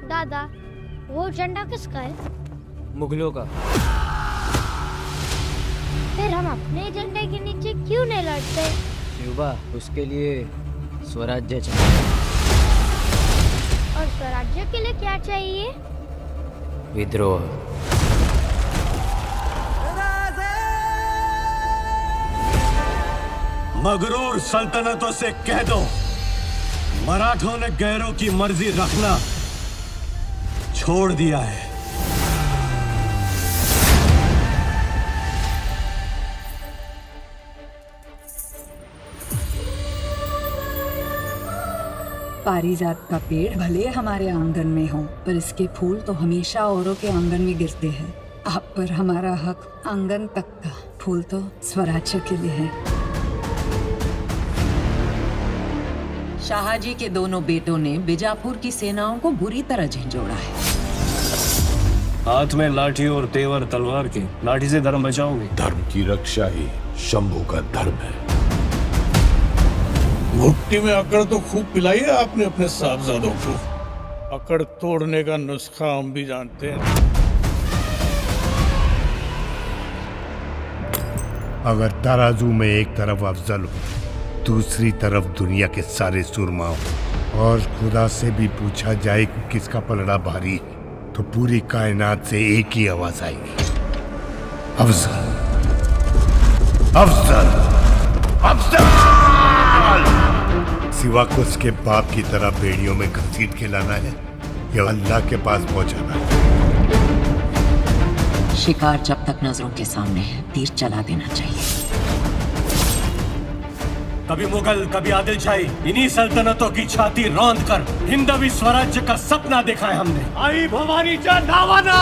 दादा, वो झंडा किसका है? मुगलों का। फिर हम अपने झंडे के नीचे क्यों नहीं लड़ते? युवा, उसके लिए स्वराज्य चाहिए। और स्वराज्य के लिए क्या चाहिए? विद्रोह। मगरूर सल्तनतों से कह दो, मराठों ने गैरों की मर्जी रखना छोड़ दिया है। पारिजात का पेड़ भले हमारे आंगन में हो, पर इसके फूल तो हमेशा औरों के आंगन में गिरते हैं। आप पर हमारा हक आंगन तक का, फूल तो स्वराज्य के लिए है। शाहजी के दोनों बेटों ने बीजापुर की सेनाओं को बुरी तरह झंझोड़ा है। हाथ में लाठी और तेवर तलवार के, लाठी से धर्म बचाओगे? धर्म की रक्षा ही शंभू का धर्म है। भुट्टी में अकड़ तो खूब पिलाई है आपने अपने साहबजादों को। अकड़ तोड़ने का नुस्खा हम भी जानते हैं। अगर तराजू में एक तरफ अफजल हो, दूसरी तरफ दुनिया के सारे सुरमा हो, और खुदा से भी पूछा जाए कि किसका पलड़ा भारी है, तो पूरी कायनात से एक ही आवाज आएगी, अफजल, अफजल, अफजल। सिवा को उसके बाप की तरह बेड़ियों में घसीट के लाना है या अल्लाह के पास पहुंचाना है। शिकार जब तक नजरों के सामने है, तीर चला देना चाहिए। कभी मुगल, कभी आदिलशाही, इन्हीं सल्तनतों की छाती रौंद कर हिंदवी स्वराज्य का सपना देखा है हमने। आई भवानी जा नावाना।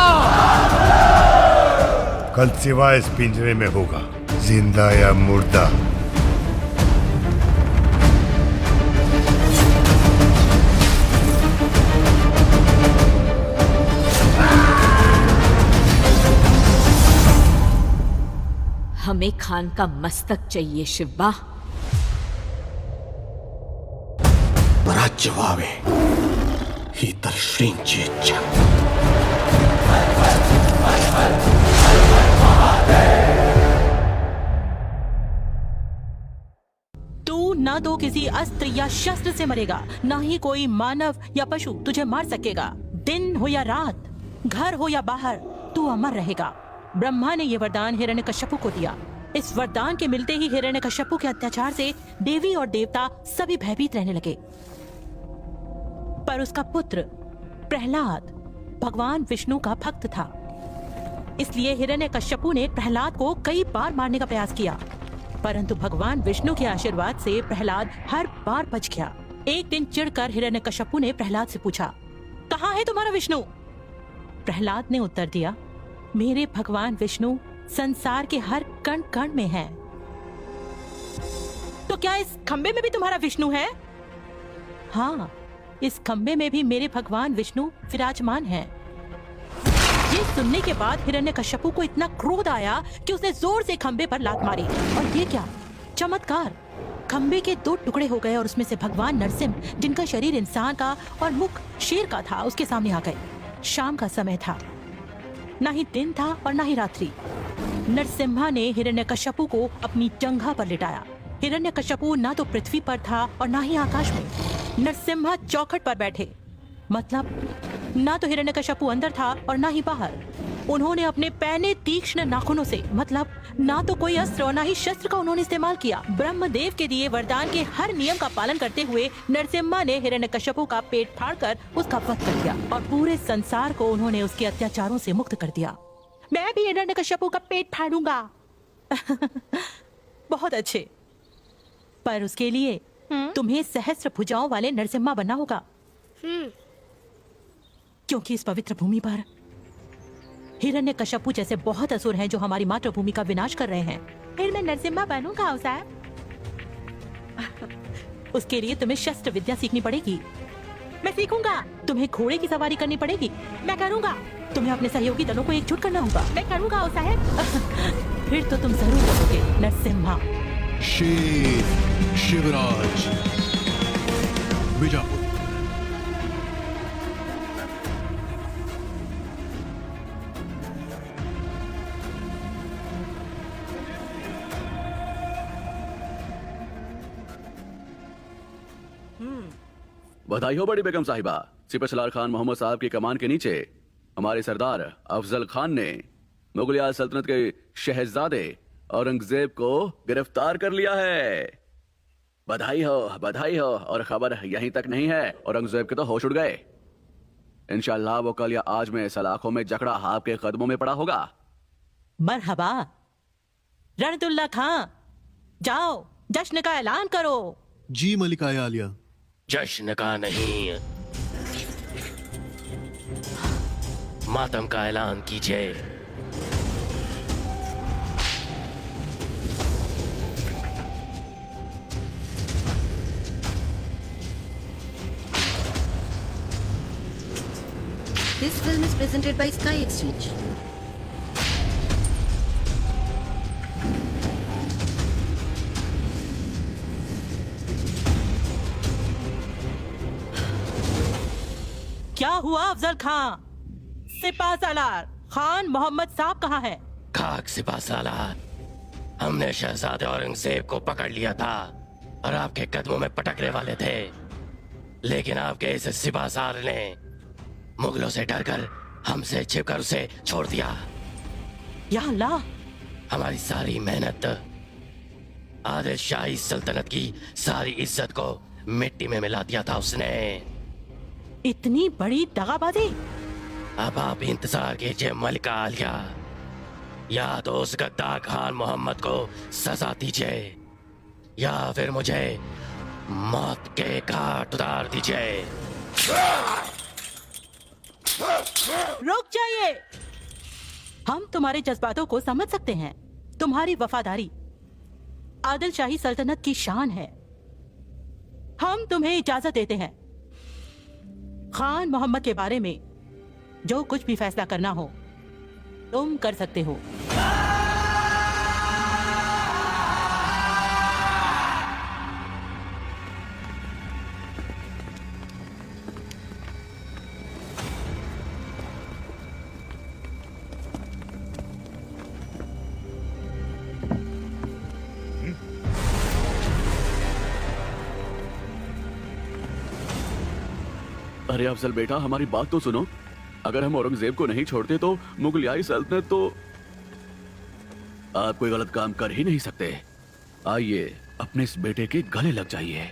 कल सिवा इस पिंजरे में होगा, जिंदा या मुर्दा। हमें खान का मस्तक चाहिए शिवा। पराजवावे ही दर्शनीची इच्छा। तू ना तो किसी अस्त्र या शस्त्र से मरेगा, ना ही कोई मानव या पशु तुझे मार सकेगा। दिन हो या रात, घर हो या बाहर, तू अमर रहेगा। ब्रह्मा ने यह वरदान हिरण्यकश्यपु को दिया। इस वरदान के मिलते ही हिरण्यकश्यपु के अत्याचार से देवी और देवता सभी भयभीत रहने लगे। पर उसका पुत्र प्रहलाद भगवान विष्णु का भक्त था, इसलिए हिरण्यकश्यपु ने प्रहलाद को कई बार मारने का प्रयास किया, परंतु भगवान विष्णु के आशीर्वाद से प्रहलाद हर बार बच गया। एक दिन चिढ़कर हिरण्यकश्यपु ने प्रहलाद से पूछा, कहाँ है तुम्हारा विष्णु? प्रहलाद ने उत्तर दिया, मेरे भगवान विष्णु संसार के हर कण कण में हैं। तो क्या इस खंबे में भी तुम्हारा विष्णु है? हाँ, इस खंबे में भी मेरे भगवान विष्णु विराजमान हैं। ये सुनने के बाद हिरण्यकश्यपु को इतना क्रोध आया कि उसने जोर से खंबे पर लात मारी, और ये क्या चमत्कार! खंबे के 2 टुकड़े हो गए और उसमें से भगवान नरसिंह, जिनका शरीर इंसान का और मुख शेर का था, उसके सामने आ गए। शाम का समय था, ना ही दिन था और ना ही रात्रि। नरसिम्हा ने हिरण्यकश्यपु को अपनी जंघा पर लिटाया। हिरण्यकश्यपु ना तो पृथ्वी पर था और ना ही आकाश में। नरसिम्हा चौखट पर बैठे, मतलब ना तो हिरण्यकश्यपु अंदर था और ना ही बाहर। उन्होंने अपने पैने तीक्ष्ण नाखूनों से, मतलब ना तो कोई अस्त्र और ना ही शस्त्र का उन्होंने इस्तेमाल किया। ब्रह्मदेव के दिए वरदान के हर नियम का पालन करते हुए नरसिम्हा ने हिरण्यकश्यपु का पेट फाड़कर उसका वध कर दिया, और पूरे संसार को उन्होंने उसके अत्याचारों से मुक्त कर दिया। मैं भी हिरण्यकश्यपु का पेट फाड़ूंगा। बहुत अच्छे, पर उसके लिए तुम्हें सहस्त्र भुजाओं वाले नरसिम्हा बनना होगा, क्योंकि इस पवित्र भूमि पर हिरण्यकश्यपु जैसे बहुत असुर हैं जो हमारी मातृभूमि का विनाश कर रहे हैं। फिर मैं नरसिम्हा बनूंगा उसे। उसके लिए तुम्हें शस्त्र विद्या सीखनी पड़ेगी। मैं सीखूंगा। तुम्हें घोड़े की सवारी करनी पड़ेगी। मैं करूंगा। तुम्हें अपने सहयोगी दलों को एकजुट करना होगा। मैं करूंगा ओ साहब। फिर तो तुम जरूर बनोगे नरसिम्हा। शेर शिवराज बीजापुर। बधाई हो बड़ी बेगम साहिबा। सिपह सलार खान मोहम्मद साहब की कमान के नीचे हमारे सरदार अफजल खान ने मुगलिया सल्तनत के शहजादे औरंगजेब को गिरफ्तार कर लिया है। बधाई हो, बधाई हो। और खबर यहीं तक नहीं है, औरंगजेब के तो होश उड़ गए। इंशाल्लाह वो कल या आज में सलाखों में जकड़ा आपके कदमों में पड़ा होगा। मरहबा रणदुल्ला खां, जाओ जश्न का ऐलान करो। जी मलिका आलिया। जश्न का नहीं, मातम का ऐलान कीजिए। This film is presented by Sky Exchange. क्या हुआ अफजल खां? सिपा सलार खान मोहम्मद साहब कहाँ है? खाक सिपा सालार, हमने शहजादे औरंगजेब को पकड़ लिया था और आपके कदमों में पटकने वाले थे, लेकिन आपके इस सिपा सालार ने मुगलों से डरकर हमसे छिपकर उसे छोड़ दिया। या अल्लाह, हमारी सारी मेहनत, आदिल शाही सल्तनत की सारी इज्जत को मिट्टी में मिला दिया था उसने। इतनी बड़ी दगाबाजी। अब आप इंतजार कीजिए मलिका आलिया, या तो उस गद्दार खान मोहम्मद को सजा दीजिए या फिर मुझे मौत के घाट उतार दीजिए। रुक जाइए। हम तुम्हारे जज्बातों को समझ सकते हैं। तुम्हारी वफादारी आदिल शाही सल्तनत की शान है। हम तुम्हें इजाजत देते हैं। खान मोहम्मद के बारे में जो कुछ भी फैसला करना हो तुम कर सकते हो। अरे अफजल बेटा, हमारी बात तो सुनो। अगर हम औरंगजेब को नहीं छोड़ते तो मुगलियाई सल्तनत तो आप कोई गलत काम कर ही नहीं सकते। आइए अपने इस बेटे के गले लग जाइए।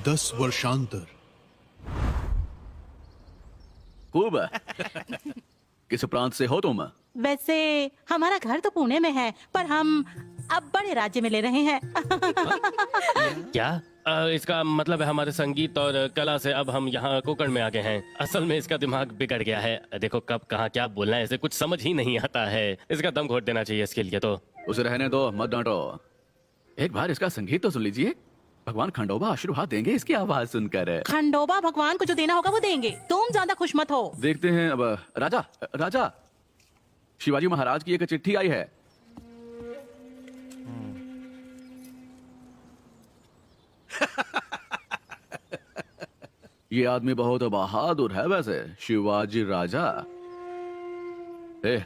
दस वर्षांतर। खूब। किस प्रांत से हो तुम? वैसे हमारा घर तो पुणे में है, पर हम अब बड़े राज्य में ले रहे हैं। क्या इसका मतलब है हमारे संगीत और कला से अब हम यहाँ कोकण में आ गए हैं। असल में इसका दिमाग बिगड़ गया है। देखो कब कहाँ क्या बोलना है इसे कुछ समझ ही नहीं आता है। इसका दम घोट देना चाहिए इसके लिए तो। उसे रहने दो, मत डांटो। एक बार इसका संगीत तो सुन लीजिए। भगवान खंडोबा आशीर्वाद देंगे इसकी आवाज सुनकर। खंडोबा भगवान को जो देना होगा वो देंगे, तुम ज्यादा खुश मत हो। देखते हैं। अब राजा, राजा, शिवाजी महाराज की एक चिट्ठी आई है। ये आदमी बहुत बहादुर है वैसे, शिवाजी राजा।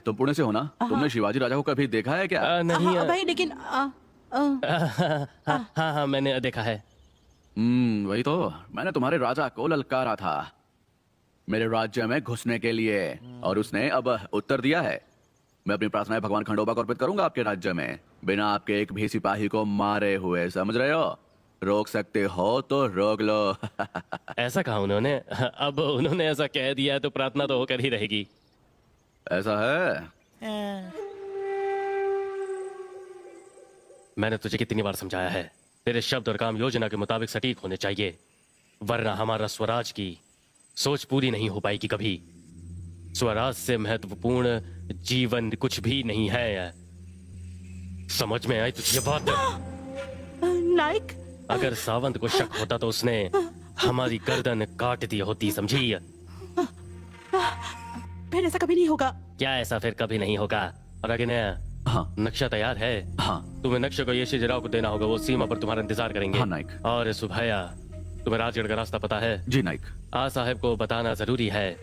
तुम पुणे से हो ना? तुमने शिवाजी राजा को कभी देखा है क्या? नहीं भाई लेकिन हाँ मैंने देखा है। वही तो, मैंने तुम्हारे राजा को ललकारा था मेरे राज्य में घुसने के लिए, और उसने अब उत्तर दिया है। मैं अपनी प्रार्थनाएं भगवान खंडोबा को अर्पित करूंगा आपके राज्य में, बिना आपके एक भी सिपाही को मारे हुए। समझ रहे हो? रोक सकते हो तो रोक लो। ऐसा कहा उन्होंने? अब उन्होंने ऐसा कह दिया है तो प्रार्थना तो होकर ही रहेगी। ऐसा है? मैंने तुझे कितनी बार समझाया है, तेरे शब्द और काम योजना के मुताबिक सटीक होने चाहिए, वरना हमारा स्वराज की सोच पूरी नहीं हो पाएगी कभी। स्वराज से महत्वपूर्ण जीवन कुछ भी नहीं है। समझ में आई तुझे बात? नायक, अगर सावंत को शक होता तो उसने हमारी गर्दन काट दी होती, समझी? फिर ऐसा कभी नहीं होगा। क्या ऐसा फिर कभी नहीं होगा? और आगे नया नक्शा तैयार है? तुम्हें नक्शे को यशी राव को देना होगा, वो सीमा पर तुम्हारा इंतजार करेंगे। नाइक। और सुभैया, तुम्हें राजगढ़ का रास्ता पता है? जी नाइक। आ साहब को बताना जरूरी है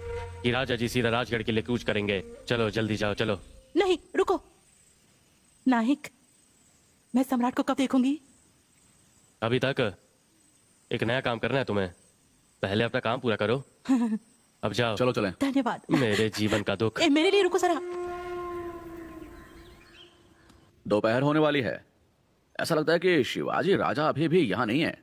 कि राजा जी सीधा राजगढ़ के लिए कूच करेंगे। चलो जल्दी जाओ, चलो। नहीं रुको नायक, मैं सम्राट को कब देखूंगी? अभी तक एक नया काम करना है तुम्हें, पहले अपना काम पूरा करो। अब जाओ। चलो चलें। धन्यवाद। मेरे जीवन का दुख। मेरे लिए रुको जरा। दोपहर होने वाली है, ऐसा लगता है कि शिवाजी राजा अभी भी यहाँ नहीं है।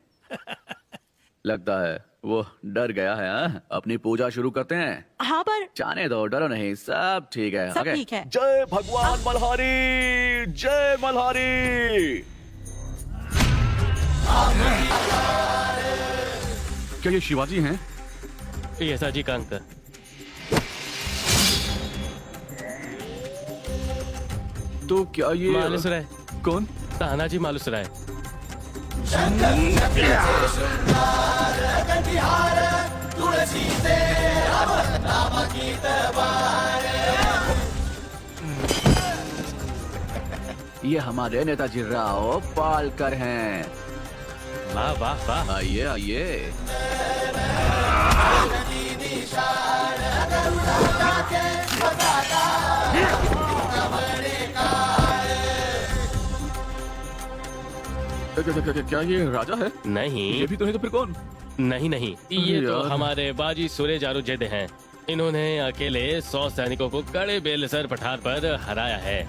लगता है वो डर गया है। अपनी पूजा शुरू करते हैं। हाँ पर जाने दो, डरो नहीं, सब ठीक है। सब ठीक है। जय भगवान मल्हारी, जय मल्हारी। क्या ये शिवाजी हैं? ये साजी का अंक। तो क्या ये मालूसराय? कौन? तानाजी मालूसराय। ये हमारे नेताजी राव पालकर हैं। वाह वाह वाह। आइए आइए। क्या ये राजा है? नहीं। ये भी तो है, तो फिर कौन? नहीं नहीं, ये तो हमारे बाजी सूर्य जारुजेद हैं। इन्होंने अकेले 100 सैनिकों को कड़े बेलसर पठार पर हराया है।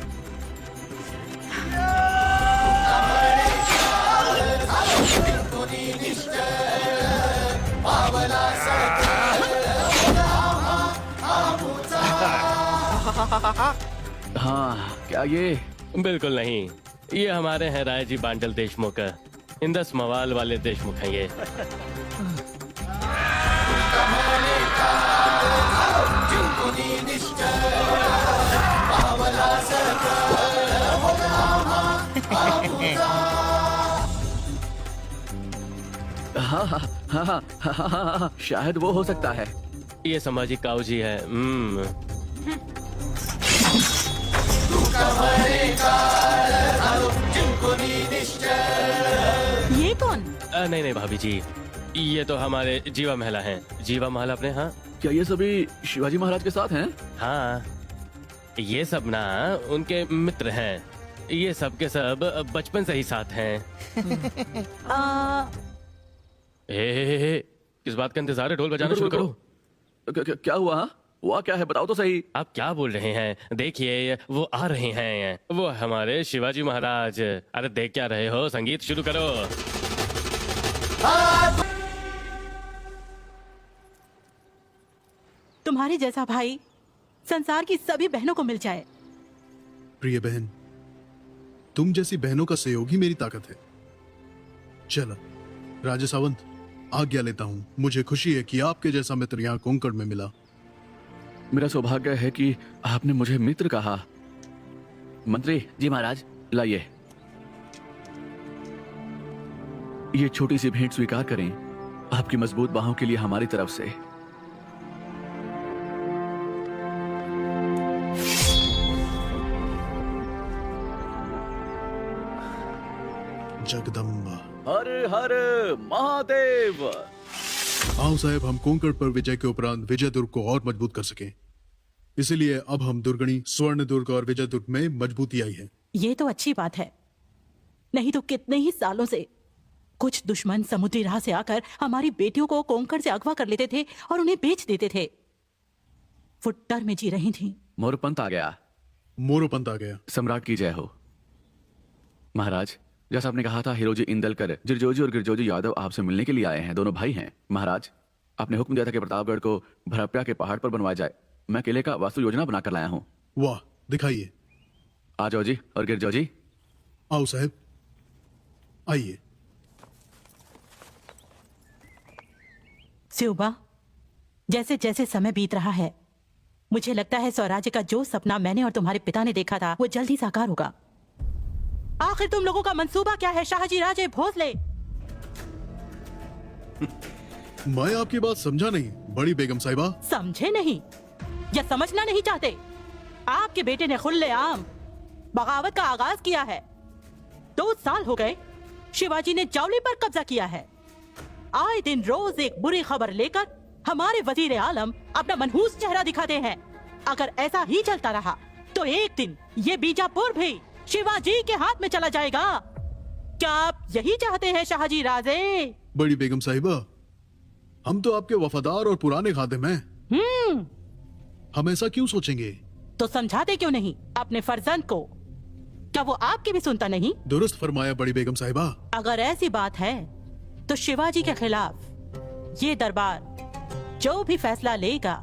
हाँ, क्या ये? बिल्कुल नहीं, ये हमारे हैं राय जी बांडल देशमुख, इंदस मवाल वाले देशमुख हैं ये। हाँ, शायद वो हो सकता है। ये सामाजिक काऊ जी है। ये कौन? नहीं नहीं भाभी जी, ये तो हमारे जीवा महला हैं। जीवा महल अपने। हाँ, क्या ये सभी शिवाजी महाराज के साथ हैं? हाँ, ये सब ना उनके मित्र हैं। ये सब के सब बचपन से ही साथ हैं। किस बात का इंतजार है? ढोल बजाना शुरू करो। क्या हुआ? हुआ क्या है, बताओ तो सही। आप क्या बोल रहे हैं? देखिए वो आ रहे हैं, वो हमारे शिवाजी महाराज। अरे देख क्या रहे हो, संगीत शुरू करो। तुम्हारे जैसा भाई संसार की सभी बहनों को मिल जाए। प्रिय बहन, तुम जैसी बहनों का सहयोग ही मेरी ताकत है। चलो राजा सावंत, आज्ञा लेता हूँ। मुझे खुशी है कि आपके जैसा मित्र यहाँ कोंकण में मिला। मेरा सौभाग्य है कि आपने मुझे मित्र कहा। मंत्री जी महाराज, लाइए ये छोटी सी भेंट स्वीकार करें, आपकी मजबूत बाहों के लिए हमारी तरफ से। जगदम्बा। हर हर महादेव। आओ साहब, हम कोंकण पर विजय के उपरांत विजय दुर्ग को और मजबूत कर सकें। इसलिए अब हम दुर्गणी, स्वर्ण दुर्ग और विजय दुर्ग में मजबूती आई है। ये तो अच्छी बात है, नहीं तो कितने ही सालों से कुछ दुश्मन समुद्री राह से आकर हमारी बेटियों को कोंकण से अगवा कर लेते थे और उन्हें बेच देते थे। वो डर में जी रही थी। मोरपंत आ गया। मोरोपंत आ गया। सम्राट की जय हो। महाराज, जैसा आपने कहा था, हिरोजी इंदलकर, जिरजोजी और गिरजोजी यादव आपसे मिलने के लिए आए हैं। दोनों भाई हैं। महाराज, आपने हुक्म दिया था कि प्रतापगढ़ को भरप्या के पहाड़ पर बनवाया जाए। मैं किले का वास्तु योजना बनाकर लाया हूँ। वाह, दिखाइए। आ जाओ जी और गिरजोजी। आओ साहब, आइए। सिउबा, जैसे जैसे समय बीत रहा है, मुझे लगता है स्वराज्य का जो सपना मैंने और तुम्हारे पिता ने देखा था वो जल्दी साकार होगा। आखिर तुम लोगों का मंसूबा क्या है शाहजी राजे भोसले? मैं आपकी बात समझा नहीं बड़ी बेगम साहिबा। समझे नहीं या समझना नहीं चाहते? आपके बेटे ने खुल्लेआम बगावत का आगाज किया है। 2 साल हो गए शिवाजी ने जावली पर कब्जा किया है। आए दिन रोज एक बुरी खबर लेकर हमारे वजीर आलम अपना मनहूस चेहरा दिखाते हैं। अगर ऐसा ही चलता रहा तो एक दिन ये बीजापुर भी शिवाजी के हाथ में चला जाएगा। क्या आप यही चाहते हैं शाहजी राजे? बड़ी बेगम साहिबा, हम तो आपके वफादार और पुराने खादिम हैं। हम ऐसा क्यों सोचेंगे? तो समझाते क्यों नहीं अपने फर्जंद को? क्या वो आपकी भी सुनता नहीं? दुरुस्त फरमाया बड़ी बेगम साहिबा। अगर ऐसी बात है तो शिवाजी के खिलाफ ये दरबार जो भी फैसला लेगा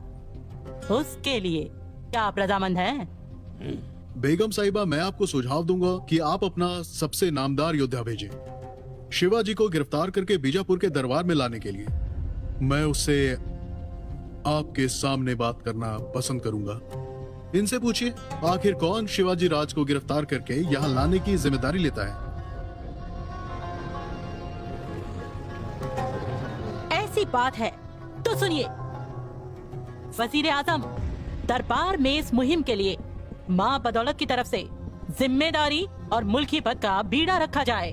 उसके लिए क्या आप रजामंद हैं? बेगम साहिबा, मैं आपको सुझाव दूंगा कि आप अपना सबसे नामदार योद्धा भेजें शिवाजी को गिरफ्तार करके बीजापुर के दरबार में लाने के लिए। मैं उससे आपके सामने बात करना पसंद करूंगा। इनसे पूछिए आखिर कौन शिवाजी राज को गिरफ्तार करके यहाँ लाने की जिम्मेदारी लेता है। ऐसी बात है तो सुनिए, वजीर आजम, दरबार में इस मुहिम के लिए मां बदौलत की तरफ से जिम्मेदारी और मुल्की पद का बीड़ा रखा जाए।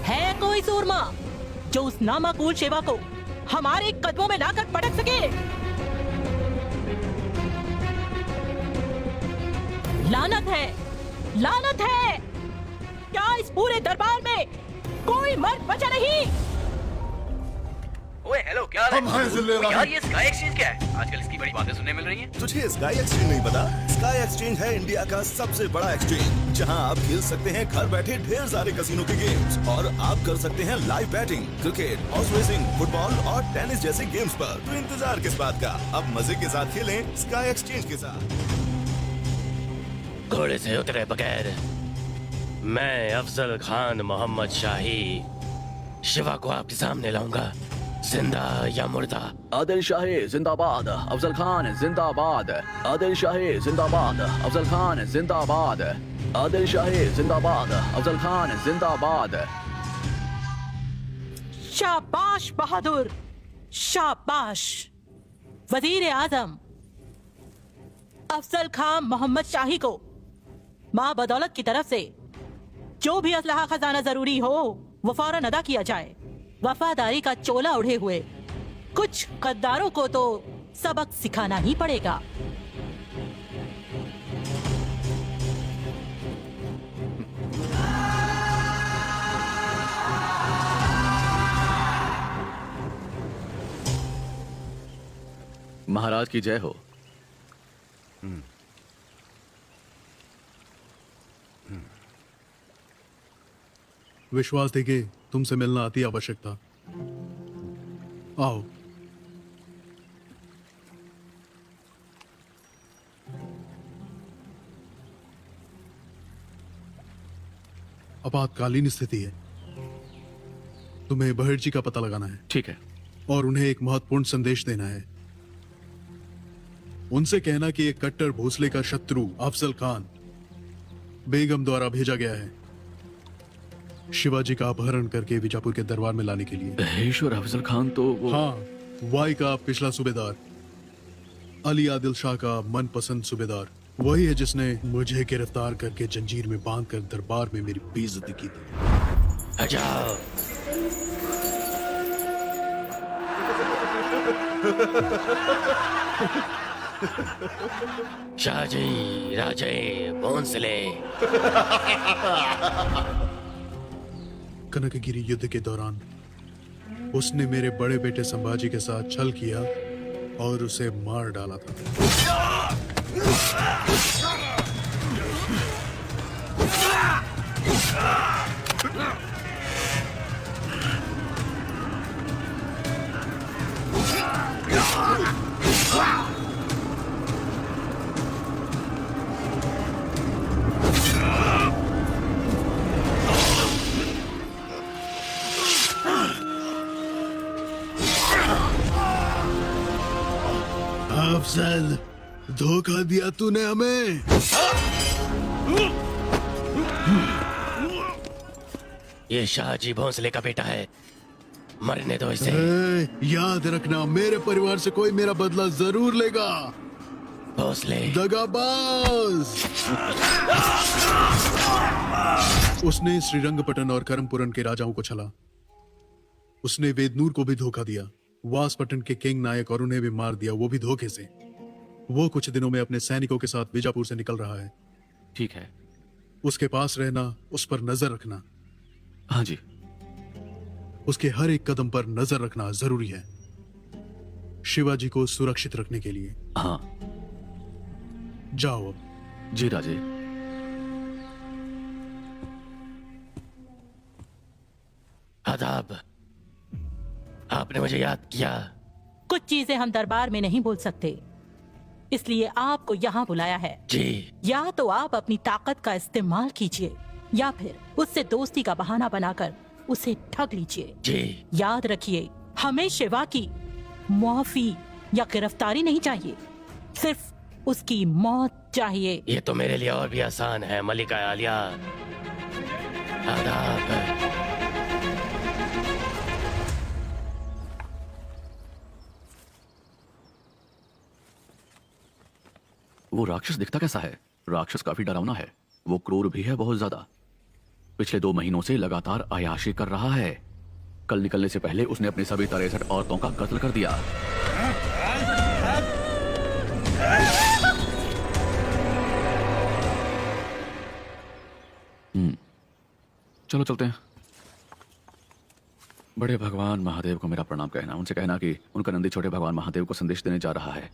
है कोई सूरमा जो उस नामाकूल सेवा को हमारे कदमों में लाकर पटक सके? लानत है, लानत है! क्या इस पूरे दरबार में कोई मर्द बचा नहीं? ओए हेलो, क्या हाल है? यार ये स्काई एक्सचेंज क्या है? आजकल इसकी बड़ी बातें सुनने मिल रही हैं। तुझे स्काई एक्सचेंज नहीं पता? स्काई एक्सचेंज है इंडिया का सबसे बड़ा एक्सचेंज, जहां आप खेल सकते हैं घर बैठे ढेर सारे कैसीनो के गेम्स, और आप कर सकते हैं live batting, cricket, horse racing, football और टेनिस जैसे गेम्स पर। तो इंतजार किस बात का? अब मजे के साथ खेलें स्काई एक्सचेंज के साथ। घोड़े से उतरे बगैर मैं अफजल खान मोहम्मद शाही शिवा को आपके सामने लाऊंगा, जिंदा या मुर्दा। आदिल शाही जिंदाबाद, अफजल खान जिंदाबाद। आदिल शाही जिंदाबाद, अफजल खान जिंदाबाद। आदिल शाही जिंदाबाद, अफजल खान जिंदाबाद। शाबाश बहादुर, शाबाश। वजीर आजम अफजल खान मोहम्मद शाही को मां बदौलत की तरफ से जो भी असलहा खजाना जरूरी हो वो फौरन अदा किया जाए। वफादारी का चोला उड़े हुए कुछ गद्दारों को तो सबक सिखाना ही पड़ेगा। महाराज की जय हो। विश्वास देके तुमसे मिलना अति आवश्यक था। आओ। आपातकालीन स्थिति है, तुम्हें बहरजी का पता लगाना है। ठीक है। और उन्हें एक महत्वपूर्ण संदेश देना है। उनसे कहना कि एक कट्टर भोसले का शत्रु अफजल खान बेगम द्वारा भेजा गया है शिवाजी का अपहरण करके बीजापुर के दरबार में लाने के लिए। ईश्वर, अफजल खान तो वो... हाँ, वाई का पिछला सूबेदार, अली आदिल शाह का मनपसंद सूबेदार। वही है जिसने मुझे गिरफ्तार करके जंजीर में बांधकर दरबार में मेरी बेइज्जती की थी। हजाओ। शाहजी राजे भोंसले। कनकगिरी युद्ध के दौरान उसने मेरे बड़े बेटे संभाजी के साथ छल किया और उसे मार डाला था। अफजल, धोखा दिया तूने हमें। ये शाहजी भोंसले का बेटा है, मरने दो इसे। याद रखना, मेरे परिवार से कोई मेरा बदला जरूर लेगा। भोंसले दगाबाज। उसने श्रीरंगपटन और करमपुरन के राजाओं को छला। उसने वेदनूर को भी धोखा दिया, वासपटन के किंग नायक और उन्हें भी मार दिया, वो भी धोखे से। वो कुछ दिनों में अपने सैनिकों के साथ बीजापुर से निकल रहा है। ठीक है। उसके पास रहना, उस पर नजर रखना। हाँ जी। उसके हर एक कदम पर नजर रखना जरूरी है, शिवाजी को सुरक्षित रखने के लिए। हाँ। जाओ अब। जी राजे। आदाब। आपने मुझे याद किया। कुछ चीजें हम दरबार में नहीं बोल सकते, इसलिए आपको यहाँ बुलाया है। जी। या तो आप अपनी ताकत का इस्तेमाल कीजिए या फिर उससे दोस्ती का बहाना बनाकर उसे ठग लीजिए। जी। याद रखिए, हमें शिवा की मुआफी या गिरफ्तारी नहीं चाहिए, सिर्फ उसकी मौत चाहिए। ये तो मेरे लिए और भी आसान है, मलिका आलिया। आदाब। वो राक्षस दिखता कैसा है? राक्षस काफी डरावना है। वो क्रूर भी है बहुत ज्यादा। पिछले 2 महीनों से लगातार अय्याशी कर रहा है। कल निकलने से पहले उसने अपनी सभी 63 औरतों का कत्ल कर दिया। चलो चलते हैं। बड़े भगवान महादेव को मेरा प्रणाम कहना। उनसे कहना कि उनका नंदी छोटे भगवान महादेव को संदेश देने जा रहा है।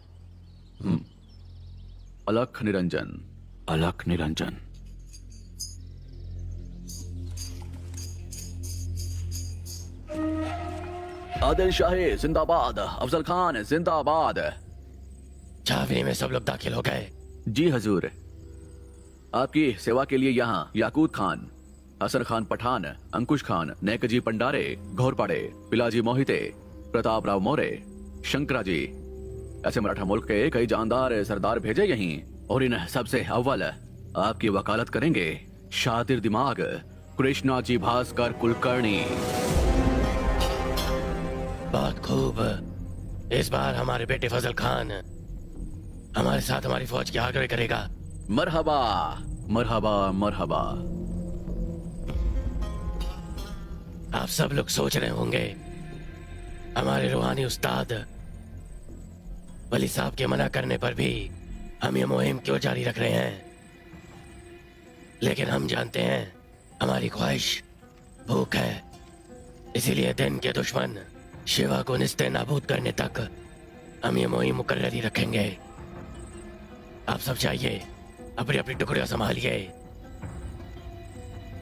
अलख निरंजन, अलख निरंजन। आदिल शाही जिंदाबाद, अफजल खान जिंदाबाद। छावनी में सब लोग दाखिल हो गए। जी हजूर। आपकी सेवा के लिए यहाँ याकूत खान, हसन खान पठान, अंकुश खान, नेकजी पंडारे, घोरपाड़े, पिलाजी मोहिते, प्रताप राव मोरे, शंकराजी, ऐसे मराठा मुल्क के कई जानदार सरदार भेजे यहीं, और इन सबसे अव्वल आपकी वकालत करेंगे शातिर दिमाग कृष्णा जी भास्कर कुलकर्णी। बहुत खूब। इस बार हमारे बेटे फजल खान हमारे साथ हमारी फौज की आगे करेगा। मरहबा मरहबा मरहबा। आप सब लोग सोच रहे होंगे हमारे रूहानी उस्ताद वली साहब के मना करने पर भी हम ये मुहिम क्यों जारी रख रहे हैं, लेकिन हम जानते हैं हमारी ख्वाहिश भूख है, इसीलिए दिन के दुश्मन शिवा को निस्ते नाबूद करने तक हम ये मुहिम मुकर्ररी रखेंगे। आप सब चाहिए अपनी अपनी टुकड़ियां संभालिए,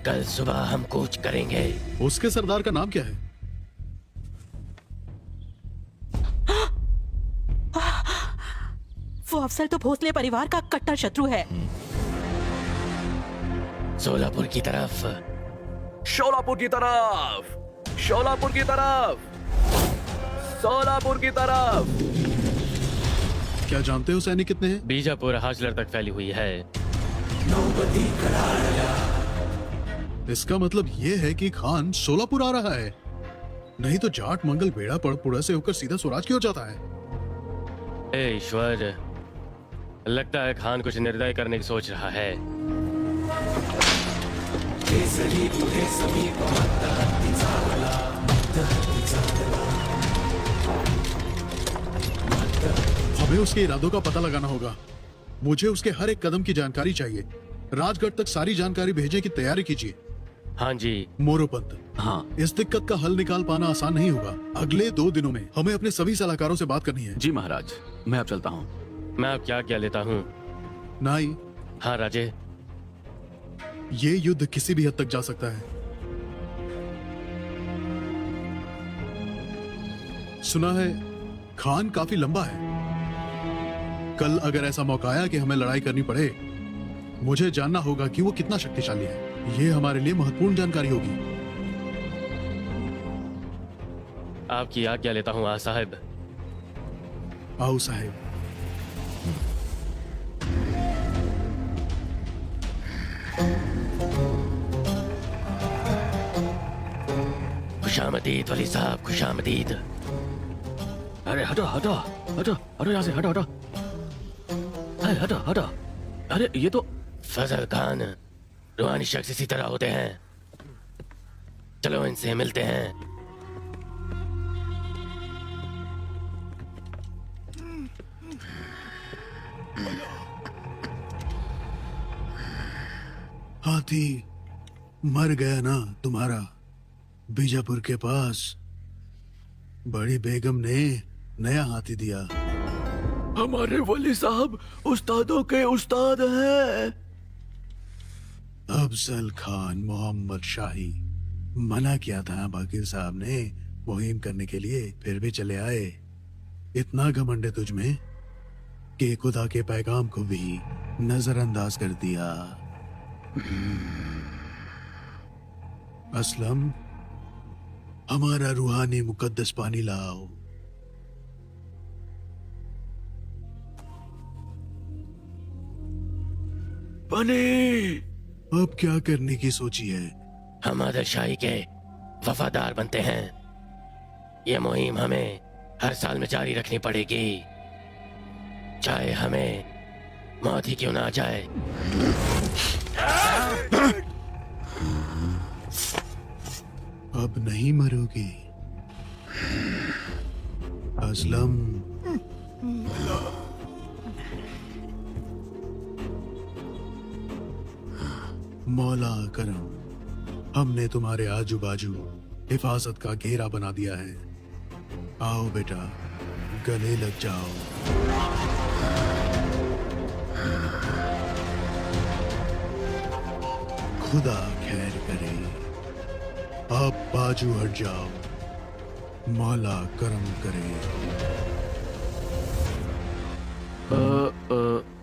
कल सुबह हम कूच करेंगे। उसके सरदार का नाम क्या है? वो अफसल तो भोसले परिवार का कट्टर शत्रु है। सोलापुर की तरफ, शोलापुर की तरफ, शोलापुर की तरफ, सोलापुर की तरफ। क्या जानते हो सैनिक कितने हैं? बीजापुर हाजलर तक फैली हुई है। इसका मतलब ये है कि खान सोलापुर आ रहा है, नहीं तो जाट मंगल बेड़ा पड़पुड़ा से होकर सीधा स्वराज की ओर जाता है। ईश्वर, लगता है खान कुछ निर्दय करने की सोच रहा है। हमें उसके इरादों का पता लगाना होगा। मुझे उसके हर एक कदम की जानकारी चाहिए। राजगढ़ तक सारी जानकारी भेजने की तैयारी कीजिए। हाँ जी। मोरोपंत, हाँ। इस दिक्कत का हल निकाल पाना आसान नहीं होगा। अगले 2 दिनों में हमें अपने सभी सलाहकारों से बात करनी है। जी महाराज, मैं अब चलता हूँ। मैं अब क्या लेता हूँ। नाई। हाँ राजे। ये युद्ध किसी भी हद तक जा सकता है। सुना है खान काफी लंबा है। कल अगर ऐसा मौका आया कि हमें लड़ाई करनी पड़े, मुझे जानना होगा कि वो कितना शक्तिशाली है। ये हमारे लिए महत्वपूर्ण जानकारी होगी। आपकी आज्ञा लेता हूँ साहब। आओ साहेब। खुशामदीद वली साहब, खुशामदीद। अरे हटो हटो हटो हटो, यहाँ से हटो हटो। अरे हटो हटो। अरे ये तो फजल खान रूहानी शख्स इसी तरह होते हैं। चलो इनसे मिलते हैं। हाथी मर गया ना तुम्हारा बीजापुर के पास। बड़ी बेगम ने नया हाथी दिया। हमारे वली साहब उस्तादों के उस्ताद हैं। अफजल खान मोहम्मद शाही मना किया था वकील साहब ने मुहिम करने के लिए, फिर भी चले आए। इतना घमंड है तुझ में कि खुदा के पैगाम को भी नजरअंदाज कर दिया। असलम, हमारा रूहानी मुकद्दस पानी लाओ। पानी। अब क्या करने की सोची है? हम आदिल शाही के वफादार बनते हैं। ये मुहिम हमें हर साल में जारी रखनी पड़ेगी, चाहे हमें मौत ही क्यों ना आ जाए। अब नहीं मरोगे असलम। मौला करम, हमने तुम्हारे आजू बाजू हिफाजत का घेरा बना दिया है। आओ बेटा, गले लग जाओ। खुदा खैर करे। आप बाजू हट जाओ, मौला करम करे।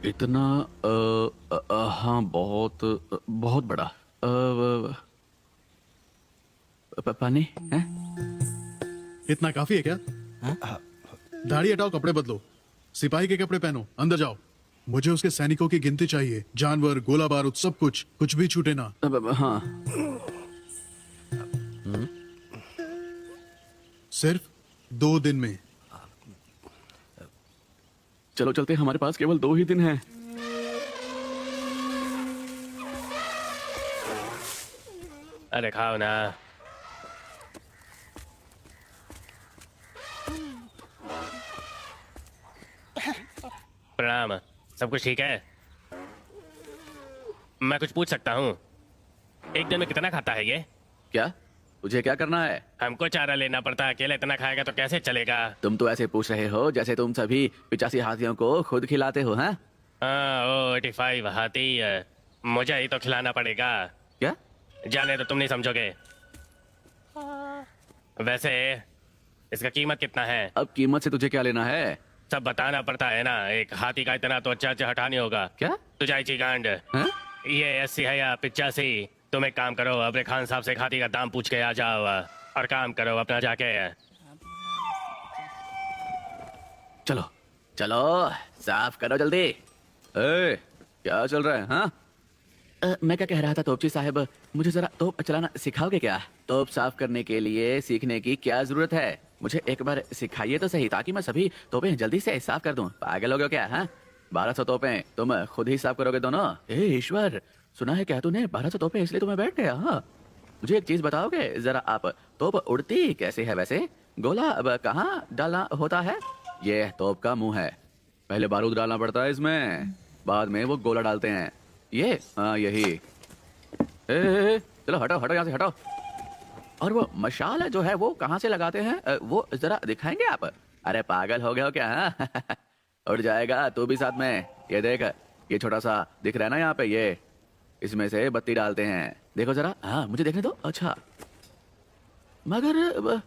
इतना हाँ, बहुत बहुत बड़ा पानी है? इतना काफी है क्या? दाढ़ी हटाओ, कपड़े बदलो, सिपाही के कपड़े पहनो, अंदर जाओ। मुझे उसके सैनिकों की गिनती चाहिए। जानवर, गोला बारूद, सब कुछ, कुछ भी छूटे ना। हाँ। सिर्फ 2 दिन में। चलो चलते, हमारे पास केवल 2 ही दिन हैं। अरे खाओ ना। प्रणाम। सब कुछ ठीक है? मैं कुछ पूछ सकता हूँ? एक दिन में कितना खाता है ये? क्या? तुझे क्या करना है? हमको चारा लेना पड़ता है, अकेले इतना खाएगा तो कैसे चलेगा? तुम तो ऐसे पूछ रहे हो जैसे तुम सभी 85 हाथियों को खुद खिलाते हो। हाँ? ओ 85 हाथी, मुझे ही तो खिलाना पड़ेगा। क्या? जाने तो तुम नहीं समझोगे। वैसे इसका कीमत कितना है? अब कीमत से तुझे क्या लेना है? सब बताना पड़ता है ना। एक हाथी का इतना तो अच्छा हटा नहीं होगा। क्या? तुझाई गांड। ये 80 है या 85? तुम एक काम करो, अपने खान साहब से हाथी का दाम पूछ के आ जाओ और काम करो अपना जाके। चलो चलो, साफ करो जल्दी। क्या चल रहा है? हाँ, मैं क्या कह रहा था तोपची साहब, मुझे जरा तोप चलाना सिखाओगे क्या? तोप साफ करने के लिए सीखने की क्या जरूरत है? मुझे एक बार सिखाइए तो सही, ताकि मैं सभी तोपें जल्दी से साफ कर दूं। पागल हो गए क्या? हाँ, 1200 तोपें तुम खुद ही हिसाब करोगे दोनों? ए ईश्वर, सुना है क्या तूने? 1200 तोपें इसलिए तुम्हें बैठ गया? हाँ, मुझे एक चीज बताओगे जरा आप, तोप उड़ती कैसे है वैसे? गोला अब कहाँ डालना होता है? ये तोप का मुंह है, पहले बारूद डालना पड़ता है इसमें, बाद में वो गोला डालते हैं। ये हाँ यही। चलो हटाओ हटाओ यहाँ से हटाओ। और वो मशाल जो है वो कहाँ से लगाते हैं, वो जरा दिखाएंगे आप? अरे पागल हो गए हो क्या? हाँ उड़ जाएगा तू भी साथ में। ये देख, ये छोटा सा दिख रहा है ना यहाँ पे, ये इसमें से बत्ती डालते हैं, देखो जरा। हाँ मुझे देखने दो। अच्छा, मगर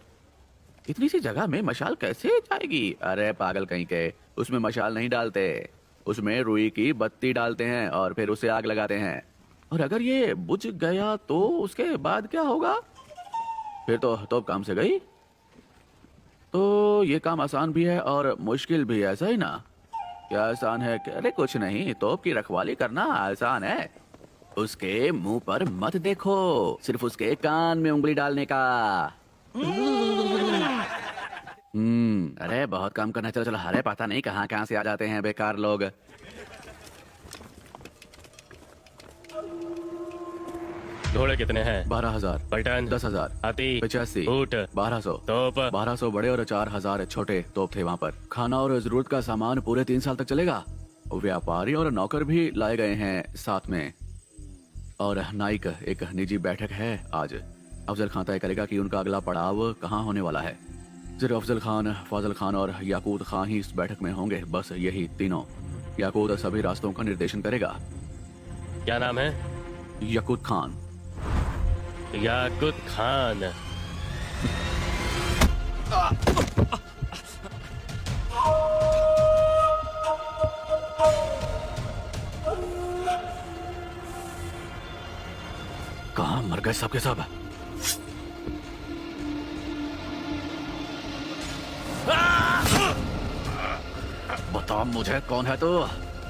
इतनी सी जगह में मशाल कैसे जाएगी? अरे पागल कहीं के, उसमें मशाल नहीं डालते, उसमें रुई की बत्ती डालते हैं और फिर उसे आग लगाते हैं। और अगर ये बुझ गया तो उसके बाद क्या होगा? फिर तो तोप काम से गई। तो ये काम आसान भी है और मुश्किल भी है, ऐसा ही ना? क्या आसान है? अरे कुछ नहीं, तोप की रखवाली करना आसान है। उसके मुंह पर मत देखो, सिर्फ उसके कान में उंगली डालने का। अरे बहुत काम करना। चलो चलो, अरे पता नहीं कहाँ कहाँ से आ जाते हैं बेकार लोग। घोड़े कितने हैं? 12,000। पलटन? 10,000। हाथी? 85। ऊंट? 1200। तोप? 1200 बड़े और 4000 छोटे तोप थे वहाँ पर। खाना और जरूरत का सामान पूरे 3 साल तक चलेगा। व्यापारी और नौकर भी लाए गए हैं साथ में। और नाइक, एक निजी बैठक है आज। अफजल खान तय करेगा कि उनका अगला पड़ाव कहाँ होने वाला है। सिर्फ अफजल खान, फाजल खान और याकूत खान ही इस बैठक में होंगे, बस यही तीनों। याकूत सभी रास्तों का निर्देशन करेगा। क्या नाम है? याकूत खान। याकूत खान। कहाँ मर गए सब के सब? बता मुझे, कौन है तू?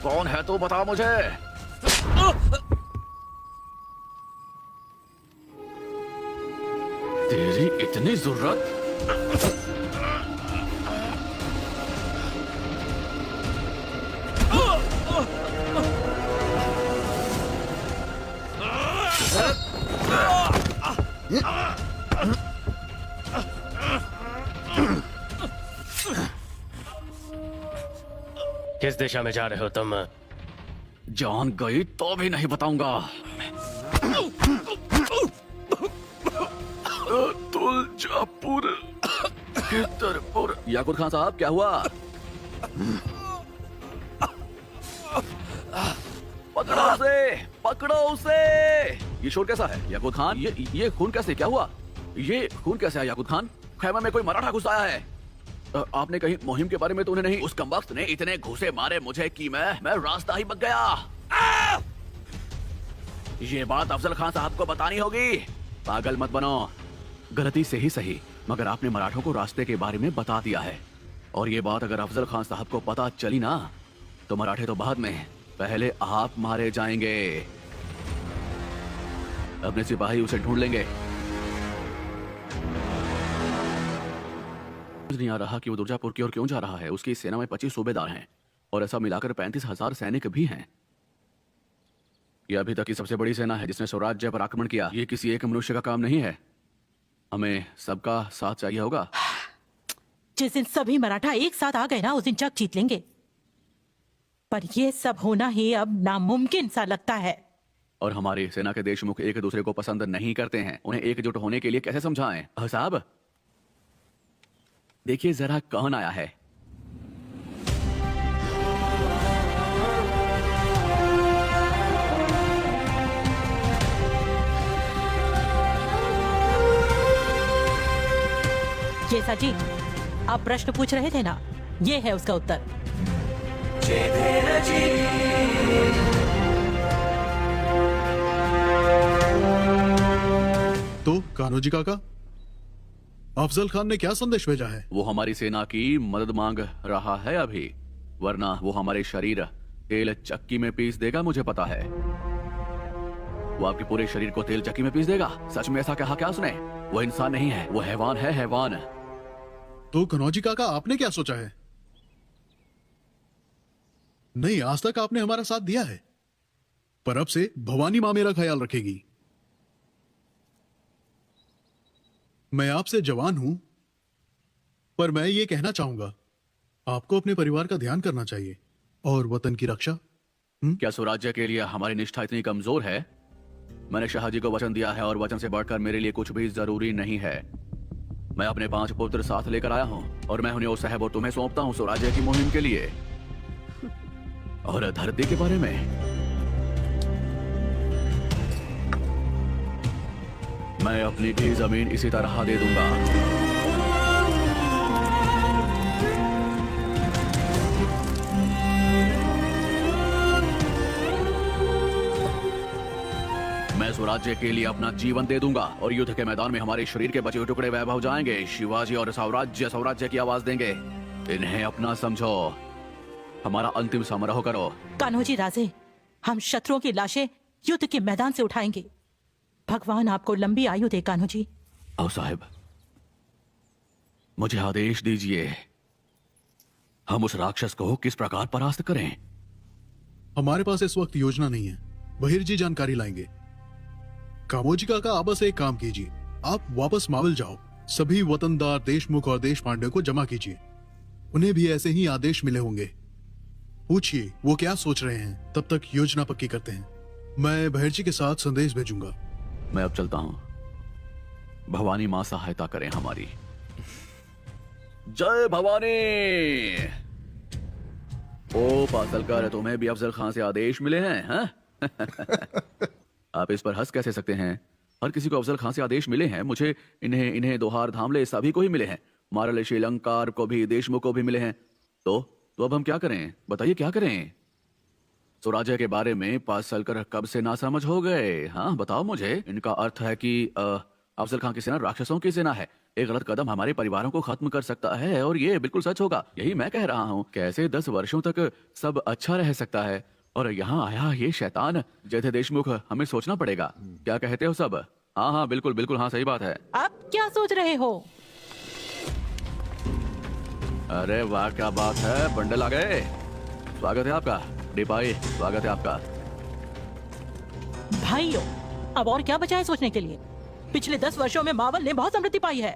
कौन है तू? बता मुझे। तेरी इतनी जरूरत? किस दिशा में जा रहे हो तुम? जान गई तो भी नहीं बताऊंगा। तुलजापुर, कितरपुर। याकूत खान साहब, क्या हुआ? पकड़ो उसे, पकड़ो उसे। ये शोर कैसा है याकूत खान? ये खून कैसे? क्या हुआ? ये खून कैसे है याकूत खान? खैमा में कोई मराठा घुस आया है। आपने कहीं मुहिम के बारे में तो नहीं? उस कमबख्त ने इतने घूसे मारे मुझे कि मैं रास्ता ही बक गया। ये बात अफजल खान साहब को बतानी होगी। पागल मत बनो। गलती से ही सही, मगर आपने मराठों को रास्ते के बारे में बता दिया है। और ये बात अगर अफजल खान साहब को पता चली ना, तो मराठे तो बाद में, पहले आप मारे जाएंगे। अपने सिपाही उसे ढूंढ लेंगे। नहीं आ रहा कि वो दुर्जापुर की ओर क्यों जा रहा है। उसकी सेना में 25 सूबेदार हैं और ऐसा मिलाकर 35,000 सैनिक भी हैं। यह अभी तक की सबसे बड़ी सेना है जिसने स्वराज्य पर आक्रमण किया। ये किसी एक मनुष्य का काम नहीं है, हमें सबका साथ चाहिए होगा। जिस दिन सभी मराठा एक साथ आ गए ना, उस दिन जग जीत लेंगे। पर यह सब होना ही अब नामुमकिन सा लगता है। और हमारी सेना के देशमुख एक दूसरे को पसंद नहीं करते हैं। उन्हें एकजुट होने के लिए कैसे समझाएं? साहब देखिए जरा कौन आया है। जैसा जी आप प्रश्न पूछ रहे थे ना, ये है उसका उत्तर। तो कान्होजी काका, अफजल खान ने क्या संदेश भेजा है? वो हमारी सेना की मदद मांग रहा है अभी, वरना वो हमारे शरीर तेल चक्की में पीस देगा। मुझे पता है वो आपके पूरे शरीर को तेल चक्की में पीस देगा। सच में ऐसा कहा क्या उसने? वो इंसान नहीं है, वो हैवान है, हैवान। तो कन्हौजी काका आपने क्या सोचा है? नहीं, आज तक आपने हमारा साथ दिया है, पर अब से भवानी माँ मेरा ख्याल रखेगी। मैं आपसे जवान हूं, पर मैं ये कहना चाहूंगा, आपको अपने परिवार का ध्यान करना चाहिए और वतन की रक्षा। क्या स्वराज्य के लिए हमारी निष्ठा इतनी कमजोर है? मैंने शाहजी को वचन दिया है और वचन से बढ़कर मेरे लिए कुछ भी जरूरी नहीं है। मैं अपने 5 पुत्र साथ लेकर आया हूं और मैं उन्हें और साहब और तुम्हें सौंपता हूं स्वराज्य की मुहिम के लिए। और धरती के बारे में मैं अपनी भी जमीन इसी तरह दे दूंगा। मैं स्वराज्य के लिए अपना जीवन दे दूंगा और युद्ध के मैदान में हमारे शरीर के बचे हुए टुकड़े वैभव जाएंगे। शिवाजी और स्वराज्य की आवाज देंगे। इन्हें अपना समझो, हमारा अंतिम समारोह करो। कान्होजी राजे, हम शत्रुओं की लाशें युद्ध के मैदान से उठाएंगे। भगवान आपको लंबी आयु दे कान्होजी। आओ साहब, मुझे आदेश दीजिए, हम उस राक्षस को किस प्रकार परास्त करें? हमारे पास इस वक्त योजना नहीं है, बहिर जी जानकारी लाएंगे। कामोजी काका, आप बस एक काम कीजिए, आप वापस मावल जाओ, सभी वतनदार देशमुख और देश पांडे को जमा कीजिए। उन्हें भी ऐसे ही आदेश मिले होंगे, पूछिए वो क्या सोच रहे हैं। तब तक योजना पक्की करते हैं। मैं बहिर जी के साथ संदेश भेजूंगा। मैं अब चलता हूं। भवानी मां सहायता करें हमारी। जय भवानी। ओ पासलकर, तुम्हें भी अफजल खान से आदेश मिले हैं? हाँ? आप इस पर हंस कैसे सकते हैं? हर किसी को अफजल खान से आदेश मिले हैं। मुझे इन्हें दोहार धामले सभी को ही मिले हैं। मारल श्रीलंकार को भी, देशमुख को भी मिले हैं। तो अब हम क्या करें? बताइए क्या करें? स्वराज्य के बारे में पासलकर कब से नासमझ हो गए? हाँ बताओ मुझे। इनका अर्थ है कि अफजल खान की सेना राक्षसों की सेना है। एक गलत कदम हमारे परिवारों को खत्म कर सकता है और ये बिल्कुल सच होगा। यही मैं कह रहा हूँ। कैसे 10 वर्षों तक सब अच्छा रह सकता है और यहाँ आया ये शैतान जैसे देशमुख। हमें सोचना पड़ेगा। क्या कहते हो सब? हाँ बिल्कुल बिल्कुल, हाँ सही बात है। आप क्या सोच रहे हो? अरे वाह क्या बात है, बंडल आ गए। स्वागत है आपका डिपाई, स्वागत है आपका। भाइयों, अब और क्या बचा है सोचने के लिए? पिछले 10 वर्षों में मावल ने बहुत समृद्धि पाई है।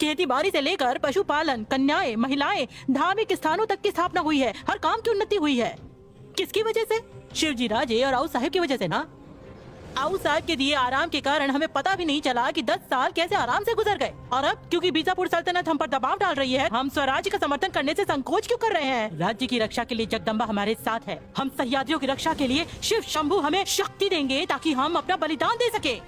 खेती बाड़ी से लेकर पशुपालन, कन्याएं, महिलाएं, धार्मिक स्थानों तक की स्थापना हुई है। हर काम की उन्नति हुई है। किसकी वजह से? शिवजी राजे और आऊ साहब की वजह से ना। आऊ साहब के दिए आराम के कारण हमें पता भी नहीं चला कि 10 साल कैसे आराम से गुजर गए। और अब क्योंकि बीजापुर सल्तनत हम पर दबाव डाल रही है, हम स्वराज्य का समर्थन करने से संकोच क्यों कर रहे हैं? राज्य की रक्षा के लिए जगदम्बा हमारे साथ है। हम सह्याद्रियों की रक्षा के लिए शिव शंभु हमें शक्ति देंगे ताकि हम अपना बलिदान दे सके।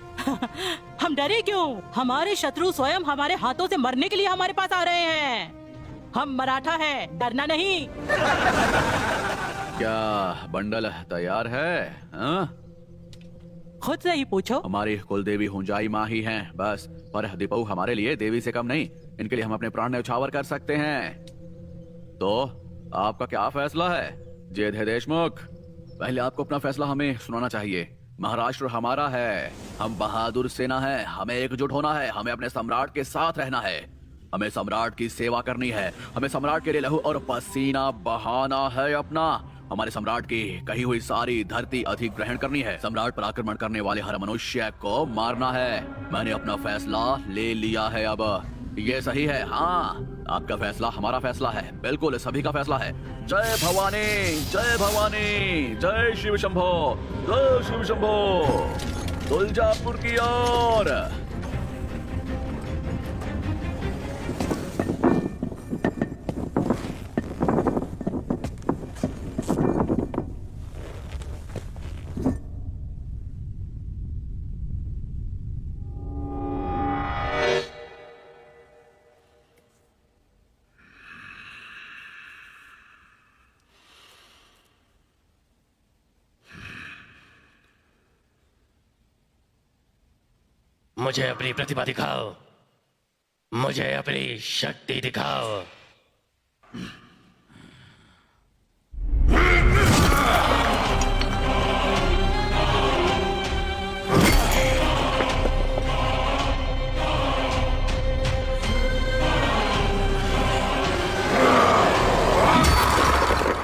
हम डरे क्यों? हमारे शत्रु स्वयं हमारे हाथों से मरने के लिए हमारे पास आ रहे हैं। हम मराठा हैं, डरना नहीं। क्या बंडल तैयार है? हाँ? खुद से ही पूछो। हमारी कुल देवी हुंजाई माँ ही हैं बस, पर दीपऊ हमारे लिए देवी से कम नहीं। इनके लिए हम अपने प्राण न्यौछावर कर सकते हैं। तो आपका क्या फैसला है? जेधे देशमुख, पहले आपको अपना फैसला हमें सुनाना चाहिए। महाराष्ट्र हमारा है, हम बहादुर सेना है, हमें एकजुट होना है, हमें अपने सम्राट के साथ रहना है, हमें सम्राट की सेवा करनी है, हमें सम्राट के लिए लहू और पसीना बहाना है अपना। हमारे सम्राट की कही हुई सारी धरती अधिग्रहण करनी है। सम्राट पर आक्रमण करने वाले हर मनुष्य को मारना है। मैंने अपना फैसला ले लिया है। अब ये सही है? हाँ, आपका फैसला हमारा फैसला है, बिल्कुल सभी का फैसला है। जय भवानी, जय भवानी, जय शिव शंभो, जय शिव शंभो। तुलजापुर की ओर। मुझे अपनी प्रतिभा दिखाओ, मुझे अपनी शक्ति दिखाओ।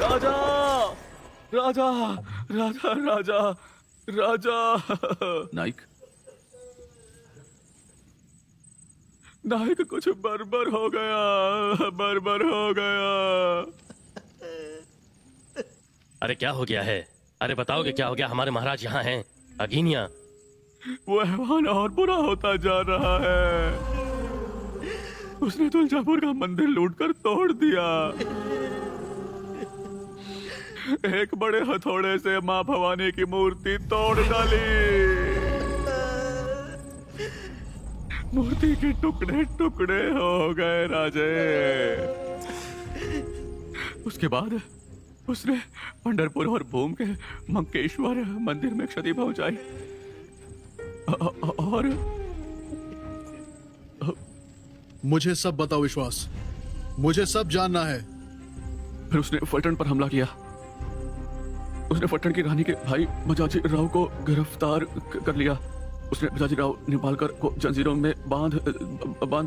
राजा, राजा राजा राजा राजा। नाइक नाइक कुछ बर्बर हो गया, बर्बर हो गया। अरे क्या हो गया है? अरे बताओगे क्या हो गया? हमारे महाराज यहाँ हैं। अगीनिया, वो हैवान और बुरा होता जा रहा है। उसने तुलजापुर का मंदिर लूटकर तोड़ दिया। एक बड़े हथौड़े से माँ भवानी की मूर्ति तोड़ डाली। मूर्ति के टुकड़े टुकड़े हो गए राजे। उसके बाद उसने पंढरपुर और भूम के मंकेश्वर मंदिर में क्षति पहुंचाई और मुझे सब बताओ विश्वास, मुझे सब जानना है। फिर उसने फलटण पर हमला किया। उसने फलटण की रानी के भाई बजाजी राव को गिरफ्तार कर लिया। उसने बजाजी राव निपालकर को जंजीरों में बांध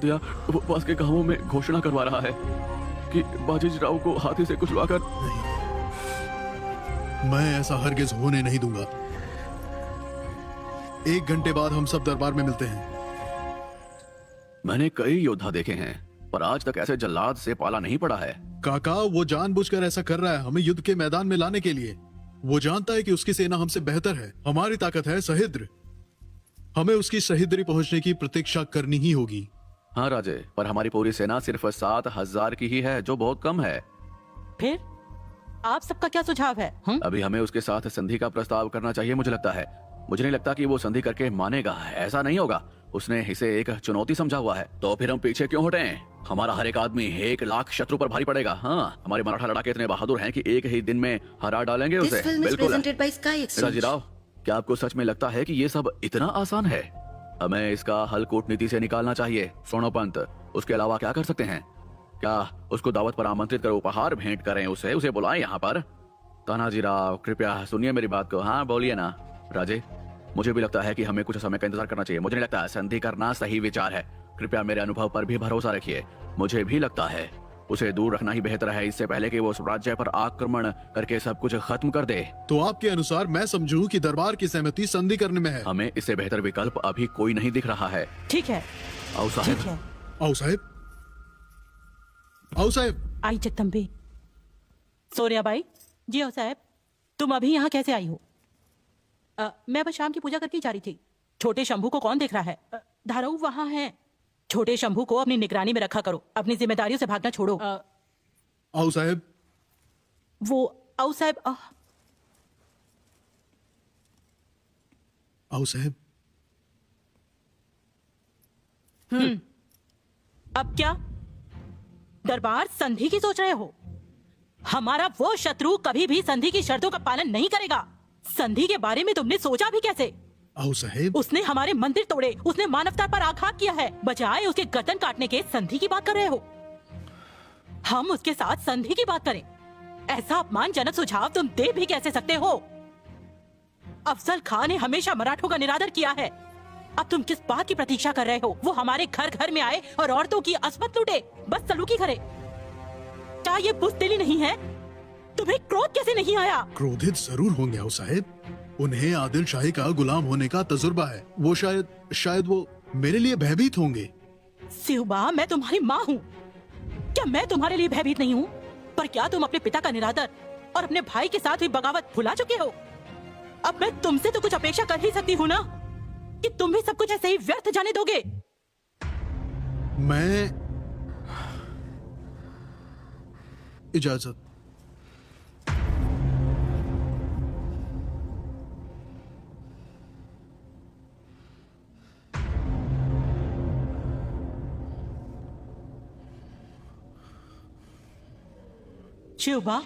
दिया। वो पास के गांवों में घोषणा करवा रहा है कि बाजीज राव को हाथी से कुचलवाकर। मैं ऐसा हरगिज होने नहीं दूंगा। 1 घंटे बाद हम सब दरबार में मिलते हैं। मैंने कई योद्धा देखे हैं पर आज तक ऐसे जल्लाद से पाला नहीं पड़ा है। काका, वो जानबूझकर ऐसा कर रहा है हमें युद्ध के मैदान में लाने के लिए। वो जानता है कि उसकी सेना हमसे बेहतर है। हमारी ताकत है सहिद्र। हमें उसकी सहिद्री पहुंचने की प्रतीक्षा करनी ही होगी। हाँ राजे, पर हमारी पूरी सेना सिर्फ 7,000 की ही है, जो बहुत कम है। फिर आप सबका क्या सुझाव है? अभी हमें उसके साथ संधि का प्रस्ताव करना चाहिए। मुझे लगता है, मुझे नहीं लगता कि वो संधि करके मानेगा। ऐसा नहीं होगा। उसने इसे एक चुनौती समझा हुआ है। तो फिर हम पीछे क्यों हटें? हमारा हर एक आदमी 1 लाख शत्रु पर भारी पड़ेगा। हाँ, हमारे मराठा लड़ाके इतने बहादुर हैं कि एक ही दिन में हरा डालेंगे उसे। बिल्कुल। राजीराव, क्या आपको सच में लगता है कि ये सब इतना आसान है? हमें इसका हल कूटनीति से निकालना चाहिए। सोनो पंत, उसके अलावा क्या कर सकते हैं? क्या उसको दावत पर आमंत्रित कर उपहार भेंट करें? उसे बुलाएं यहाँ पर। तानाजी राव, कृपया सुनिए मेरी बात को। हाँ बोलिए ना। राजे, मुझे भी लगता है कि हमें कुछ समय का इंतजार करना चाहिए। मुझे नहीं लगता संधि करना सही विचार है। कृपया मेरे अनुभव पर भी भरोसा रखिए। मुझे भी लगता है उसे दूर रखना ही बेहतर है, इससे पहले कि वो स्वराज्य पर आक्रमण करके सब कुछ खत्म कर दे। तो आपके अनुसार मैं समझूं कि दरबार की सहमति संधि करने में है। हमें इससे बेहतर विकल्प अभी कोई नहीं दिख रहा है। ठीक है। आओ साहब। आओ साहब। आओ साहब। आई जगदम्बे। सोरियाबाई जी। आओ साहब, तुम अभी यहाँ कैसे आई हो? मैं बस शाम की पूजा करके जा रही थी। छोटे शंभू को कौन देख रहा है? धाराऊ वहां है। छोटे शंभू को अपनी निगरानी में रखा करो। अपनी जिम्मेदारियों से भागना छोड़ो। आओ साहब। वो आओ साहब। आओ साहब। अब क्या दरबार संधि की सोच रहे हो? हमारा वो शत्रु कभी भी संधि की शर्तों का पालन नहीं करेगा। संधि के बारे में तुमने सोचा भी कैसे? आओ साहेब। उसने हमारे मंदिर तोड़े, उसने मानवता पर आघात किया है। बजाय उसके गर्दन काटने के संधि की बात कर रहे हो। हम उसके साथ संधि की बात करें? ऐसा अपमानजनक सुझाव तुम दे भी कैसे सकते हो? अफजल खान ने हमेशा मराठों का निरादर किया है। अब तुम किस बात की प्रतीक्षा कर रहे हो? वो हमारे घर घर में आए और औरतों की अस्मत लूटे, बस सलूकी करे। क्या ये बुज़दिली नहीं है? तुम्हें क्रोध कैसे नहीं आया? क्रोधित जरूर होंगे आओ साहेब। उन्हें आदिल शाही का गुलाम होने का तजुर्बा है। वो शायद वो मेरे लिए भयभीत होंगे। सिहुबा, मैं तुम्हारी माँ हूँ। क्या मैं तुम्हारे लिए भयभीत नहीं हूँ? पर क्या तुम अपने पिता का निरादर और अपने भाई के साथ हुई बगावत भुला चुके हो? अब मैं तुमसे तो कुछ अपेक्षा कर ही सकती हूँ ना, कि तुम भी सब कुछ ऐसे ही व्यर्थ जाने दोगे? मैं इजाजत। शिवबा,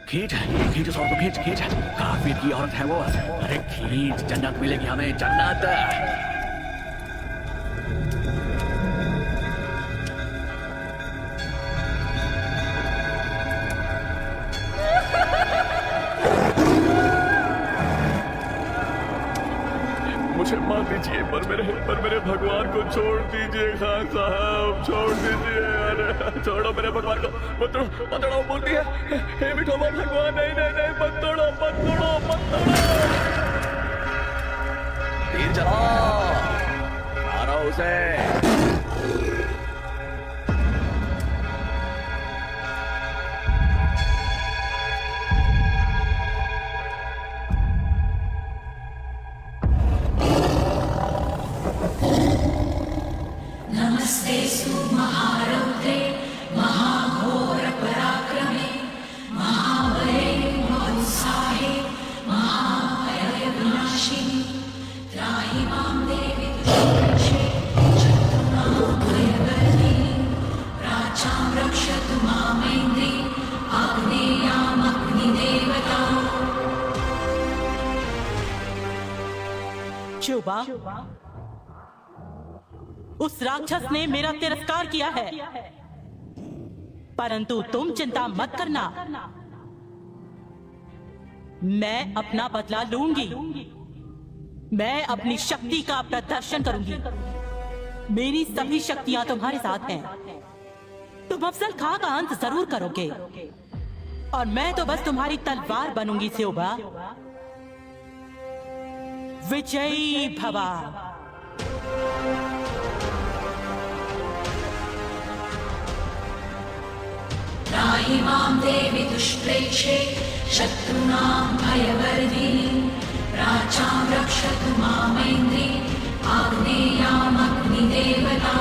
खींच खींच उस औरत को, खींच खींच। काफिर की औरत है वो। अरे खींच, जन्नत मिलेगी हमें, जन्नत। मुझे मार दीजिए, पर मेरे भगवान को छोड़ दीजिए खान साहब, छोड़ दीजिए। अरे छोड़ो मेरे भगवान को, मत तोड़ो बोलती है। हे विठोबा भगवान, नहीं नहीं नहीं, मत तोड़ो मत तोड़ो मत तोड़ो। तीर चलाओ, मारो उसे। नमस्ते महारौद्रे महाघोर पराक्रमे महाबले महोत्साहे महाभय विनाशिनी त्राहि मां देवी दुष्टे शत्रुणां भयवर्धिनी प्राचां रक्षतु मामेन्द्रे आग्नेयामग्निदेवता। शुभा, उस राक्षस ने मेरा तिरस्कार किया है, परंतु तुम चिंता मत करना, मैं अपना बदला लूंगी। मैं अपनी शक्ति का प्रदर्शन करूंगी। मेरी सभी शक्तियां तुम्हारे साथ हैं। तुम अफजल खां का अंत जरूर करोगे, और मैं तो बस तुम्हारी तलवार बनूंगी स्योबा। विजयी भवा। त्राहि मां देवी दुष्प्रेक्षे शत्रूणां भयवर्धिनी प्राचां रक्षतु मामेन्द्रे आग्नेयामग्निदेवता।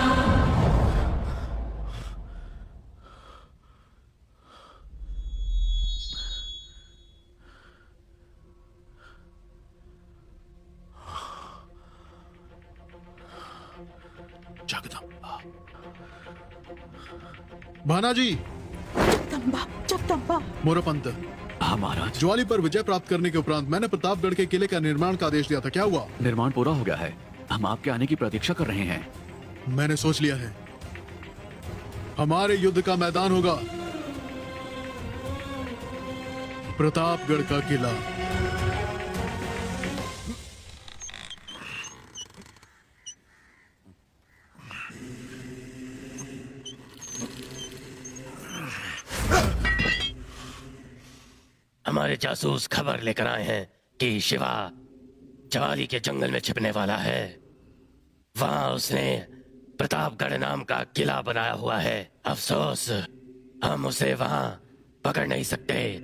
भानाजी, मोरपंत, महाराज, ज्वाली पर विजय प्राप्त करने के उपरांत मैंने प्रतापगढ़ के किले का निर्माण का आदेश दिया था, क्या हुआ? निर्माण पूरा हो गया है, हम आपके आने की प्रतीक्षा कर रहे हैं। मैंने सोच लिया है, हमारे युद्ध का मैदान होगा प्रतापगढ़ का किला। हमारे जासूस खबर लेकर आए हैं कि शिवा ज्वाली के जंगल में छिपने वाला है। वहां उसने प्रतापगढ़ नाम का किला बनाया हुआ है। अफसोस हम उसे वहां पकड़ नहीं सकते।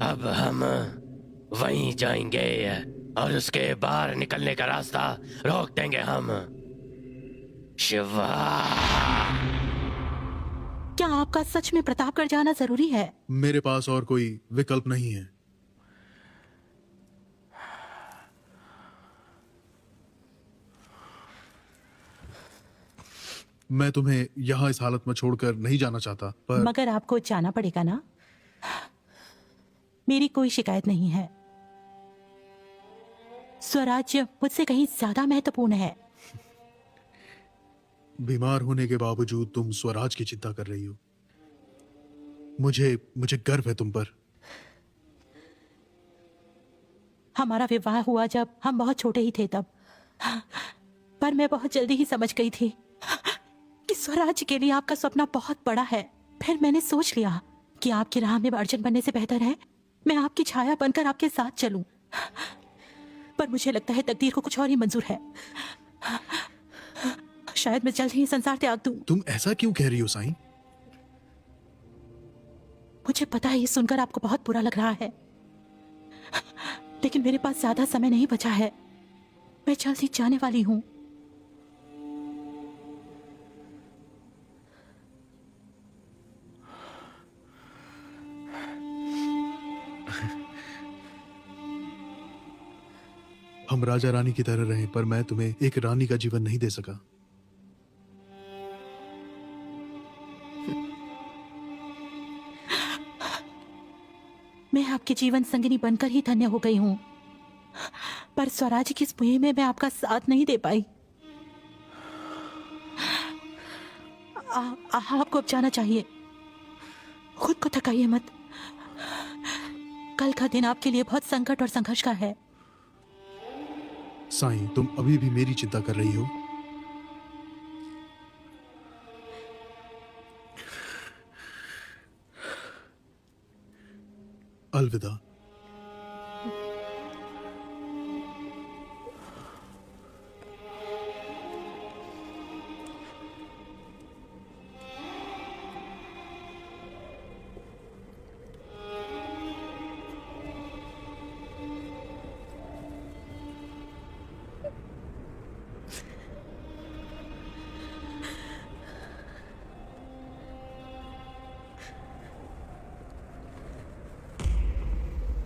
अब हम वहीं जाएंगे और उसके बाहर निकलने का रास्ता रोक देंगे हम। शिवा, क्या आपका सच में प्रतापगढ़ जाना जरूरी है? मेरे पास और कोई विकल्प नहीं है। मैं तुम्हें यहाँ इस हालत में छोड़कर नहीं जाना चाहता, पर मगर आपको जाना पड़ेगा ना। मेरी कोई शिकायत नहीं है। स्वराज्य मुझसे कहीं ज्यादा महत्वपूर्ण है। बीमार होने के बावजूद तुम स्वराज की चिंता कर रही हो। मुझे गर्व है तुम पर। हमारा विवाह हुआ जब हम बहुत छोटे ही थे तब, पर मैं बहुत जल्दी ही समझ गई थी कि स्वराज्य के लिए आपका सपना बहुत बड़ा है। फिर मैंने सोच लिया कि आपकी राह में अर्जुन बनने से बेहतर है मैं आपकी छाया बनकर आपके साथ चलूं। पर मुझे लगता है तकदीर को कुछ और ही मंजूर है। शायद मैं जल्द ही संसार त्याग दूं। तुम ऐसा क्यों कह रही हो साईं? मुझे पता है ये सुनकर आपको बहुत बुरा लग रहा है, लेकिन मेरे पास ज्यादा समय नहीं बचा है। मैं जल्द ही जाने वाली हूं। हम राजा रानी की तरह रहे, पर मैं तुम्हें एक रानी का जीवन नहीं दे सका। मैं आपके जीवन संगिनी बनकर ही धन्य हो गई हूं, पर स्वराज की इस मुहिम में मैं आपका साथ नहीं दे पाई। आपको अब जाना चाहिए। खुद को थकाइए मत। कल का दिन आपके लिए बहुत संकट और संघर्ष का है। साईं, तुम अभी भी मेरी चिंता कर रही हो? अलविदा।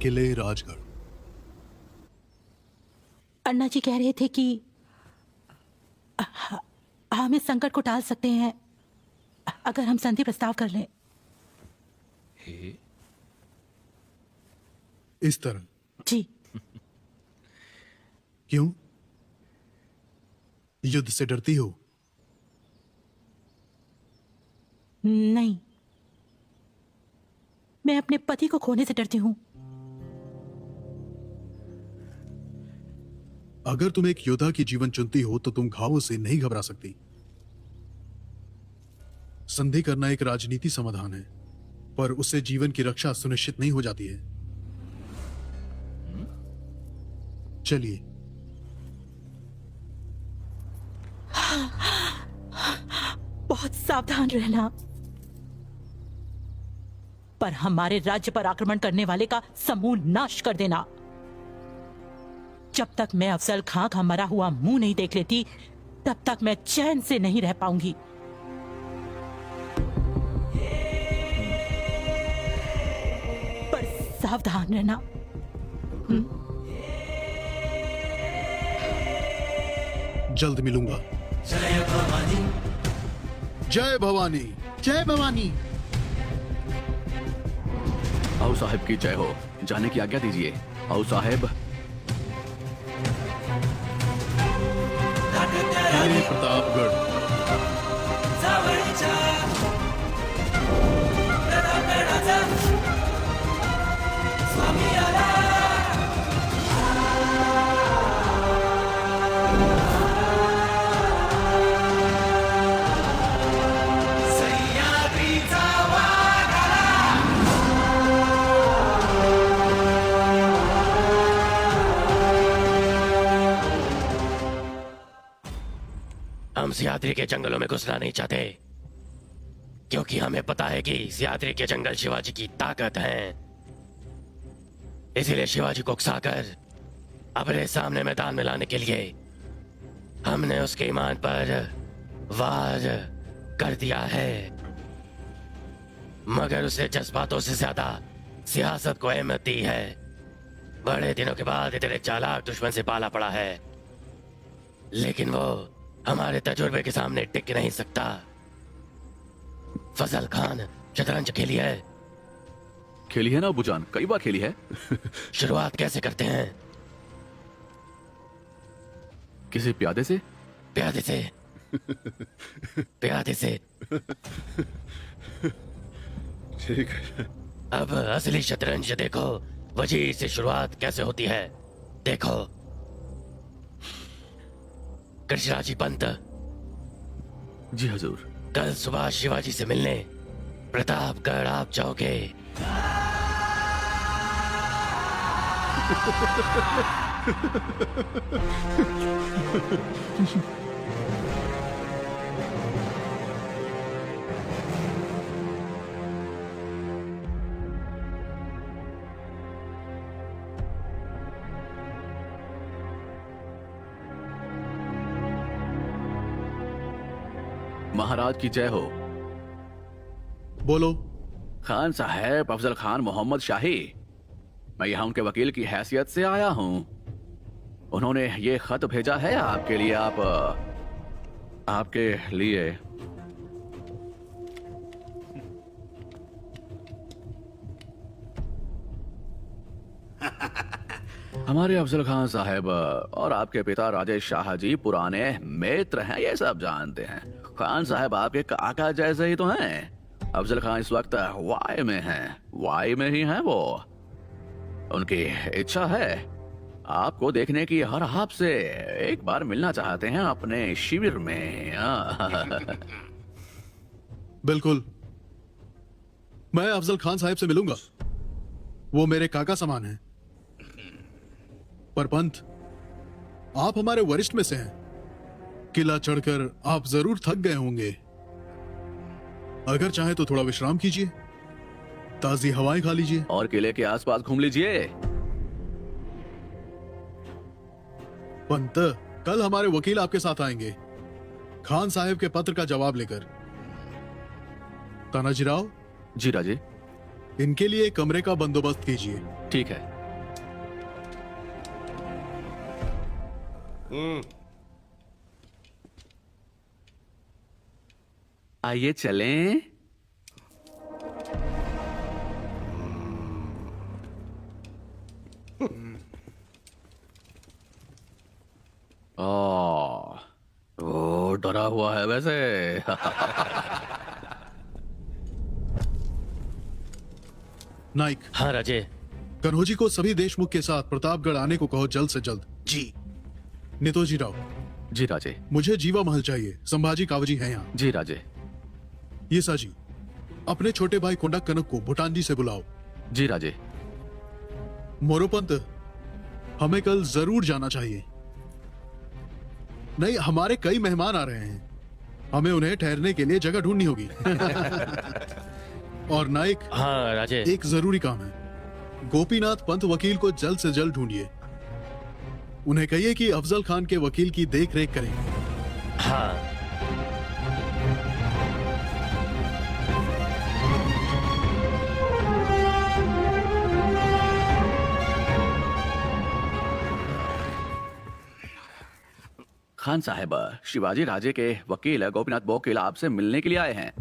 किले राजगढ़। अन्ना जी कह रहे थे कि हम इस संकट को टाल सकते हैं अगर हम संधि प्रस्ताव कर लें। इस तरह? जी। क्यों? युद्ध से डरती हो? नहीं, मैं अपने पति को खोने से डरती हूं। अगर तुम एक योद्धा की जीवन चुनती हो तो तुम घावों से नहीं घबरा सकती। संधि करना एक राजनीति समाधान है, पर उससे जीवन की रक्षा सुनिश्चित नहीं हो जाती है। चलिए। बहुत सावधान रहना। पर हमारे राज्य पर आक्रमण करने वाले का समूल नाश कर देना। जब तक मैं अफजल खां का मरा हुआ मुंह नहीं देख लेती, तब तक मैं चैन से नहीं रह पाऊंगी। पर सावधान रहना। जल्द मिलूंगा। जय भवानी, जय भवानी, जय भवानी। आओ साहब की जय हो। जाने की आज्ञा दीजिए। आओ साहब। प्रतापगढ़। हम सियाद्री के जंगलों में घुसना नहीं चाहते, क्योंकि हमें पता है कि सियाद्री के जंगल शिवाजी की ताकत हैं। इसीलिए शिवाजी को उकसाकर अपने सामने मैदान में लाने के लिए हमने उसके ईमान पर वार कर दिया है। मगर उसे जज्बातों से ज्यादा सियासत को अहमियत दी है। बड़े दिनों के बाद इतने चालाक दुश्मन से पाला पड़ा है, लेकिन वो हमारे तजुर्बे के सामने टिक नहीं सकता। फजल खान शतरंज खेली है। खेली है ना अबूजान, कई बार खेली है। शुरुआत कैसे करते हैं? किसी प्यादे से? प्यादे से। प्यादे से। ठीक है। अब असली शतरंज देखो, वजीर से शुरुआत कैसे होती है। देखो, कृष्णाजी पंत। जी हजूर। कल सुबह शिवाजी से मिलने प्रतापगढ़ आप जाओगे। महाराज की जय हो। बोलो। खान साहब, अफजल खान मोहम्मद शाही। मैं यहाँ उनके वकील की हैसियत से आया हूँ। उन्होंने ये खत भेजा है आपके लिए। आपके लिए। हमारे अफजल खान साहब और आपके पिता राजेश शाह जी पुराने मित्र हैं, ये सब जानते हैं। खान साहब आपके काका जैसे ही तो हैं। अफजल खान इस वक्त वाई में हैं। वाई में ही हैं वो। उनकी इच्छा है आपको देखने की हर आपसे एक बार मिलना चाहते हैं अपने शिविर में। बिल्कुल, मैं अफजल खान साहब से मिलूंगा। वो मेरे काका समान हैं। पर पंत, आप हमारे वरिष्ठ में से हैं। किला चढ़कर आप जरूर थक गए होंगे। अगर चाहे तो थोड़ा विश्राम कीजिए, ताजी हवाएं खा लीजिए और किले के आसपास घूम लीजिए। पंत, कल हमारे वकील आपके साथ आएंगे, खान साहब के पत्र का जवाब लेकर। तानाजी राव। जी राजे। इनके लिए कमरे का बंदोबस्त कीजिए। ठीक है। आइए चलें। वो डरा हुआ है वैसे। नाइक। हाँ राजे। कन्होजी को सभी देशमुख के साथ प्रतापगढ़ आने को कहो, जल्द से जल्द। जी। नितोजी राव। जी राजे। मुझे जीवा महल चाहिए, संभाजी कावजी है यहाँ। जी राजे। ये साजी, अपने छोटे भाई कोंडा कनक को भूटान जी से बुलाओ। जी राजे। मोरोपंत, हमें कल जरूर जाना चाहिए। नहीं, हमारे कई मेहमान आ रहे हैं, हमें उन्हें ठहरने के लिए जगह ढूंढनी होगी। और नाइक। हाँ राजे। एक जरूरी काम है, गोपीनाथ पंत वकील को जल्द से जल्द ढूंढिए। उन्हें कहिए कि अफजल खान के वकील की देख रेख करें। हाँ। खान साहब, शिवाजी राजे के वकील गोपीनाथ बोकील आपसे मिलने के लिए आए हैं।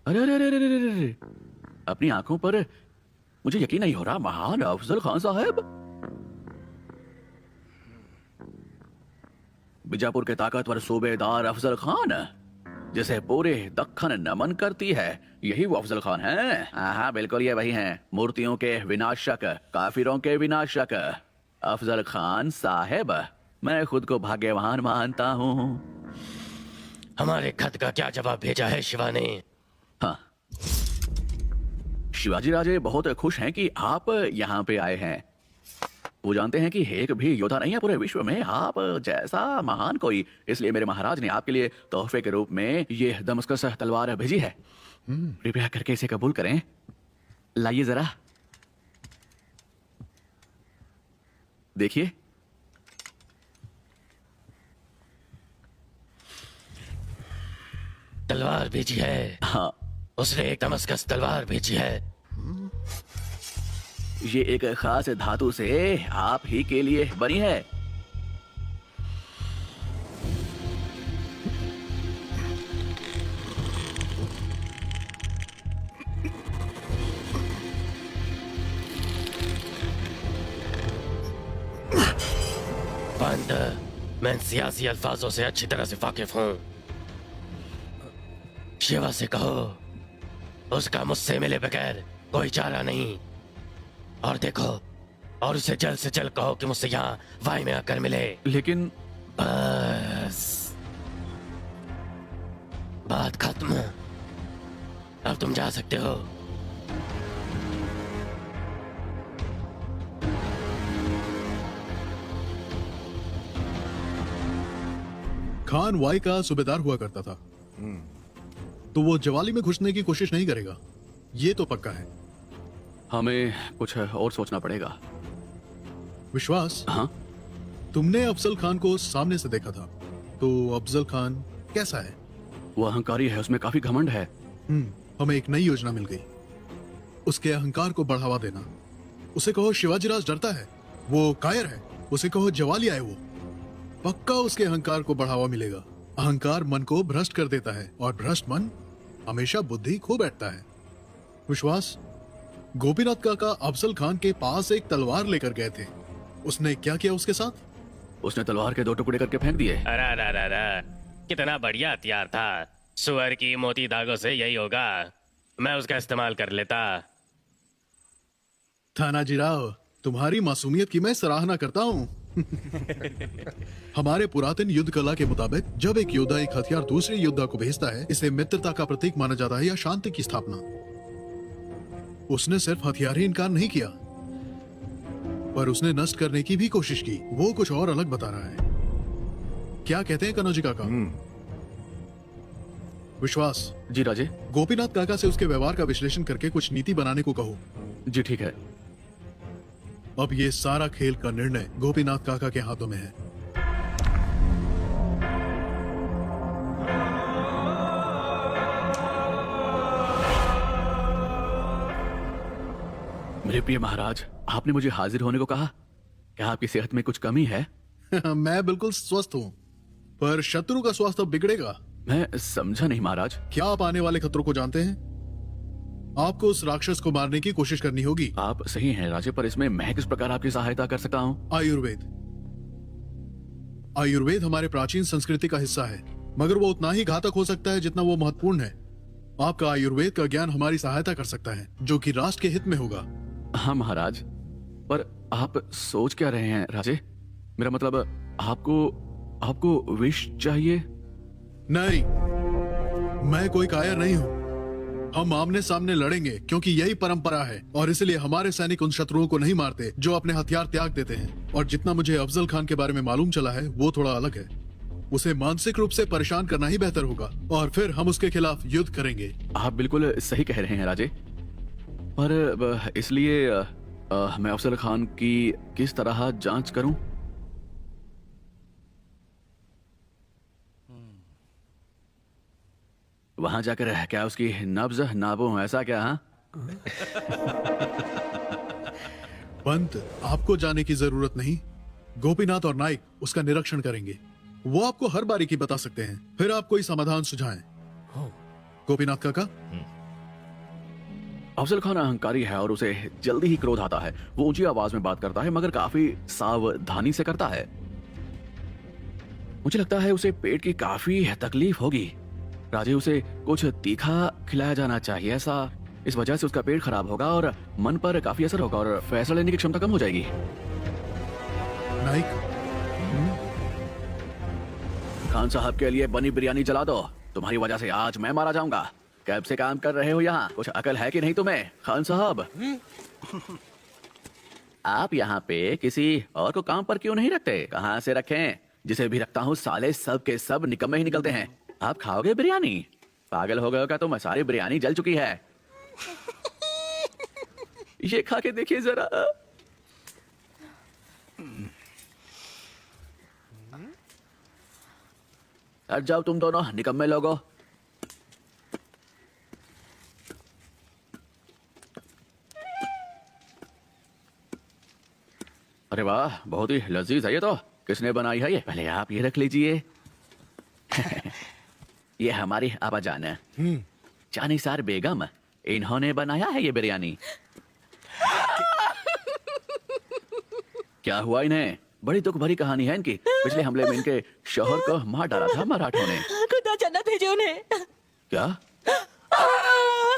अरे अरे अरे अरे अरे, अपनी आंखों पर मुझे यकीन नहीं हो रहा। महान अफजल खान साहब, बीजापुर के ताकतवर सूबेदार अफजल खान, जिसे पूरे दक्खन नमन करती है, यही वो अफजल खान हैं। हाँ बिल्कुल, ये वही हैं, मूर्तियों के विनाशक, काफिरों के विनाशक अफजल खान साहब। मैं खुद को भाग्यवान मानता हूँ। हमारे खत का क्या जवाब भेजा है शिवा ने? हाँ, शिवाजी राजे बहुत खुश हैं कि आप यहाँ पे आए हैं। वो जानते हैं कि एक भी योद्धा नहीं है पूरे विश्व में आप जैसा महान कोई, इसलिए मेरे महाराज ने आपके लिए तोहफे के रूप में ये दमस्कस तलवार भेजी है। कृपया करके इसे कबूल करें। लाइए जरा देखिए। तलवार भेजी है? हाँ, उसने एक दमस्कस तलवार भेजी है। ये एक खास धातु से आप ही के लिए बनी है। पंत, मैं सियासी अल्फाजों से अच्छी तरह से वाकिफ हूं। शिवा से कहो उसका मुझसे मिले बगैर कोई चारा नहीं। और देखो, और उसे जल्द से जल्द कहो कि मुझसे यहाँ वाई में आकर मिले। लेकिन बस बात खत्म। अब तुम जा सकते हो। खान वाई का सूबेदार हुआ करता था, तो वो जवाली में घुसने की कोशिश नहीं करेगा, ये तो पक्का है। हमें कुछ और सोचना पड़ेगा। विश्वास। हाँ? तुमने अफजल खान को सामने से देखा था, तो अफजल खान कैसा है? वो अहंकारी है, उसमें काफी घमंड है। हमें एक नई योजना मिल गई। उसके अहंकार को बढ़ावा देना। उसे कहो शिवाजीराज डरता है, वो कायर है। उसे कहो जवाली आए, वो पक्का उसके अहंकार को बढ़ावा मिलेगा। अहंकार मन को भ्रष्ट कर देता है, और भ्रष्ट मन हमेशा बुद्धि खो बैठता है। विश्वास, गोपीनाथ काका अफजल खान के पास एक तलवार लेकर गए थे। उसने क्या किया उसके साथ? उसने तलवार के 2 टुकड़े करके फेंक दिए। अरे कितना बढ़िया हथियार था। सुअर की मोती धागों से यही होगा, मैं उसका इस्तेमाल कर लेता। थानाजी राव, तुम्हारी मासूमियत की मैं सराहना करता हूँ। हमारे पुरातन युद्ध कला के मुताबिक जब एक योद्धा एक हथियार दूसरे योद्धा को भेजता है, इसे मित्रता का प्रतीक माना जाता है या शांति की स्थापना। उसने सिर्फ हथियार ही इनकार नहीं किया, पर उसने नष्ट करने की भी कोशिश की। वो कुछ और अलग बता रहा है। क्या कहते हैं कनौजी काका? विश्वास जी राजे। गोपीनाथ काका से उसके व्यवहार का विश्लेषण करके कुछ नीति बनाने को कहो। जी ठीक है। अब ये सारा खेल का निर्णय गोपीनाथ काका के हाथों में है। मेरे प्रिय महाराज, आपने मुझे हाजिर होने को कहा। क्या आपकी सेहत में कुछ कमी है? मैं बिल्कुल स्वस्थ हूँ, पर शत्रु का स्वास्थ्य बिगड़ेगा। मैं समझा नहीं महाराज। क्या आप आने वाले खतरों को जानते हैं? आपको उस राक्षस को मारने की कोशिश करनी होगी। आप सही हैं राजे, पर इसमें मैं किस प्रकार आपकी सहायता कर सकता हूँ? आयुर्वेद हमारे प्राचीन संस्कृति का हिस्सा है, मगर वो उतना ही घातक हो सकता है जितना वो महत्वपूर्ण है। आपका आयुर्वेद का ज्ञान हमारी सहायता कर सकता है, जो कि राष्ट्र के हित में होगा। हाँ महाराज, पर आप सोच क्या रहे हैं राजे? मेरा मतलब आपको विष चाहिए? नहीं, मैं कोई कायर नहीं हूँ। हम आमने सामने लड़ेंगे क्योंकि यही परंपरा है, और इसलिए हमारे सैनिक उन शत्रुओं को नहीं मारते जो अपने हथियार त्याग देते हैं। और जितना मुझे अफजल खान के बारे में मालूम चला है वो थोड़ा अलग है। उसे मानसिक रूप से परेशान करना ही बेहतर होगा, और फिर हम उसके खिलाफ युद्ध करेंगे। आप बिल्कुल सही कह रहे हैं राजे, पर इसलिए मैं अफजल खान की किस तरह जांच करूं? वहां जाकर क्या उसकी नब्ज नापूं, ऐसा क्या? हाँ पंत, आपको जाने की जरूरत नहीं। गोपीनाथ और नाइक उसका निरीक्षण करेंगे। वो आपको हर बारीकी बता सकते हैं, फिर आप कोई समाधान सुझाएं। गोपीनाथ काका। अफजल खान अहंकारी है और उसे जल्दी ही क्रोध आता है। वो ऊंची आवाज में बात करता है, मगर काफी सावधानी से करता है। मुझे लगता है उसे पेट की काफी तकलीफ होगी। राजे, उसे कुछ तीखा खिलाया जाना चाहिए। ऐसा इस वजह से उसका पेट खराब होगा और मन पर काफी असर होगा और फैसला लेने की क्षमता कम हो जाएगी। नाइक, खान साहब के लिए बनी बिरयानी जला दो। तुम्हारी वजह से आज मैं मारा जाऊंगा। कैब से काम कर रहे हो यहाँ, कुछ अकल है कि नहीं तुम्हें? खान साहब, आप यहाँ पे किसी और को काम पर क्यों नहीं रखते? कहाँ से रखें? जिसे भी रखता हूँ साले सब के सब निकम्मे ही निकलते हैं। आप खाओगे बिरयानी? पागल हो गए हो क्या तुम? सारी बिरयानी जल चुकी है। ये खा के देखिए जरा। हट जाओ तुम दोनों निकम्मे लोगो। अरे वाह, बहुत ही लजीज है ये तो। किसने बनाई है ये? पहले आप ये रख लीजिए। ये हमारी आबाजान है, जानिसार बेगम, इन्होंने बनाया है ये बिरयानी। क्या हुआ इन्हें? बड़ी दुख भरी कहानी है इनकी। पिछले हमले में इनके शौहर को मार डाला था मराठों ने। खुदा जन्नत भेजे उन्हें। क्या?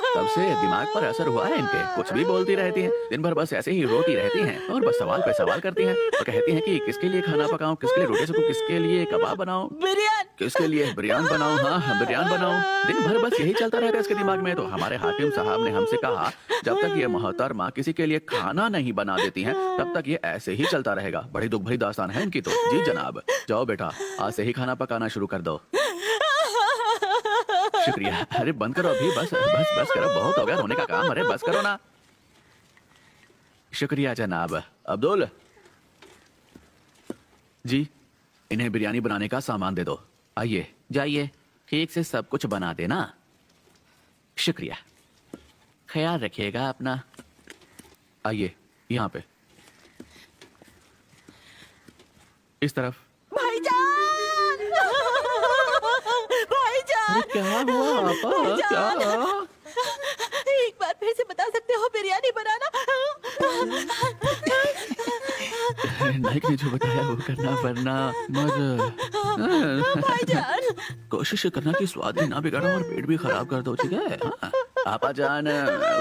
तब से दिमाग पर असर हुआ है इनके। कुछ भी बोलती रहती हैं, दिन भर बस ऐसे ही रोती रहती हैं और बस सवाल पे सवाल करती हैं और कहती हैं कि किसके लिए खाना पकाऊं, किसके लिए रोटी सेकूं, किसके लिए कबाब बनाऊं, किसके लिए बिरयान बनाऊं। हाँ, बिरयान बनाऊं। दिन भर बस यही चलता रहता है इसके दिमाग में। तो हमारे हाकिम साहब ने हमसे कहा, जब तक ये मोहतरमा किसी के लिए खाना नहीं बना देती हैं, तब तक ये ऐसे ही चलता रहेगा। बड़ी दुख भरी दास्तान है इनकी तो। जी जनाब, जाओ बेटा, आज से ही खाना पकाना शुरू कर दो। शुक्रिया। अरे बंद करो अभी, बस बस बस करो, बहुत हो गया रोने का काम। अरे बस करो ना। शुक्रिया जनाब। अब्दुल जी, इन्हें बिरयानी बनाने का सामान दे दो। आइए, जाइए, ठीक से सब कुछ बना देना। शुक्रिया, ख्याल रखिएगा अपना। आइए यहाँ पे, इस तरफ। भाईजान, क्या हुआ आपा? क्या? एक बार फिर से बता सकते हो बिरयानी बनाना? नायक ने जो बताया वो करना, वरना मत भाईजान। कोशिश करना कि स्वाद भी ना बिगाड़ो और पेट भी खराब कर दो, ठीक है? हाँ? आपा जान,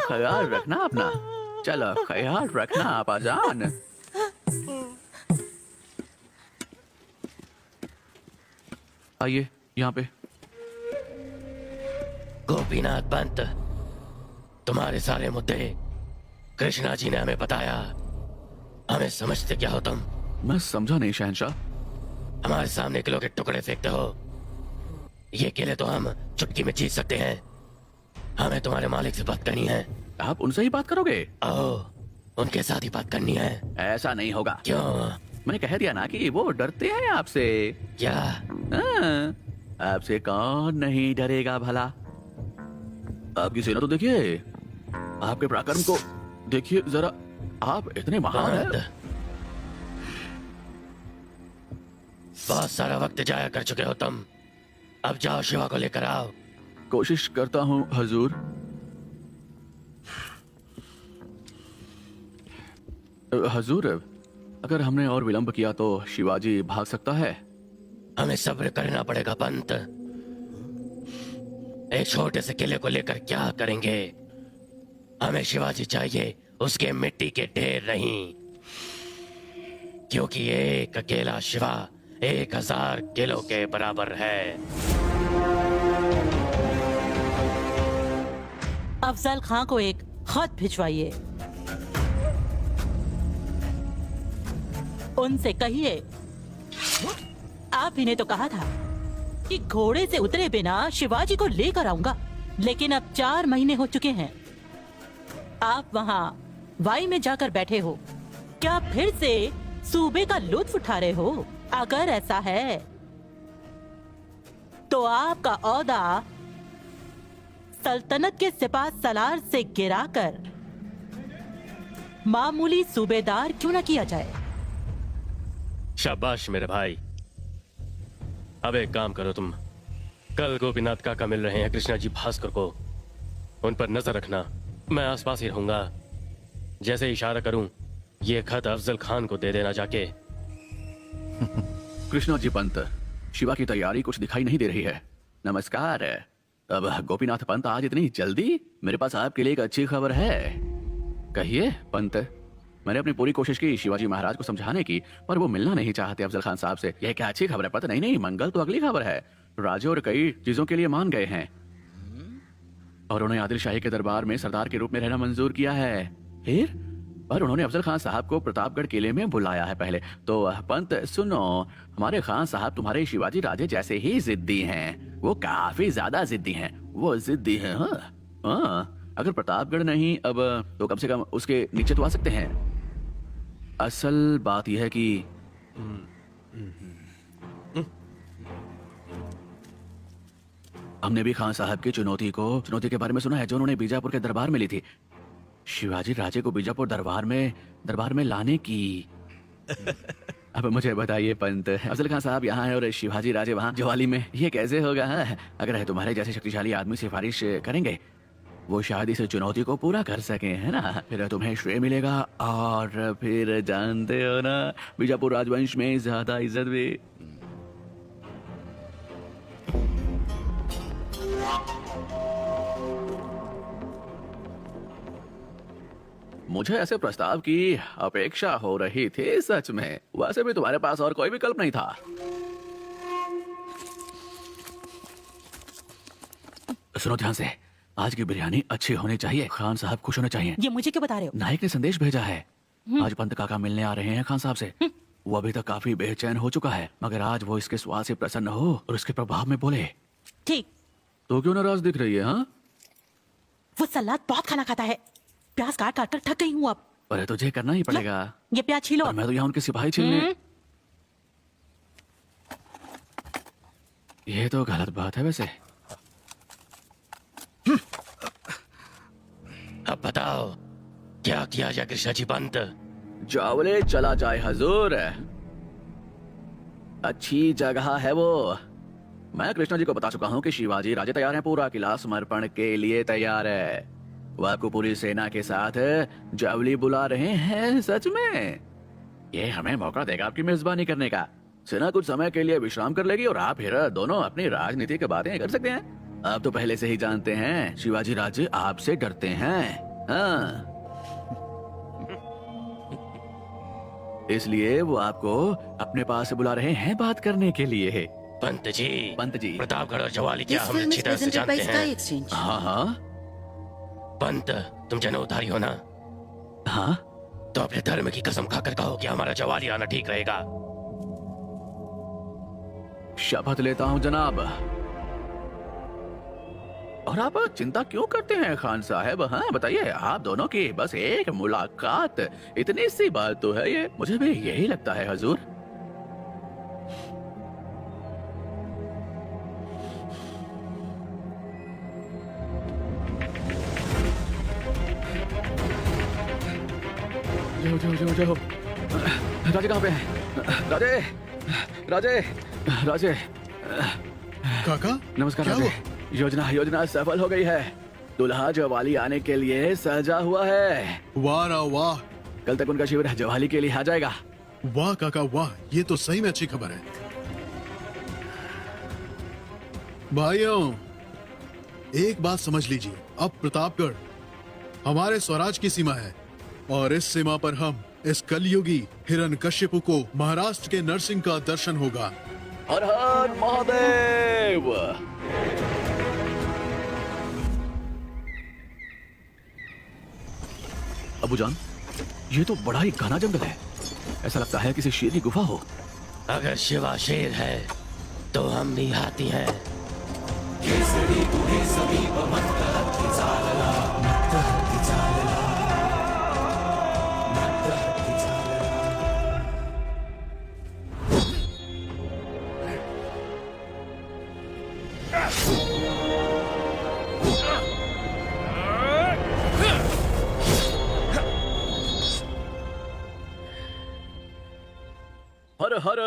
ख्याल रखना अपना। चलो, ख्याल रखना आपा जान। आइए यहाँ पे। गोपीनाथ पंत, तुम्हारे सारे मुद्दे कृष्णा जी ने हमें बताया। हमें समझते क्या हो तुम? मैं समझा नहीं शहंशाह। हमारे सामने किलो के टुकड़े फेंकते हो। ये किले तो हम चुटकी में जीत सकते हैं। हमें तुम्हारे मालिक से बात करनी है। आप उनसे ही बात करोगे? उनके साथ ही बात करनी है। ऐसा नहीं होगा। क्यों? मैंने कह दिया ना कि वो डरते हैं आपसे। क्या? आपसे कौन नहीं डरेगा भला? आपकी सेना तो देखिए, आपके पराक्रम को देखिए जरा। आप इतने महान हैं। बहुत सारा वक्त जाया कर चुके हो तुम। अब जाओ, शिवा को लेकर आओ। कोशिश करता हूँ हजूर। हजूर, अगर हमने और विलंब किया तो शिवाजी भाग सकता है। हमें सब्र करना पड़ेगा पंत। एक छोटे से किले को लेकर क्या करेंगे? हमें शिवाजी चाहिए, उसके मिट्टी के ढेर नहीं। क्योंकि एक अकेला शिवा 1000 किलो के बराबर है। अफजल खां को एक खत भिजवाइए। उनसे कहिए, आप ही ने तो कहा था कि घोड़े से उतरे बिना शिवाजी को लेकर आऊंगा, लेकिन अब 4 महीने हो चुके हैं। आप वहाँ वाई में जाकर बैठे हो। क्या फिर से सूबे का लुत्फ उठा रहे हो? अगर ऐसा है तो आपका औहदा सल्तनत के सिपाह सलार से गिराकर मामूली सूबेदार क्यों न किया जाए? शाबाश मेरे भाई। अब एक काम करो तुम, कल गोपीनाथ काका मिल रहे हैं कृष्णा जी भास्कर को। उन पर नजर रखना, मैं आसपास ही रहूंगा। जैसे इशारा करूं, ये खत अफजल खान को दे देना जाके। कृष्णा जी पंत, शिवा की तैयारी कुछ दिखाई नहीं दे रही है। नमस्कार। अब गोपीनाथ पंत, आज इतनी जल्दी? मेरे पास आपके लिए एक अच्छी खबर है। कहिए पंत। मैंने अपनी पूरी कोशिश की शिवाजी महाराज को समझाने की, पर वो मिलना नहीं चाहते अफजल खान साहब से। यह क्या अच्छी खबर है? पता नहीं, मंगल तो अगली खबर है। राजे और कई चीजों के लिए मान गए हैं और उन्हें आदिल शाही के दरबार में सरदार के रूप में रहना मंजूर किया है। फिर पर उन्होंने अफजल खान साहब को प्रतापगढ़ किले में बुलाया है पहले। तो पंत सुनो, हमारे खान साहब तुम्हारे शिवाजी राजे जैसे ही जिद्दी हैं। वो काफी ज्यादा जिद्दी हैं। वो जिद्दी हैं। हाँ, अगर प्रतापगढ़ नहीं अब तो कम से कम उसके नीचे तो आ सकते हैं। असल बात यह है कि हमने भी खान साहब की चुनौती के बारे में सुना है जो उन्होंने बीजापुर के दरबार में ली थी। शिवाजी राजे को बीजापुर दरबार में लाने की। अब मुझे बताइए पंत, अफजल खान साहब यहाँ हैं और शिवाजी राजे वहाँ जवाली में, ये कैसे होगा? अगर तुम्हारे जैसे शक्तिशाली आदमी सिफारिश करेंगे, वो शायद इस चुनौती को पूरा कर सके, है ना? फिर तुम्हें श्रेय मिलेगा और फिर जानते हो ना, बीजापुर राजवंश में ज्यादा इज्जत भी। मुझे ऐसे प्रस्ताव की अपेक्षा हो रही थी सच में। वैसे भी तुम्हारे पास और कोई विकल्प नहीं था। सुनो ध्यान से, आज की बिरयानी अच्छी होनी चाहिए। खान साहब खुश होने चाहिए। ये मुझे क्यों बता रहे हो? नायक ने संदेश भेजा है। आज पंत काका मिलने आ रहे हैं खान साहब से। वो अभी तक काफी बेचैन हो चुका है, मगर आज वो इसके स्वाद से प्रसन्न हो और इसके प्रभाव में बोले। ठीक। तो क्यों नाराज दिख रही है? हाँ, वो सलाद बहुत खाना खाता है। प्याज काट काट कर थक गई हूँ अब। अरे तुझे करना ही पड़ेगा। ये प्याज छीलो। मैं तो यहाँ उनके सिपाही छीलने। ये तो गलत बात है वैसे। अब बताओ क्या किया जाए कृष्णा जी पंत? चावले चला जाए हजूर। अच्छी जगह है वो। मैं कृष्णा जी को बता चुका हूँ कि शिवाजी राजे तैयार हैं। पूरा किला समर्पण के लिए तैयार है। वो आपको पूरी सेना के साथ जावली बुला रहे हैं। सच में ये हमें मौका देगा आपकी मेजबानी करने का। सेना कुछ समय के लिए विश्राम कर लेगी और आप हीरा दोनों अपनी राजनीति की बातें कर सकते हैं। आप तो पहले से ही जानते हैं शिवाजी राजे आपसे डरते हैं। हाँ, इसलिए वो आपको अपने पास बुला रहे हैं बात करने के लिए। पंत जी, प्रतापगढ़ और जवाली क्या This हम film अच्छी is तरह से presented by जानते Sky हैं। Exchange. हाँ हाँ पंत, तुम जनउद्धारी हो ना? हाँ। तो अपने धर्म की कसम खाकर कहो कि हमारा जवाली आना ठीक रहेगा। शपथ लेता हूँ जनाब। और आप चिंता क्यों करते हैं खान साहब? हाँ बताइए, आप दोनों की बस एक मुलाकात, इतनी सी बात तो है ये। मुझे भी यही लगता है हजूर। जाओ जाओ जाओ। राजे कहाँ पे हैं? राजे राजे राजे। काका नमस्कार क्या राजे। हुआ? योजना सफल हो गई है। दूल्हा जवाली आने के लिए सजा हुआ है। वाह वाह। कल तक उनका शिविर जवाली के लिए आ जाएगा। वाह काका वाह, ये तो सही में अच्छी खबर है। भाइयों, एक बात समझ लीजिए, अब प्रतापगढ़ हमारे स्वराज की सीमा है और इस सीमा पर हम इस कलयुगी हिरण्यकश्यपु को महाराष्ट्र के नरसिंह का दर्शन होगा। हर हर महादेव। अबूजान, ये तो बड़ा ही घना जंगल है। ऐसा लगता है किसी शेर की गुफा हो। अगर शिवा शेर है तो हम भी हाथी हैं। हर हर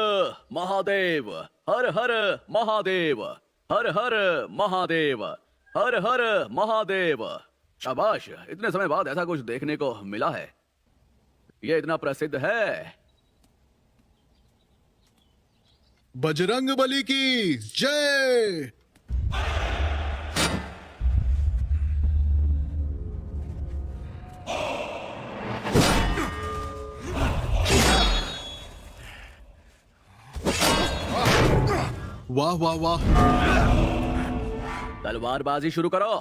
महादेव, हर हर महादेव, हर हर महादेव, हर हर महादेव। शाबाश, इतने समय बाद ऐसा कुछ देखने को मिला है। ये इतना प्रसिद्ध है। बजरंग बली की जय। वाह वाह वाह। तलवारबाजी शुरू करो।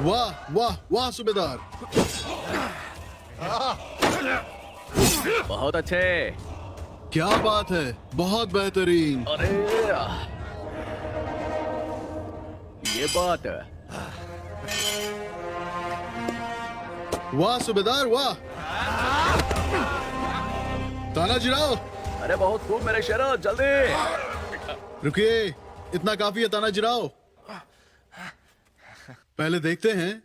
वाह वाह वाह सूबेदार। बहुत अच्छे। क्या बात है, बहुत बेहतरीन। अरे ये बात। वाह सूबेदार वाह। तानाजी राव। अरे बहुत खूब मेरे शेरो, जल्दी। रुकिए, इतना काफी है तानाजी राव। पहले देखते हैं